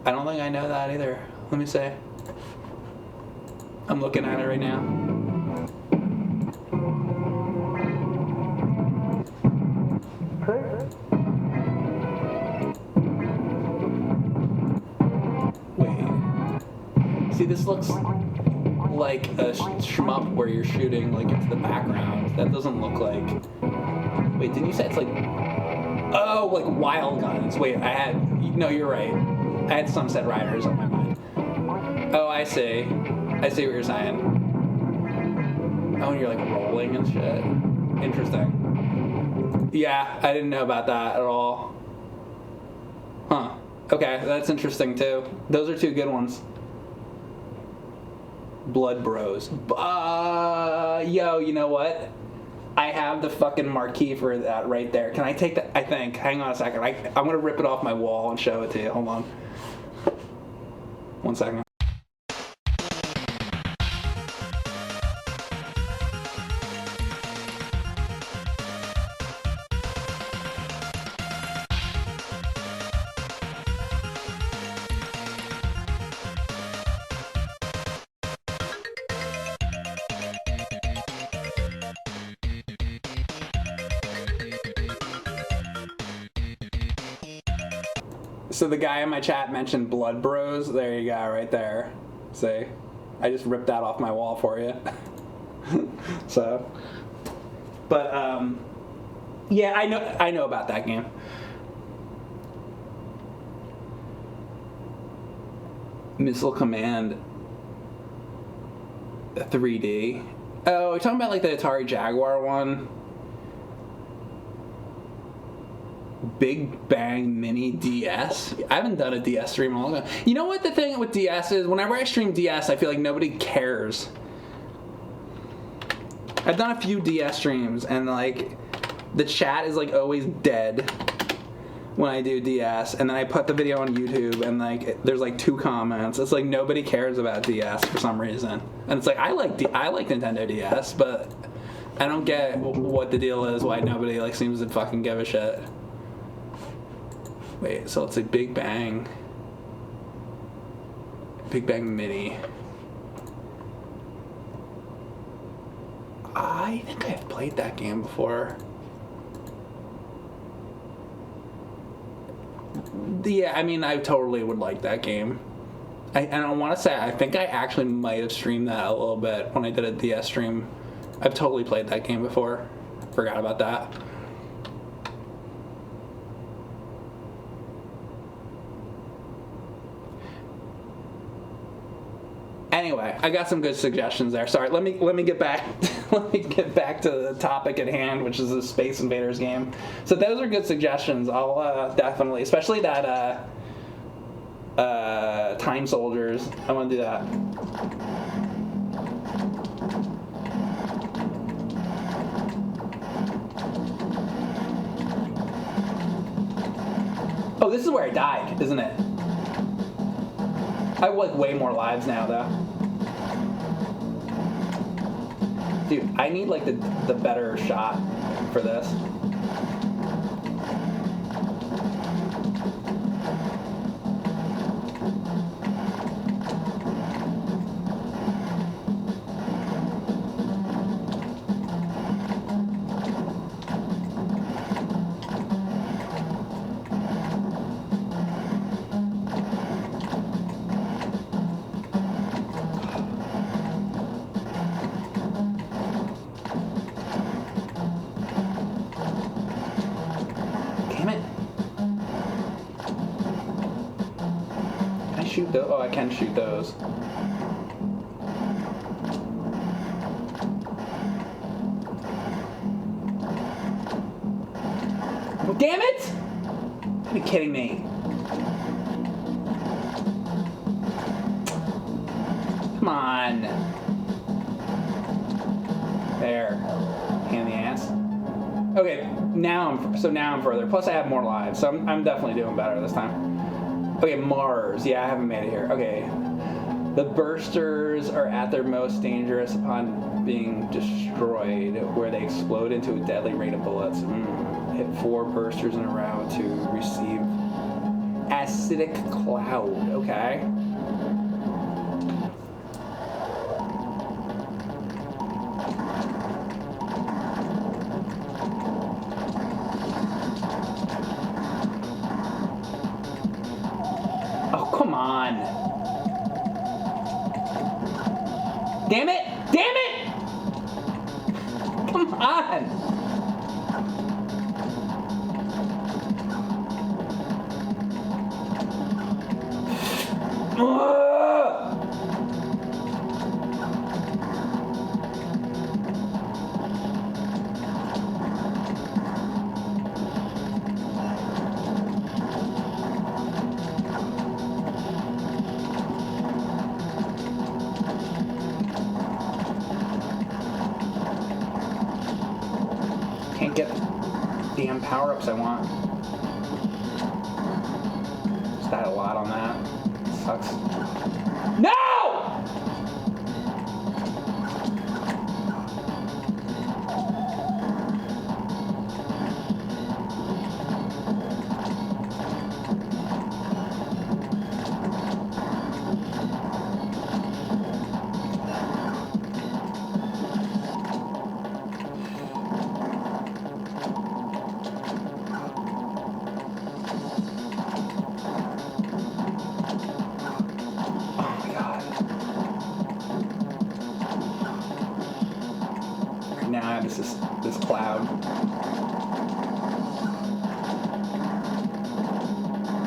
I don't think I know that either. Let me see. I'm looking at it right now. See, this looks like a shmup where you're shooting like into the background. That doesn't look like... Wait, didn't you say it's like... Oh, like Wild Guns. Wait, No, you're right. I had Sunset Riders on my mind. Oh, I see. I see what you're saying. Oh, and you're like rolling and shit. Interesting. Yeah, I didn't know about that at all. Huh. Okay, that's interesting too. Those are two good ones. Blood Bros. Yo, you know what? I have the fucking marquee for that right there. Can I take that? I think. Hang on a second. I'm going to rip it off my wall and show it to you. Hold on. 1 second. So the guy in my chat mentioned Blood Bros. There you go, right there. See? I just ripped that off my wall for you. So. But, yeah, I know about that game. Missile Command 3D. Oh, you're talking about like the Atari Jaguar one? Big Bang Mini DS? I haven't done a DS stream in a long time. You know what the thing with DS is? Whenever I stream DS, I feel like nobody cares. I've done a few DS streams, and like, the chat is like always dead when I do DS, and then I put the video on YouTube, and like, there's like 2 comments. It's like nobody cares about DS for some reason. And it's like, I like Nintendo DS, but I don't get what the deal is, why nobody like seems to fucking give a shit. Wait, so it's a Big Bang. Big Bang Mini. I think I've played that game before. Yeah, I mean, I totally would like that game. And I want to say, I think I actually might have streamed that a little bit when I did a DS stream. I've totally played that game before. Forgot about that. Anyway, I got some good suggestions there. Sorry, let me get back let me get back to the topic at hand, which is the Space Invaders game. So those are good suggestions. I'll definitely, especially that Time Soldiers. I want to do that. Oh, this is where I died, isn't it? I have like way more lives now, though. Dude, I need like the better shot for this. Shoot those? Oh, I can shoot those. Oh, damn it! Are you kidding me? Come on. There. Hand the ass. Okay, now I'm further. Plus I have more lives, so I'm definitely doing better this time. Okay, Mars. Yeah, I haven't made it here. Okay. The bursters are at their most dangerous upon being destroyed, where they explode into a deadly rate of bullets. Hit 4 bursters in a row to receive acidic cloud. Okay. Damn it! Damn it! Come on! Can't get the damn power-ups I want. Just died a lot on that. Sucks. No! This cloud.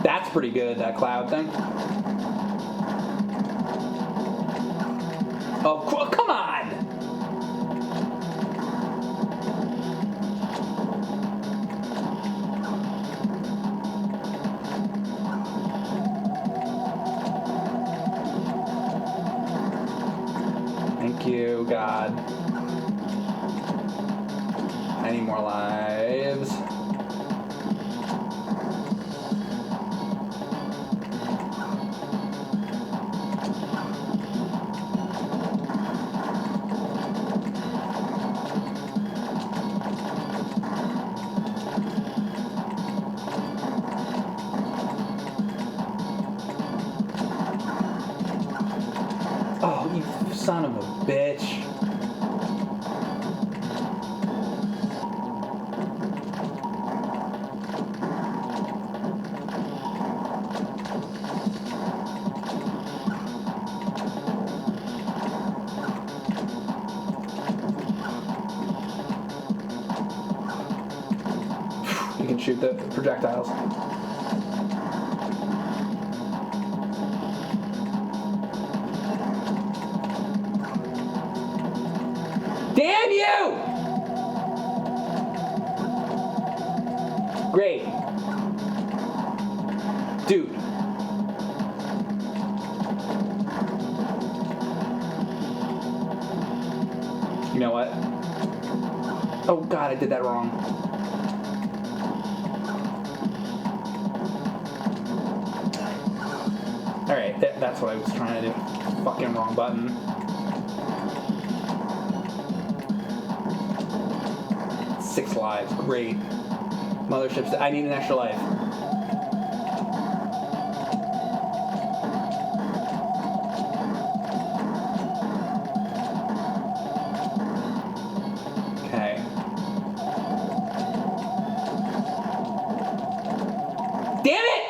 That's pretty good, that cloud thing. Oh, come on! Thank you, God. I need more lives. You son of a bitch. You can shoot the projectiles. Damn you! Great. Dude. You know what? Oh god, I did that wrong. Alright, that's what I was trying to do. Fucking wrong button. Six lives. Great. Mothership's... I need an extra life. Okay. Damn it!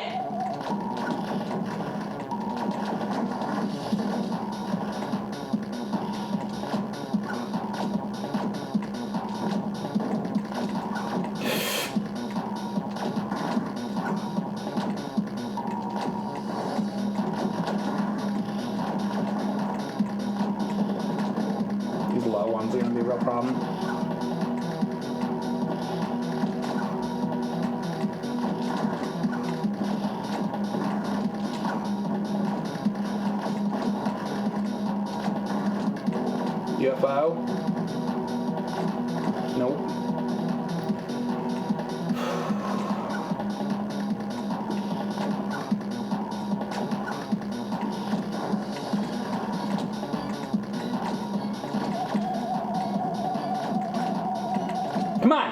These low ones are going to be a real problem. UFO? Nope. Come on!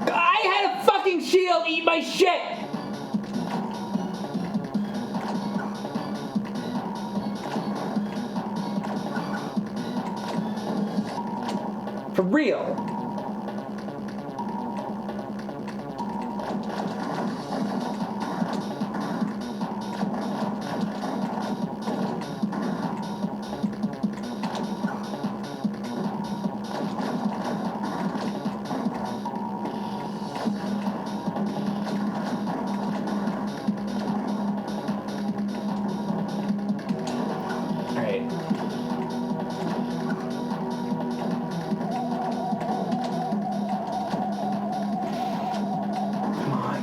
I had a fucking shield eat my shit! For real. Alright. Come on.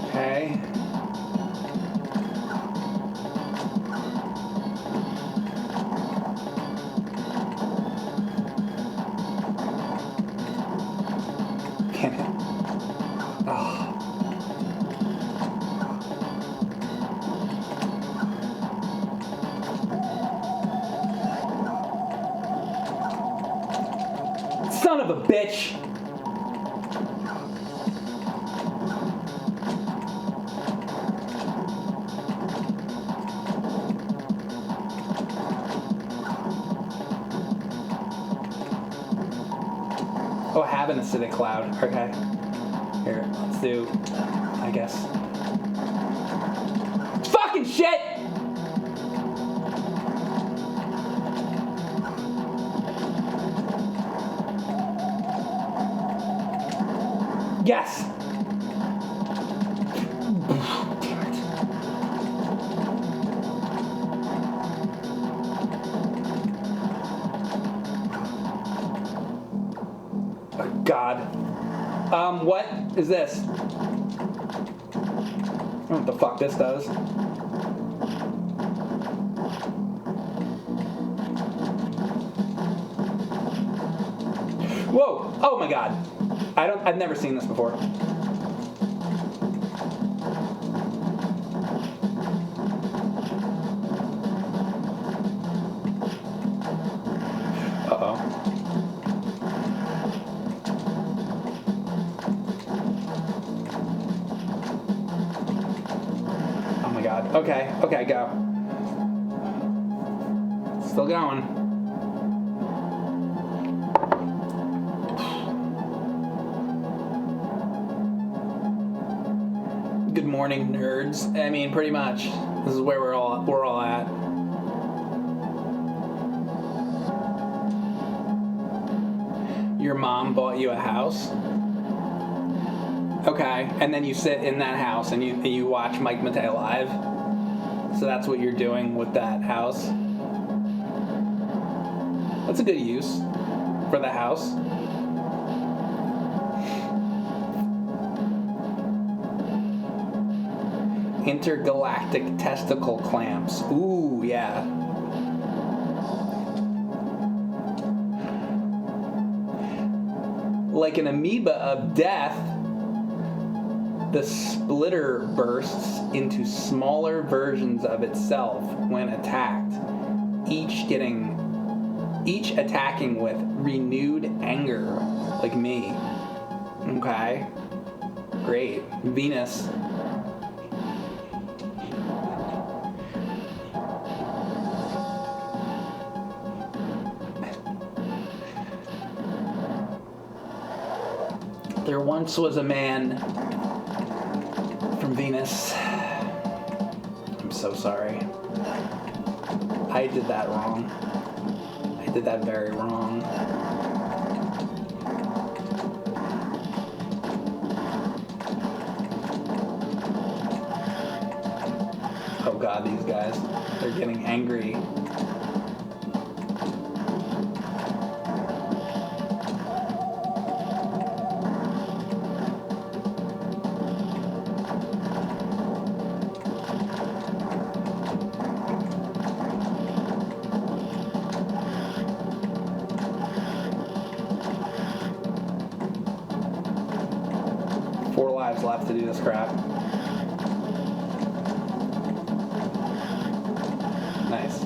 Okay. Can it? Oh. Son of a bitch! Oh, I have an acidic cloud. Okay. Here, let's do, I guess. Fucking shit! Yes! Damn it. Oh, God. What is this? I don't know what the fuck this does. Whoa! Oh my god. I've never seen this before. Uh-oh. Oh my god. Okay, go. Still going. Good morning, nerds. I mean, pretty much. This is where we're all at. Your mom bought you a house? Okay, and then you sit in that house and you watch Mike Matei live? So that's what you're doing with that house? That's a good use for the house. Intergalactic testicle clamps. Ooh, yeah. Like an amoeba of death, the splitter bursts into smaller versions of itself when attacked, each attacking with renewed anger, like me. Okay. Great. Venus. There once was a man from Venus. I'm so sorry. I did that wrong. I did that very wrong. Oh god, these guys. They're getting angry. Left to do this crap. Nice.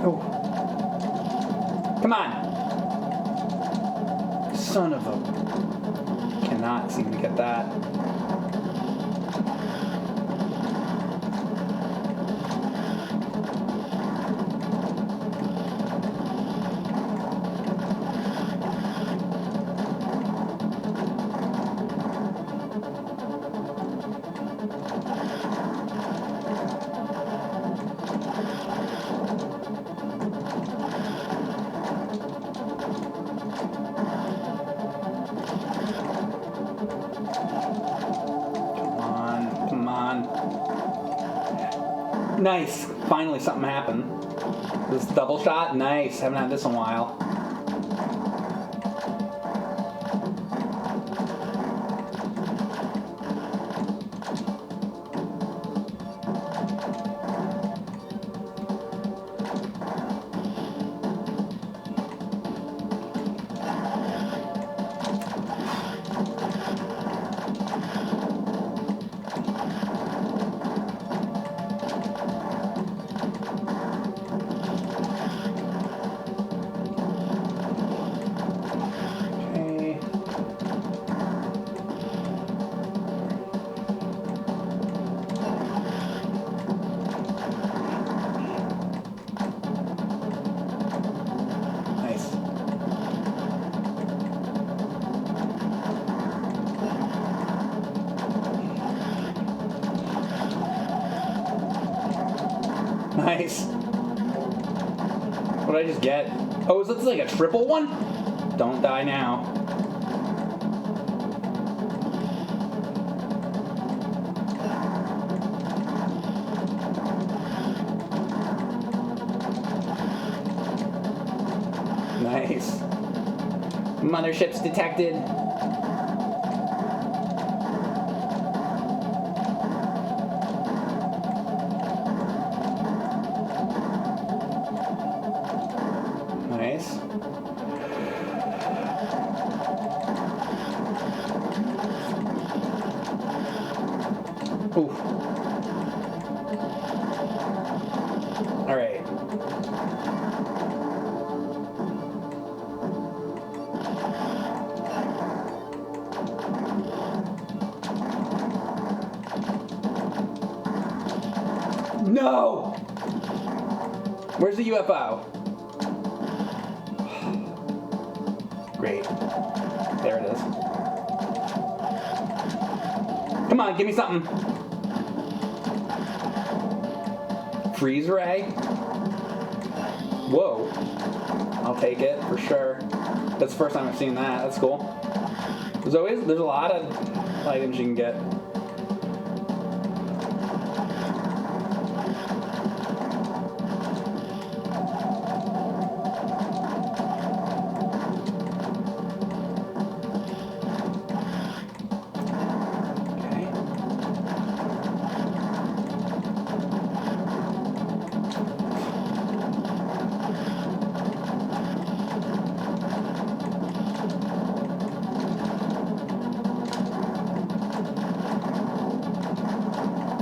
Oh. Come on. Son of a... Cannot seem to get that. Nice. Finally something happened. This double shot? Nice. Haven't had this in a while. Nice. What did I just get? Oh, is this like a triple one? Don't die now. Nice. Motherships detected. Ooh. All right. No! Where's the UFO? Great. There it is. Come on, give me something. Freeze ray? Whoa. I'll take it for sure. That's the first time I've seen that. That's cool. There's a lot of items you can get.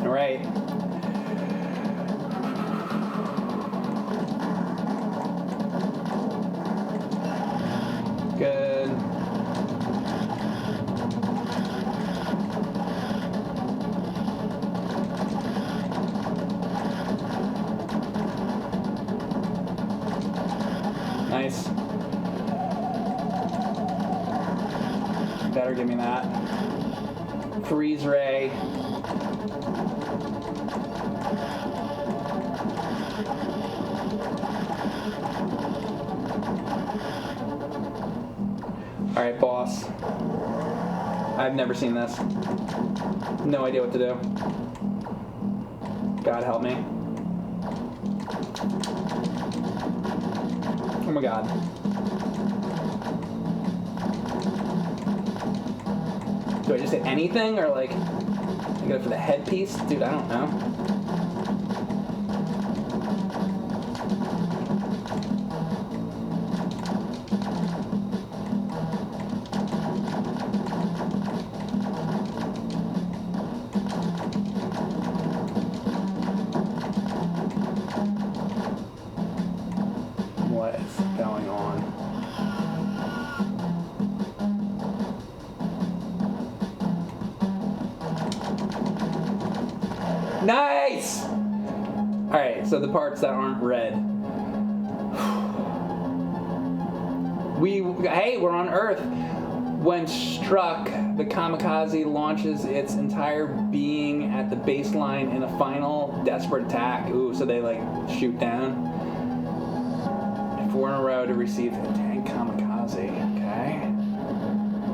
Right. Good. Nice. Better give me that. Freeze ray. All right, boss. I've never seen this. No idea what to do. God help me. Oh my God. Do I just hit anything or like I go for the headpiece? Dude, I don't know. What is going on? Nice! Alright, so the parts that aren't red. Hey, we're on Earth. When struck, the kamikaze launches its entire being at the baseline in a final desperate attack. Ooh, so they like shoot down. 4 in a row to receive a tank kamikaze. Okay.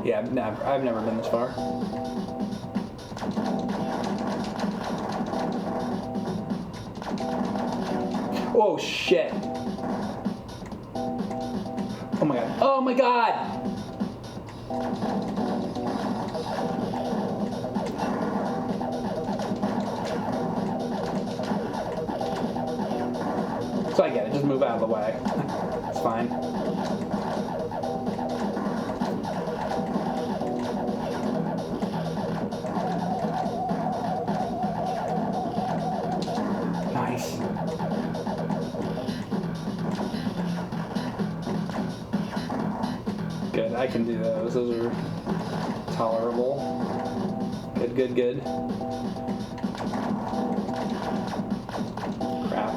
Yeah, I've never been this far. Oh shit. Oh my God. Oh my God. So I get it. Just move out of the way. It's fine. Nice. Good. I can do those. Those are tolerable. Good, good, good. Crap.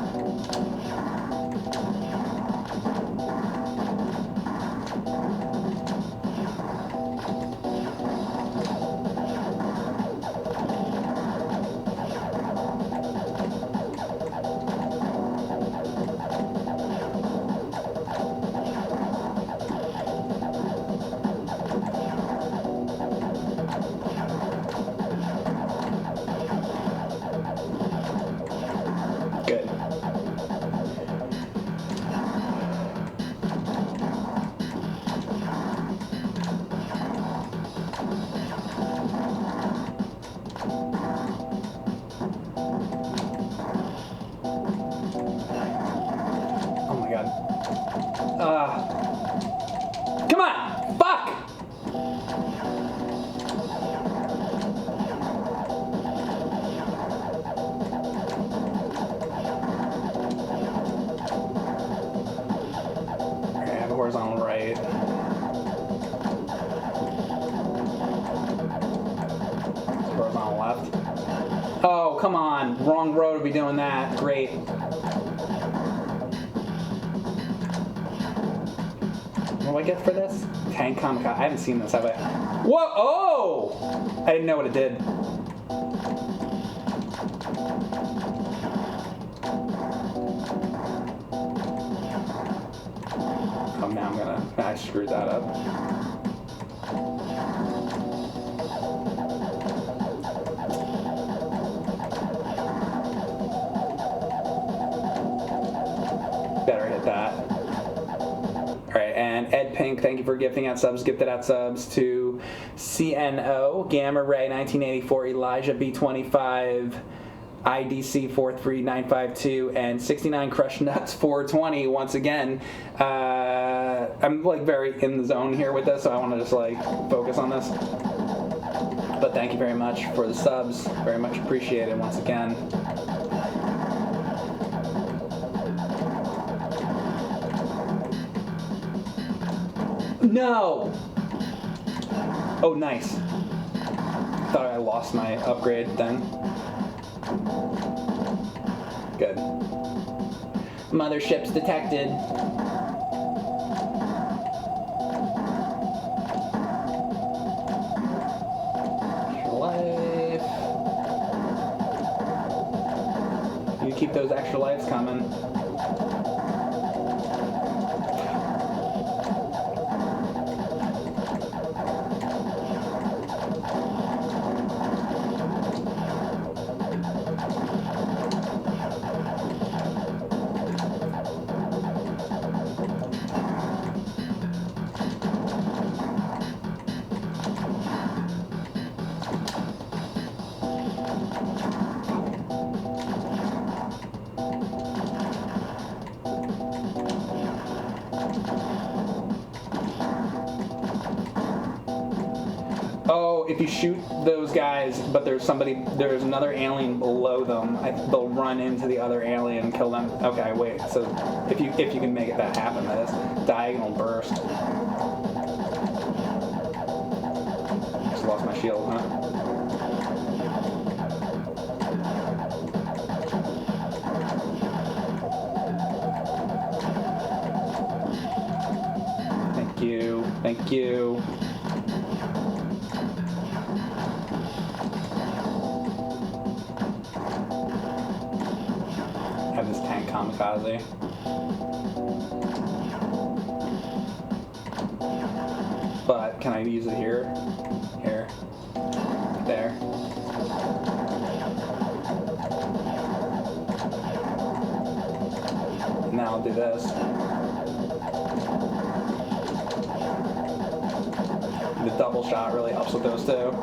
right. Horizontal left. Oh, come on. Wrong road to be doing that. Great. What do I get for this? Tank Kamikaze. I haven't seen this, have I? Whoa! Oh! I didn't know what it did. Oh, now I screwed that up. Better hit that. Alright, and Ed Pink, thank you for gifting out subs. Gifted out subs to CNO, Gamma Ray 1984, Elijah B25, IDC 43952, and 69 Crush Nuts 420. Once again, I'm like very in the zone here with this, so I want to just like focus on this. But thank you very much for the subs. Very much appreciated once again. No! Oh, nice. Thought I lost my upgrade thing. Good. Motherships detected. Extra life. You keep those extra lives coming. If you shoot those guys, but there's another alien below them, they'll run into the other alien and kill them. Okay, wait. So if you can make it that happen, that is diagonal burst. Just lost my shield, huh? Thank you. Thank you. Have this tank kamikaze. But can I use it here? Here. There. Now I'll do this. The double shot really helps with those two.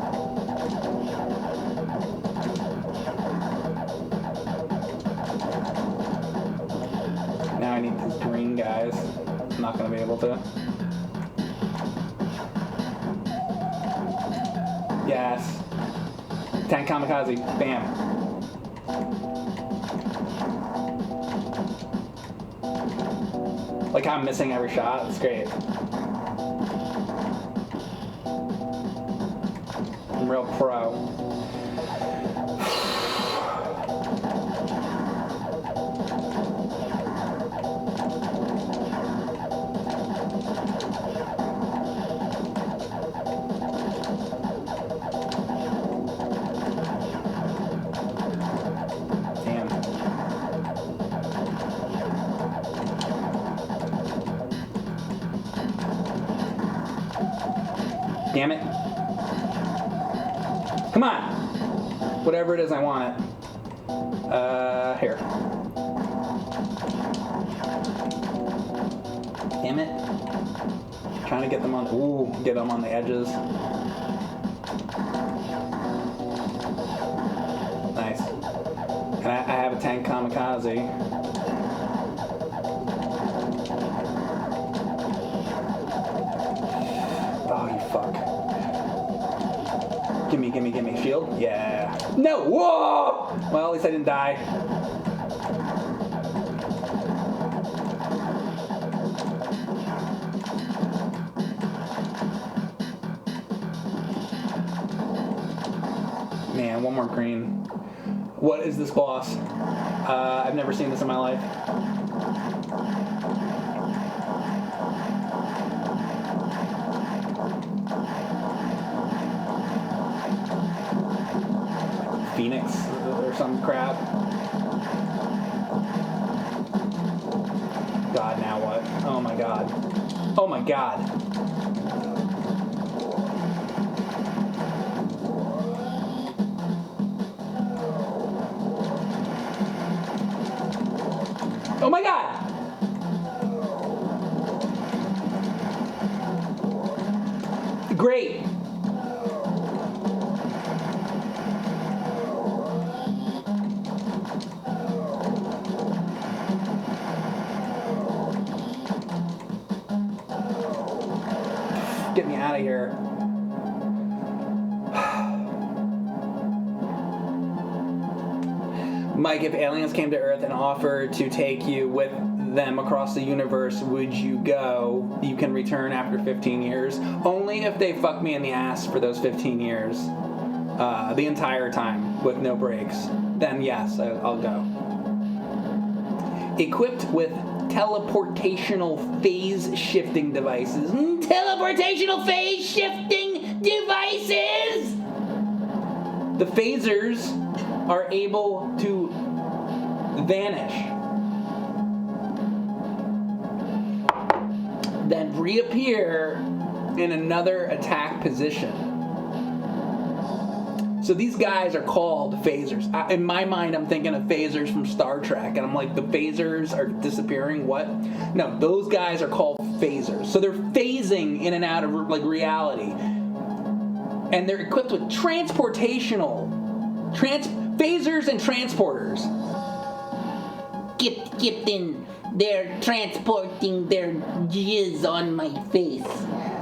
Now I need these green guys. I'm not going to be able to. Yes. Tank kamikaze. Bam. Like I'm missing every shot. It's great. I'm real pro. Damn it. Come on! Whatever it is, I want it. Here. Damn it. Trying to get them on, get them on the edges. Nice. And I have a tank kamikaze. Oh, you fuck. Gimme. Shield? Yeah. No! Whoa! Well, at least I didn't die. Man, one more green. What is this boss? I've never seen this in my life. Phoenix or some crap. God, now what? Oh my god. Oh my god. Oh my god! Great. Get me out of here. Mike, if aliens came to Earth and offered to take you with them across the universe, would you go? You can return after 15 years. Only if they fuck me in the ass for those 15 years. The entire time, with no breaks. Then yes, I'll go. Equipped with teleportational phase shifting devices. Teleportational phase shifting devices! The phasers are able to vanish, then reappear in another attack position. So these guys are called phasers. In my mind, I'm thinking of phasers from Star Trek, and I'm like, the phasers are disappearing? What? No, those guys are called phasers. So they're phasing in and out of like reality. And they're equipped with phasers and transporters. Captain, they're transporting their jizz on my face.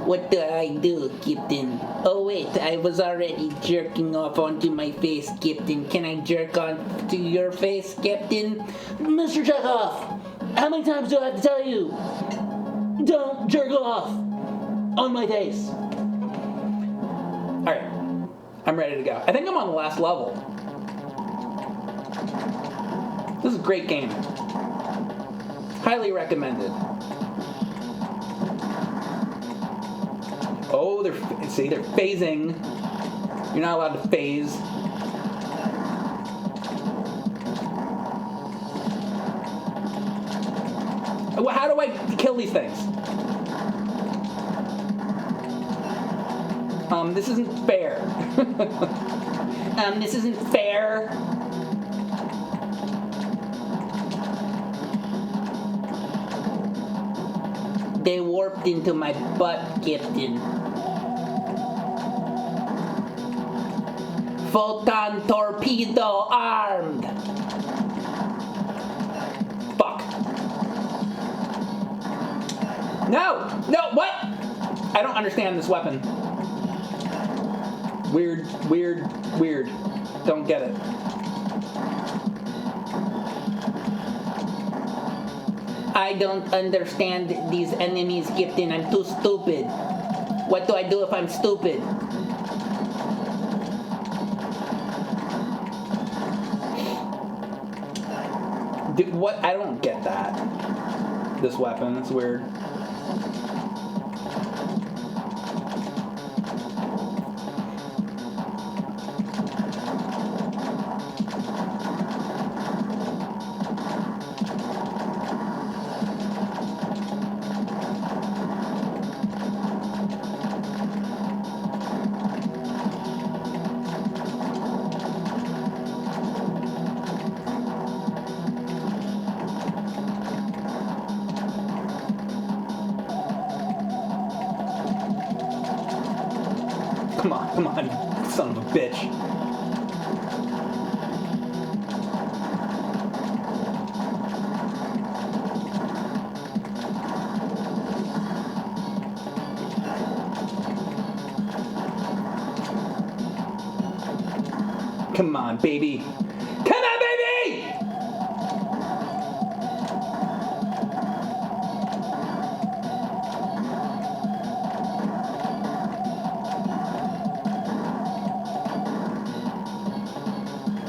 What do I do, Captain? Oh wait, I was already jerking off onto my face, Captain. Can I jerk on to your face, Captain? Mr. Chekhov, how many times do I have to tell you? Don't jerk off on my face. Alright, I'm ready to go. I think I'm on the last level. This is a great game. Highly recommended. Oh, they're phasing. You're not allowed to phase. How do I kill these things? This isn't fair. This isn't fair. They warped into my butt, Captain. Photon torpedo armed. Fuck. No! No, what? I don't understand this weapon. Weird. Don't get it. I don't understand these enemies, Captain. I'm too stupid. What do I do if I'm stupid? What? I don't get that. This weapon, it's weird. Come on, son of a bitch. Come on, baby. Come on, baby!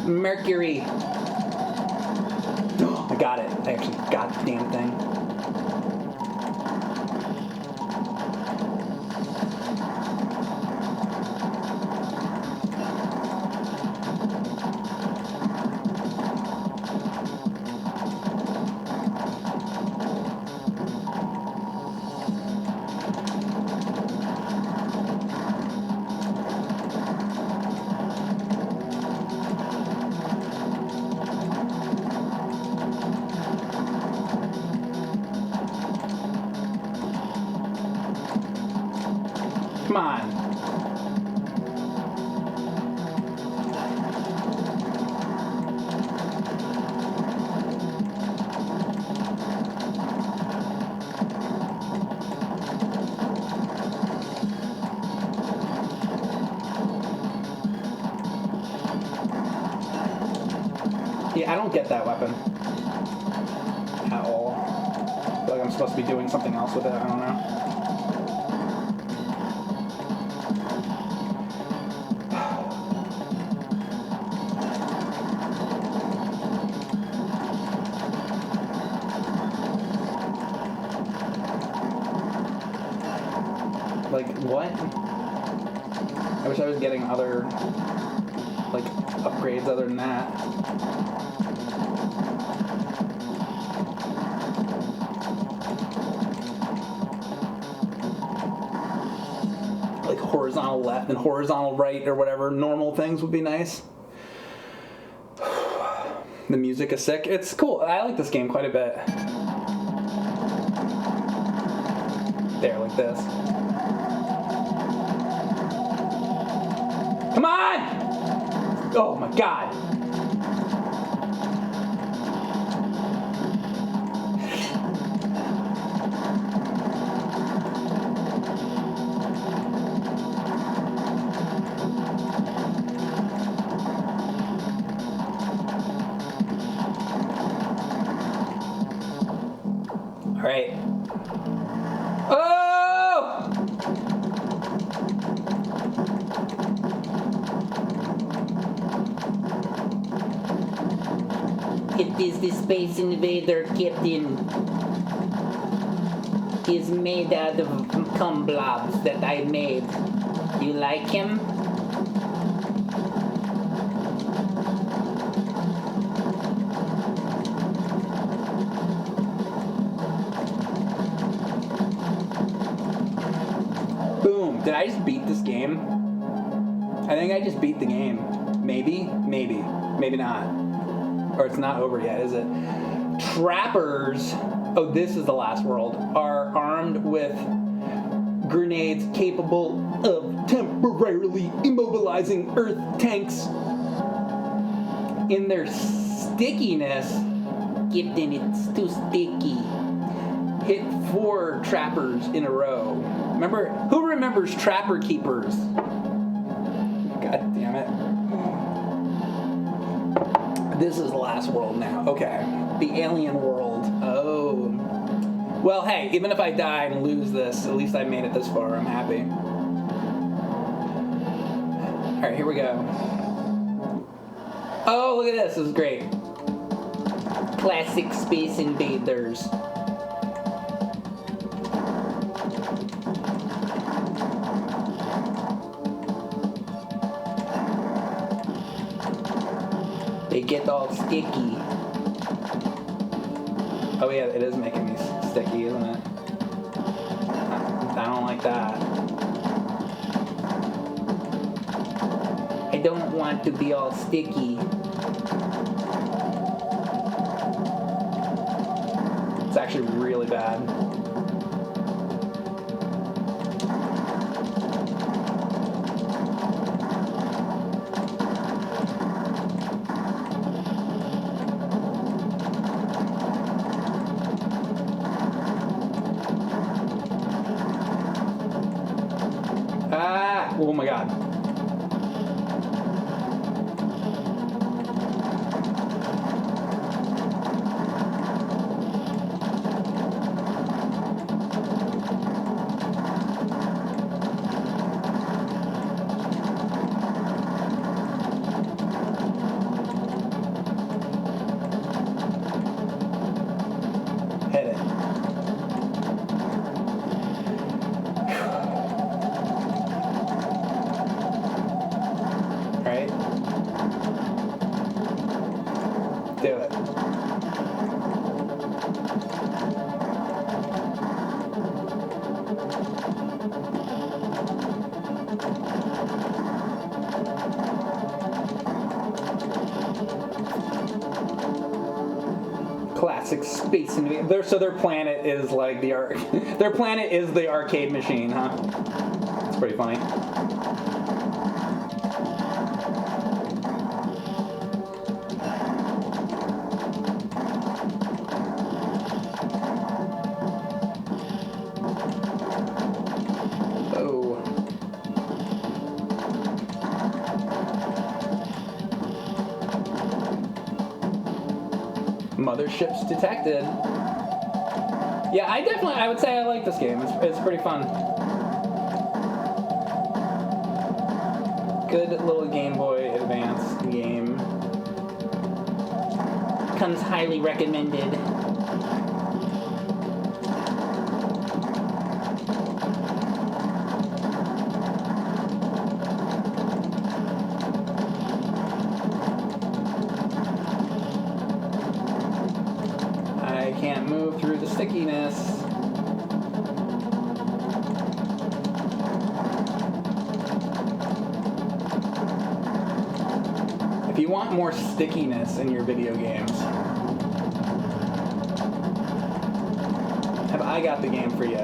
Mercury. I got it. I actually got the damn thing. Come on. Yeah, I don't get that weapon at all. I feel like I'm supposed to be doing something else with it. I don't know. Like, what? I wish I was getting other, like, upgrades other than that. Like, horizontal left and horizontal right or whatever normal things would be nice. The music is sick. It's cool. I like this game quite a bit. There, like this. Come on! Oh my god. All right. Oh! It is the Space Invader Captain. He is made out of cum blobs that I made. You like him? Boom. Did I just beat this game? I think I just beat the game. Maybe. Maybe not. Or it's not over yet, is it? Trappers, oh, this is the last world, are armed with grenades capable of temporarily immobilizing Earth tanks. In their stickiness, Captain, it's too sticky. hit 4 trappers in a row. Remember, who remembers Trapper Keepers? God damn it. This is the last world now. Okay. The alien world. Oh. Well, hey, even if I die and lose this, at least I made it this far. I'm happy. Alright, here we go. Oh, look at this. This is great. Classic Space Invaders. They get all sticky. Oh yeah, it is making me sticky, isn't it? I don't like that. I don't want to be all sticky. It's actually really bad. Ah! Oh my god. classic Space Invaders. So their planet is like their planet is the arcade machine, huh? It's pretty funny. Motherships detected. Yeah, I would say I like this game. It's pretty fun. Good little Game Boy Advance game. Comes highly recommended. Can't move through the stickiness. If you want more stickiness in your video games, have I got the game for you?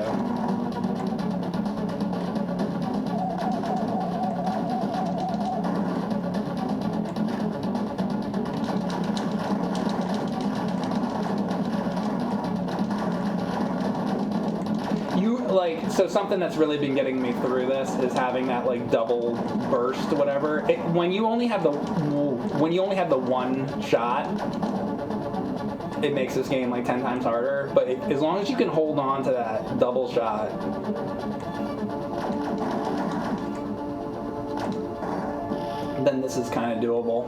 So something that's really been getting me through this is having that like double burst, whatever. When you only have the one shot, it makes this game like 10 times harder. But as long as you can hold on to that double shot, then this is kind of doable.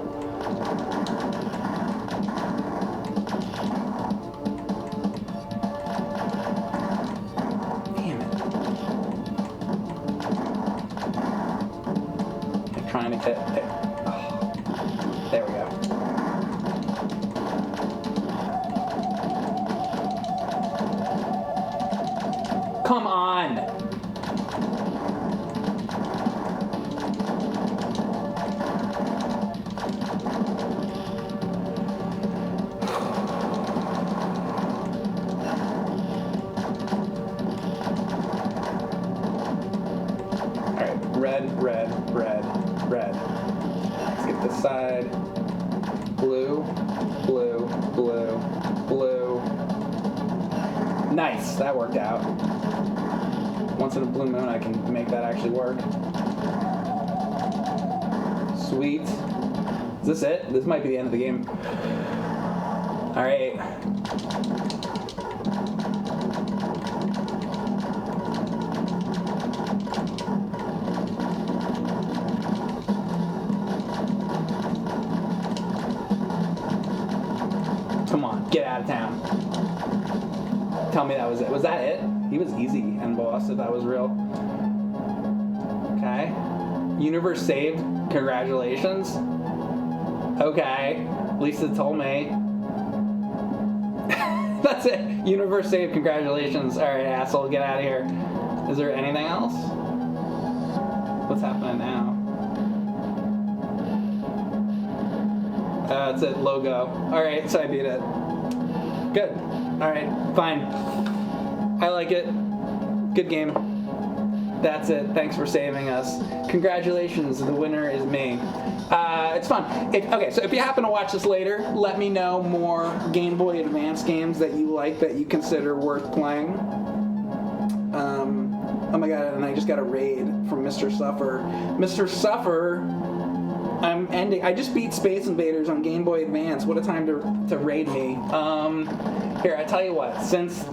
Trying to get it. Oh, there we go. Come on! Alright, red, red, red. Red. Let's get this side. Blue, blue, blue, blue. Nice, that worked out. Once in a blue moon I can make that actually work. Sweet. Is this it? This might be the end of the game. Alright. Come on, get out of town. Tell me that was it. Was that it? He was easy and boss if that was real. Okay. Universe saved. Congratulations. Okay. At least it told me. That's it. Universe saved. Congratulations. Alright, asshole, get out of here. Is there anything else? What's happening now? That's it, logo. Alright, so I beat it. Good. Alright, fine. I like it. Good game. That's it. Thanks for saving us. Congratulations, the winner is me. It's fun. Okay, so if you happen to watch this later, let me know more Game Boy Advance games that you like, that you consider worth playing. Oh my god, and I just got a raid from Mr. Suffer. Mr. Suffer... I just beat Space Invaders on Game Boy Advance. What a time to raid me. Here, I tell you what. Since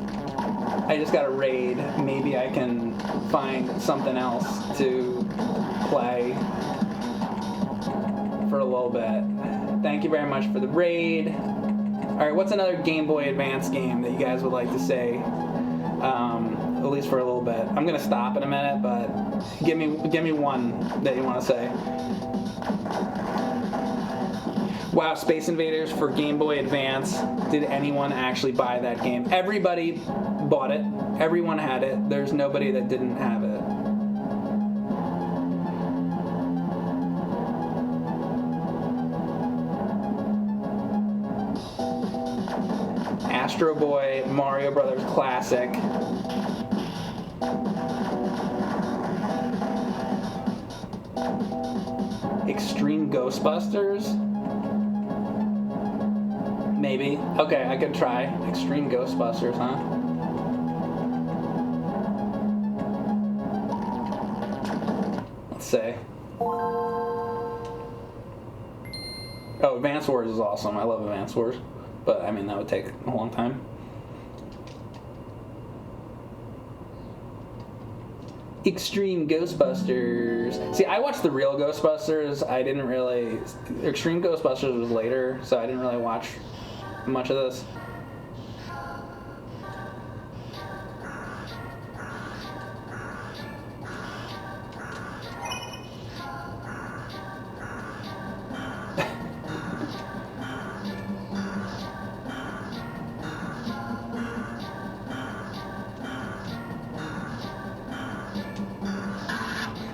I just got a raid, maybe I can find something else to play for a little bit. Thank you very much for the raid. Alright, what's another Game Boy Advance game that you guys would like to say? At least for a little bit. I'm gonna stop in a minute, but give me one that you want to say. Wow, Space Invaders for Game Boy Advance. Did anyone actually buy that game? Everybody bought it. Everyone had it. There's nobody that didn't have it. Astro Boy Mario Brothers Classic. Extreme Ghostbusters? Maybe. Okay, I could try. Extreme Ghostbusters, huh? Let's see. Oh, Advance Wars is awesome. I love Advance Wars. But, I mean, that would take a long time. Extreme Ghostbusters. See, I watched the real Ghostbusters. I didn't really... Extreme Ghostbusters was later, so I didn't really watch much of this.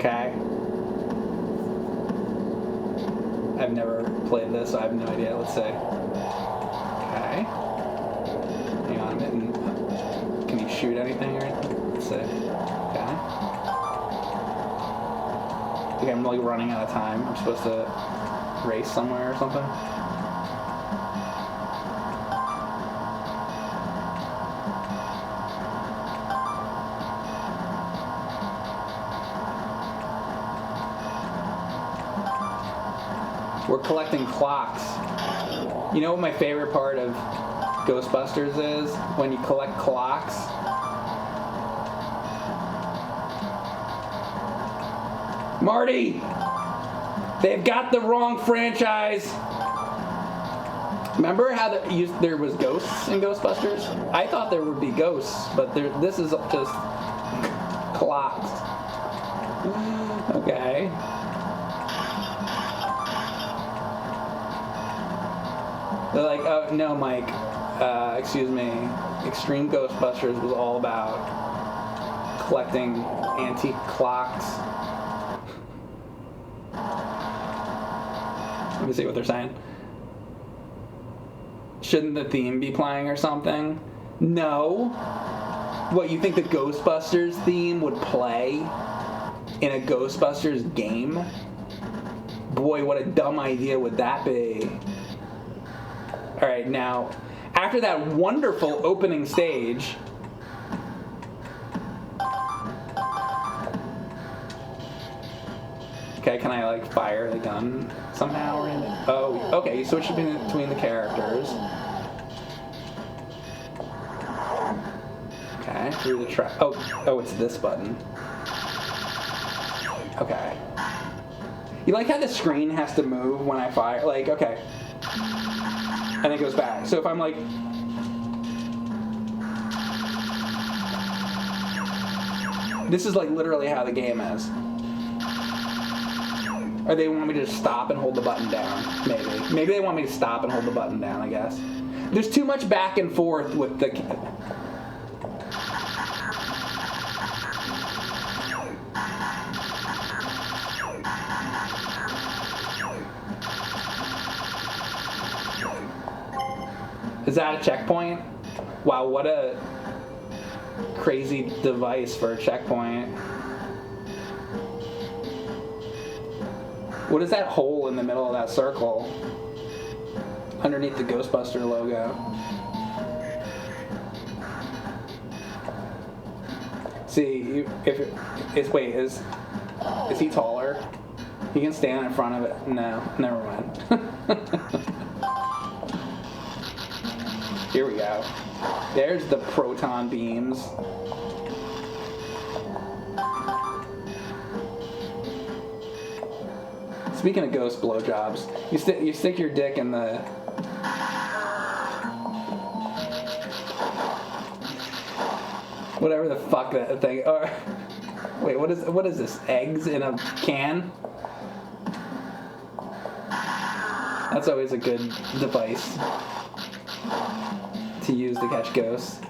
Okay. I've never played this, so I have no idea. Let's see. Okay. Hang on a minute. Can you shoot anything or anything? Let's see. Okay. Okay, I'm like running out of time. I'm supposed to race somewhere or something. We're collecting clocks. You know what my favorite part of Ghostbusters is? When you collect clocks. Marty! They've got the wrong franchise! Remember how there was ghosts in Ghostbusters? I thought there would be ghosts, but this is just clocks. Okay. They're like, oh, no, Mike, excuse me, Extreme Ghostbusters was all about collecting antique clocks. Let me see what they're saying. Shouldn't the theme be playing or something? No. What, you think the Ghostbusters theme would play in a Ghostbusters game? Boy, what a dumb idea would that be. Alright, now, after that wonderful opening stage, okay, can I, like, fire the gun somehow or anything? Oh, okay, you switch between the characters. Okay, through the track. Oh, it's this button. Okay. You like how the screen has to move when I fire? Like, okay. And it goes back. So if I'm like... This is like literally how the game is. Or they want me to just stop and hold the button down. Maybe. Maybe they want me to stop and hold the button down, I guess. There's too much back and forth with the... Is that a checkpoint? Wow, what a crazy device for a checkpoint. What is that hole in the middle of that circle? Underneath the Ghostbuster logo. See, is he taller? He can stand in front of it. No, never mind. Here we go. There's the proton beams. Speaking of ghost blowjobs, you stick your dick in the... Whatever the fuck that thing... Or, wait, what is this? Eggs in a can? That's always a good device to use to catch ghosts.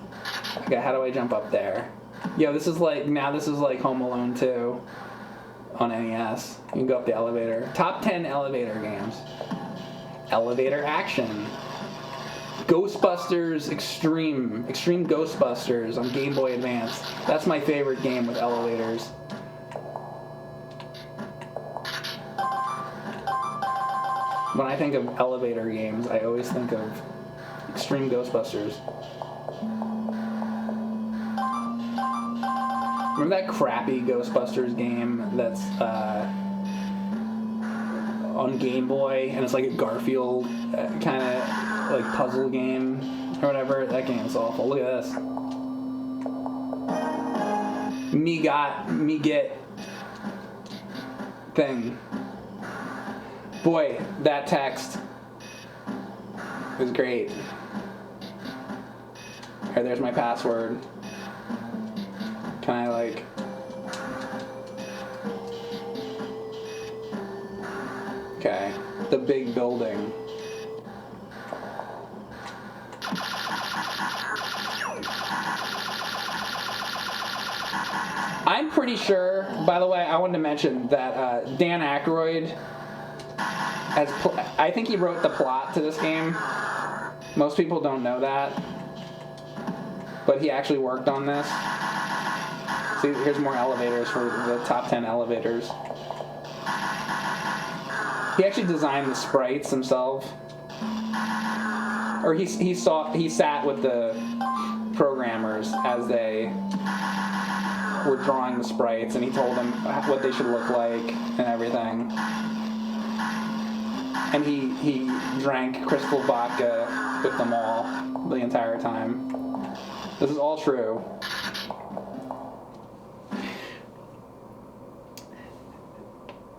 Okay, how do I jump up there? Yo, this is like Home Alone 2 on NES. You can go up the elevator. Top 10 elevator games. Elevator action. Ghostbusters Extreme Ghostbusters on Game Boy Advance. That's my favorite game with elevators. When I think of elevator games, I always think of Extreme Ghostbusters. Remember that crappy Ghostbusters game that's on Game Boy, and it's like a Garfield kind of like puzzle game or whatever? That game's awful. Look at this. Me get thing. Boy, that text was great. Alright, there's my password. Can I like... Okay, the big building. I'm pretty sure, by the way, I wanted to mention that Dan Aykroyd I think he wrote the plot to this game. Most people don't know that, but he actually worked on this. See, here's more elevators for the top 10 elevators. He actually designed the sprites himself, or he sat with the programmers as they were drawing the sprites, and he told them what they should look like and everything. And he drank crystal vodka with them all the entire time. This is all true.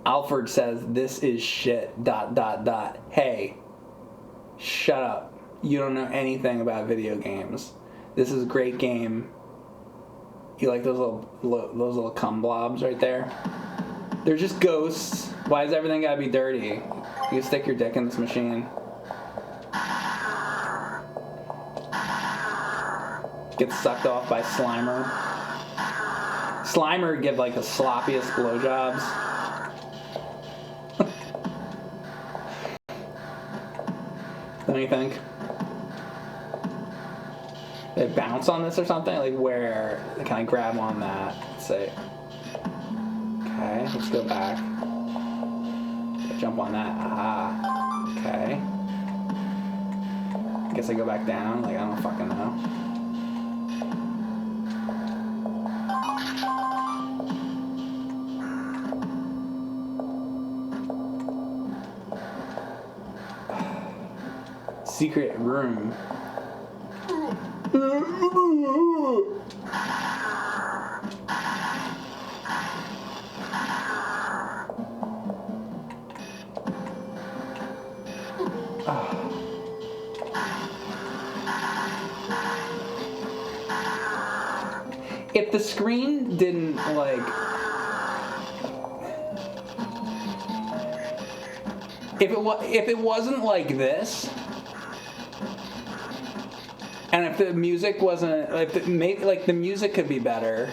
Alfred says, "This is shit, ... Hey, shut up. You don't know anything about video games. This is a great game. You like those little cum blobs right there? They're just ghosts. Why does everything gotta be dirty? You can stick your dick in this machine. Get sucked off by Slimer. Slimer give like the sloppiest blowjobs. Don't you think? They bounce on this or something? Like where? Can I grab on that? Let's see. Okay, let's go back. Jump on that. Ah. Okay. Guess I go back down. Like, I don't fucking know. Secret room. If the screen didn't like, if it wasn't like this, and if the music wasn't like the music could be better.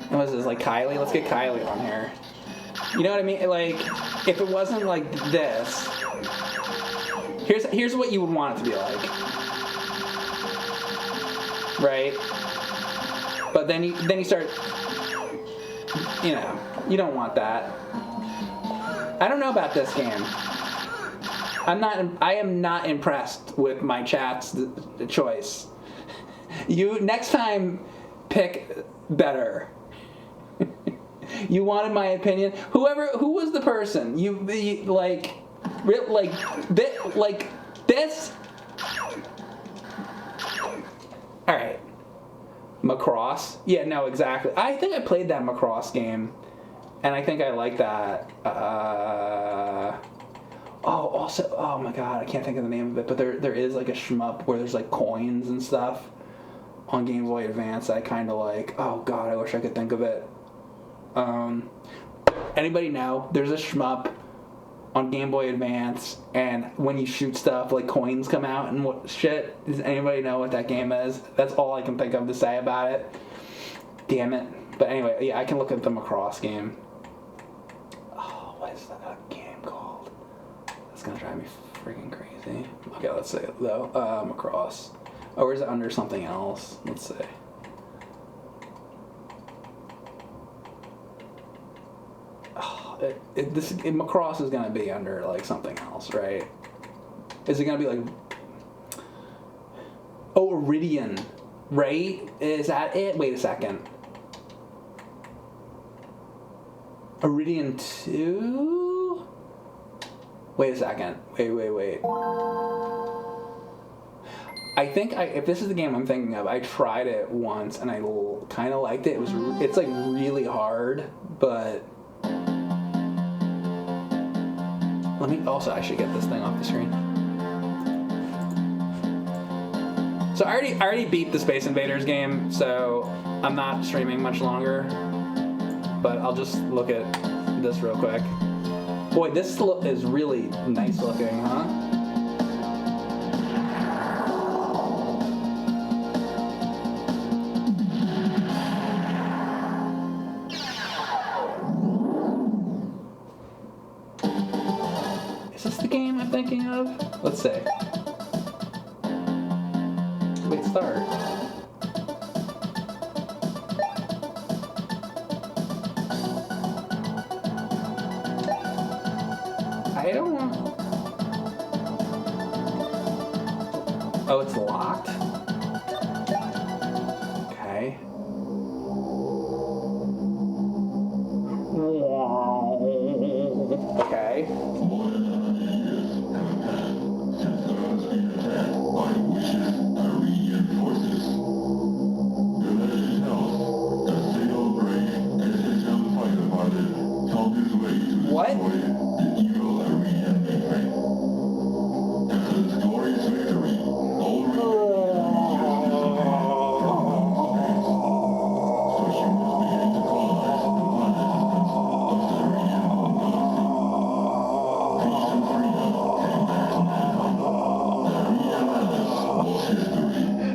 What is this, like Kylie? Let's get Kylie on here. You know what I mean? Like, if it wasn't like this, here's what you would want it to be like, right? But then you start, you know, you don't want that. I don't know about this game. I am not impressed with my chat's choice. You next time pick better. You wanted my opinion. Who was the person? You like this. All right. Macross? Yeah, no, exactly. I think I played that Macross game, and I think I like that. Oh my god, I can't think of the name of it, but there is like a shmup where there's like coins and stuff on Game Boy Advance that I kind of like. Oh god, I wish I could think of it. Anybody know? There's a shmup on Game Boy Advance, and when you shoot stuff, like coins come out and what shit. Does anybody know what that game is? That's all I can think of to say about it. Damn it. But anyway, yeah, I can look at the Macross game. Oh, what is that game called? That's gonna drive me freaking crazy. Okay, let's say it though. Across. Oh, or is it under something else? Let's see. Oh, Macross is gonna be under like something else, right? Is it gonna be like? Oh, Iridian, right? Is that it? Wait a second. Iridian 2? Wait a second. Wait. I think if this is the game I'm thinking of, I tried it once and I kind of liked it. It's like really hard, but I should get this thing off the screen. So I already beat the Space Invaders game, so I'm not streaming much longer. But I'll just look at this real quick. Boy, this is really nice looking, huh? Is this the game I'm thinking of? Let's see. Wait, start. I don't know. Oh, it's locked? Okay. Okay. What?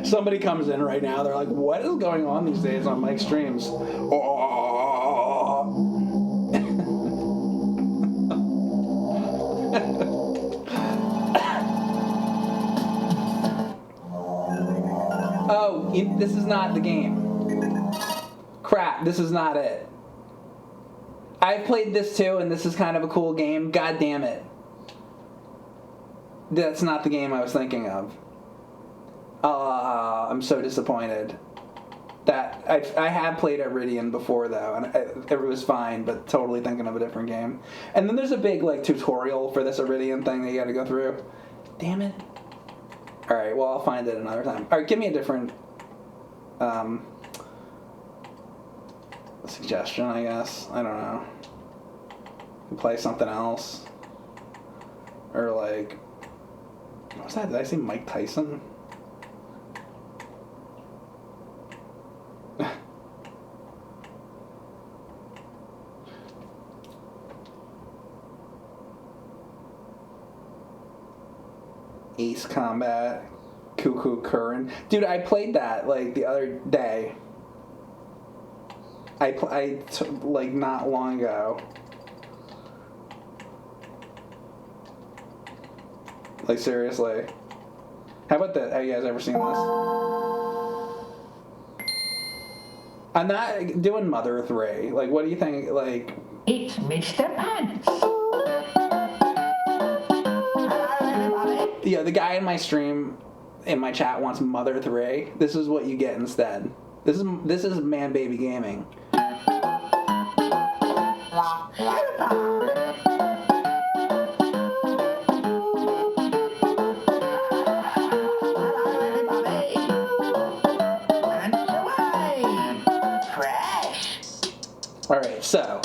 Somebody comes in right now, they're like, what is going on these days on Mike's streams? Oh, this is not the game. Crap, this is not it. I played this too, and this is kind of a cool game. God damn it. That's not the game I was thinking of. I'm so disappointed. That I had played Iridian before though, and it was fine, but totally thinking of a different game. And then there's a big like tutorial for this Iridian thing that you got to go through. Damn it. All right, well I'll find it another time. All right, give me a different suggestion, I guess. I don't know. Play something else, or like, what was that? Did I say Mike Tyson? Ace Combat, Cuckoo Curran. Dude, I played that like the other day. Like not long ago. Like seriously. How about that? Have you guys ever seen this? I'm not doing Mother 3. Like, what do you think? Like, it's Mr. Pants. Yeah, the guy in my stream, in my chat wants Mother 3. This is what you get instead. This is Man Baby Gaming. All right, so.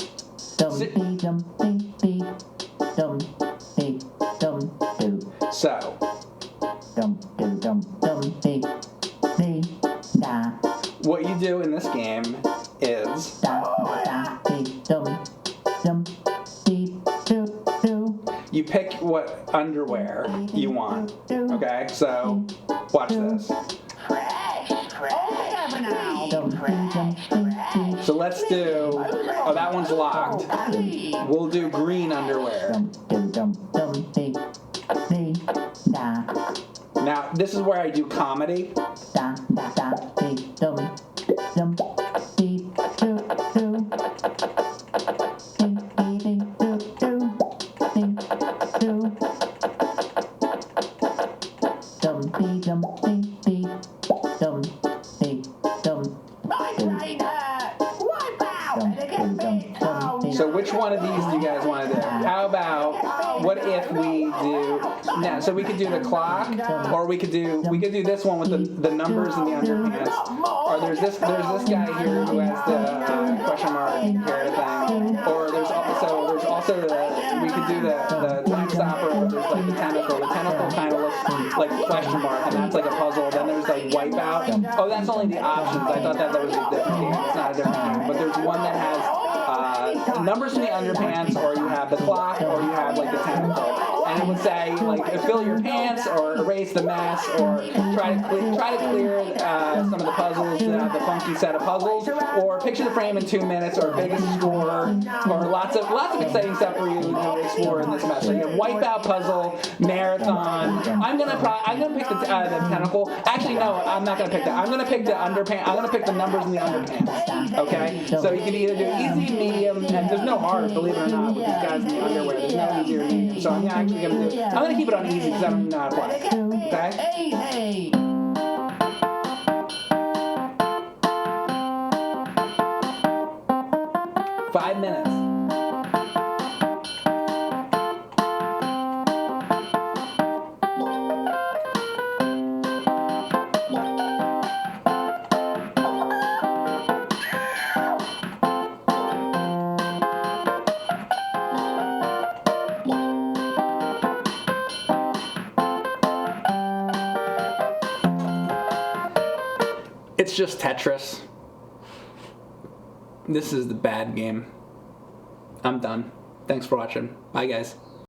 So. What you do in this game is you pick what underwear you want. Okay, so watch this. So let's do. Oh, that one's locked. We'll do green underwear. dee, da, Now, this is where I do comedy. da, da, da, dee, dum, dum, dee, doo, doo. Dee, dee, dee, doo, doo. Dee, doo. Dum, dee, dum, dee, dee. Dum, dee, dum. So which one of these do you guys want to do? How about what if we do now? So we could do the clock, or we could do this one with the numbers and the underpants. Or there's this guy here who has the question mark hair thing. Or there's also we could do the time stopper. Or there's like the tentacle. The tentacle kind of looks like a question mark, and that's like a puzzle. Then there's like wipeout. Oh, that's only the options. I thought that was a different game. It's not a different game. But there's one that has numbers in the underpants, or you have the clock, or you have like the tentacle, and it would say like fill your pants, or erase the mess, or try to clear some of the puzzles, the funky set of puzzles, or picture the frame in 2 minutes, or biggest score, or lots of exciting stuff for you to explore in this mess. So you have wipeout puzzle, marathon. I'm gonna pick the tentacle. Actually, no, I'm not gonna pick that. I'm gonna pick the underpants. I'm gonna pick the numbers in the underpants. Okay, so you can either do easy, medium, and there's no hard, believe it or not, with these guys in the underwear. There's no easier medium. So I'm gonna keep it on easy because I don't even know how to play. Okay? Hey. 5 minutes. It's just Tetris. This is the bad game. I'm done. Thanks for watching. Bye, guys.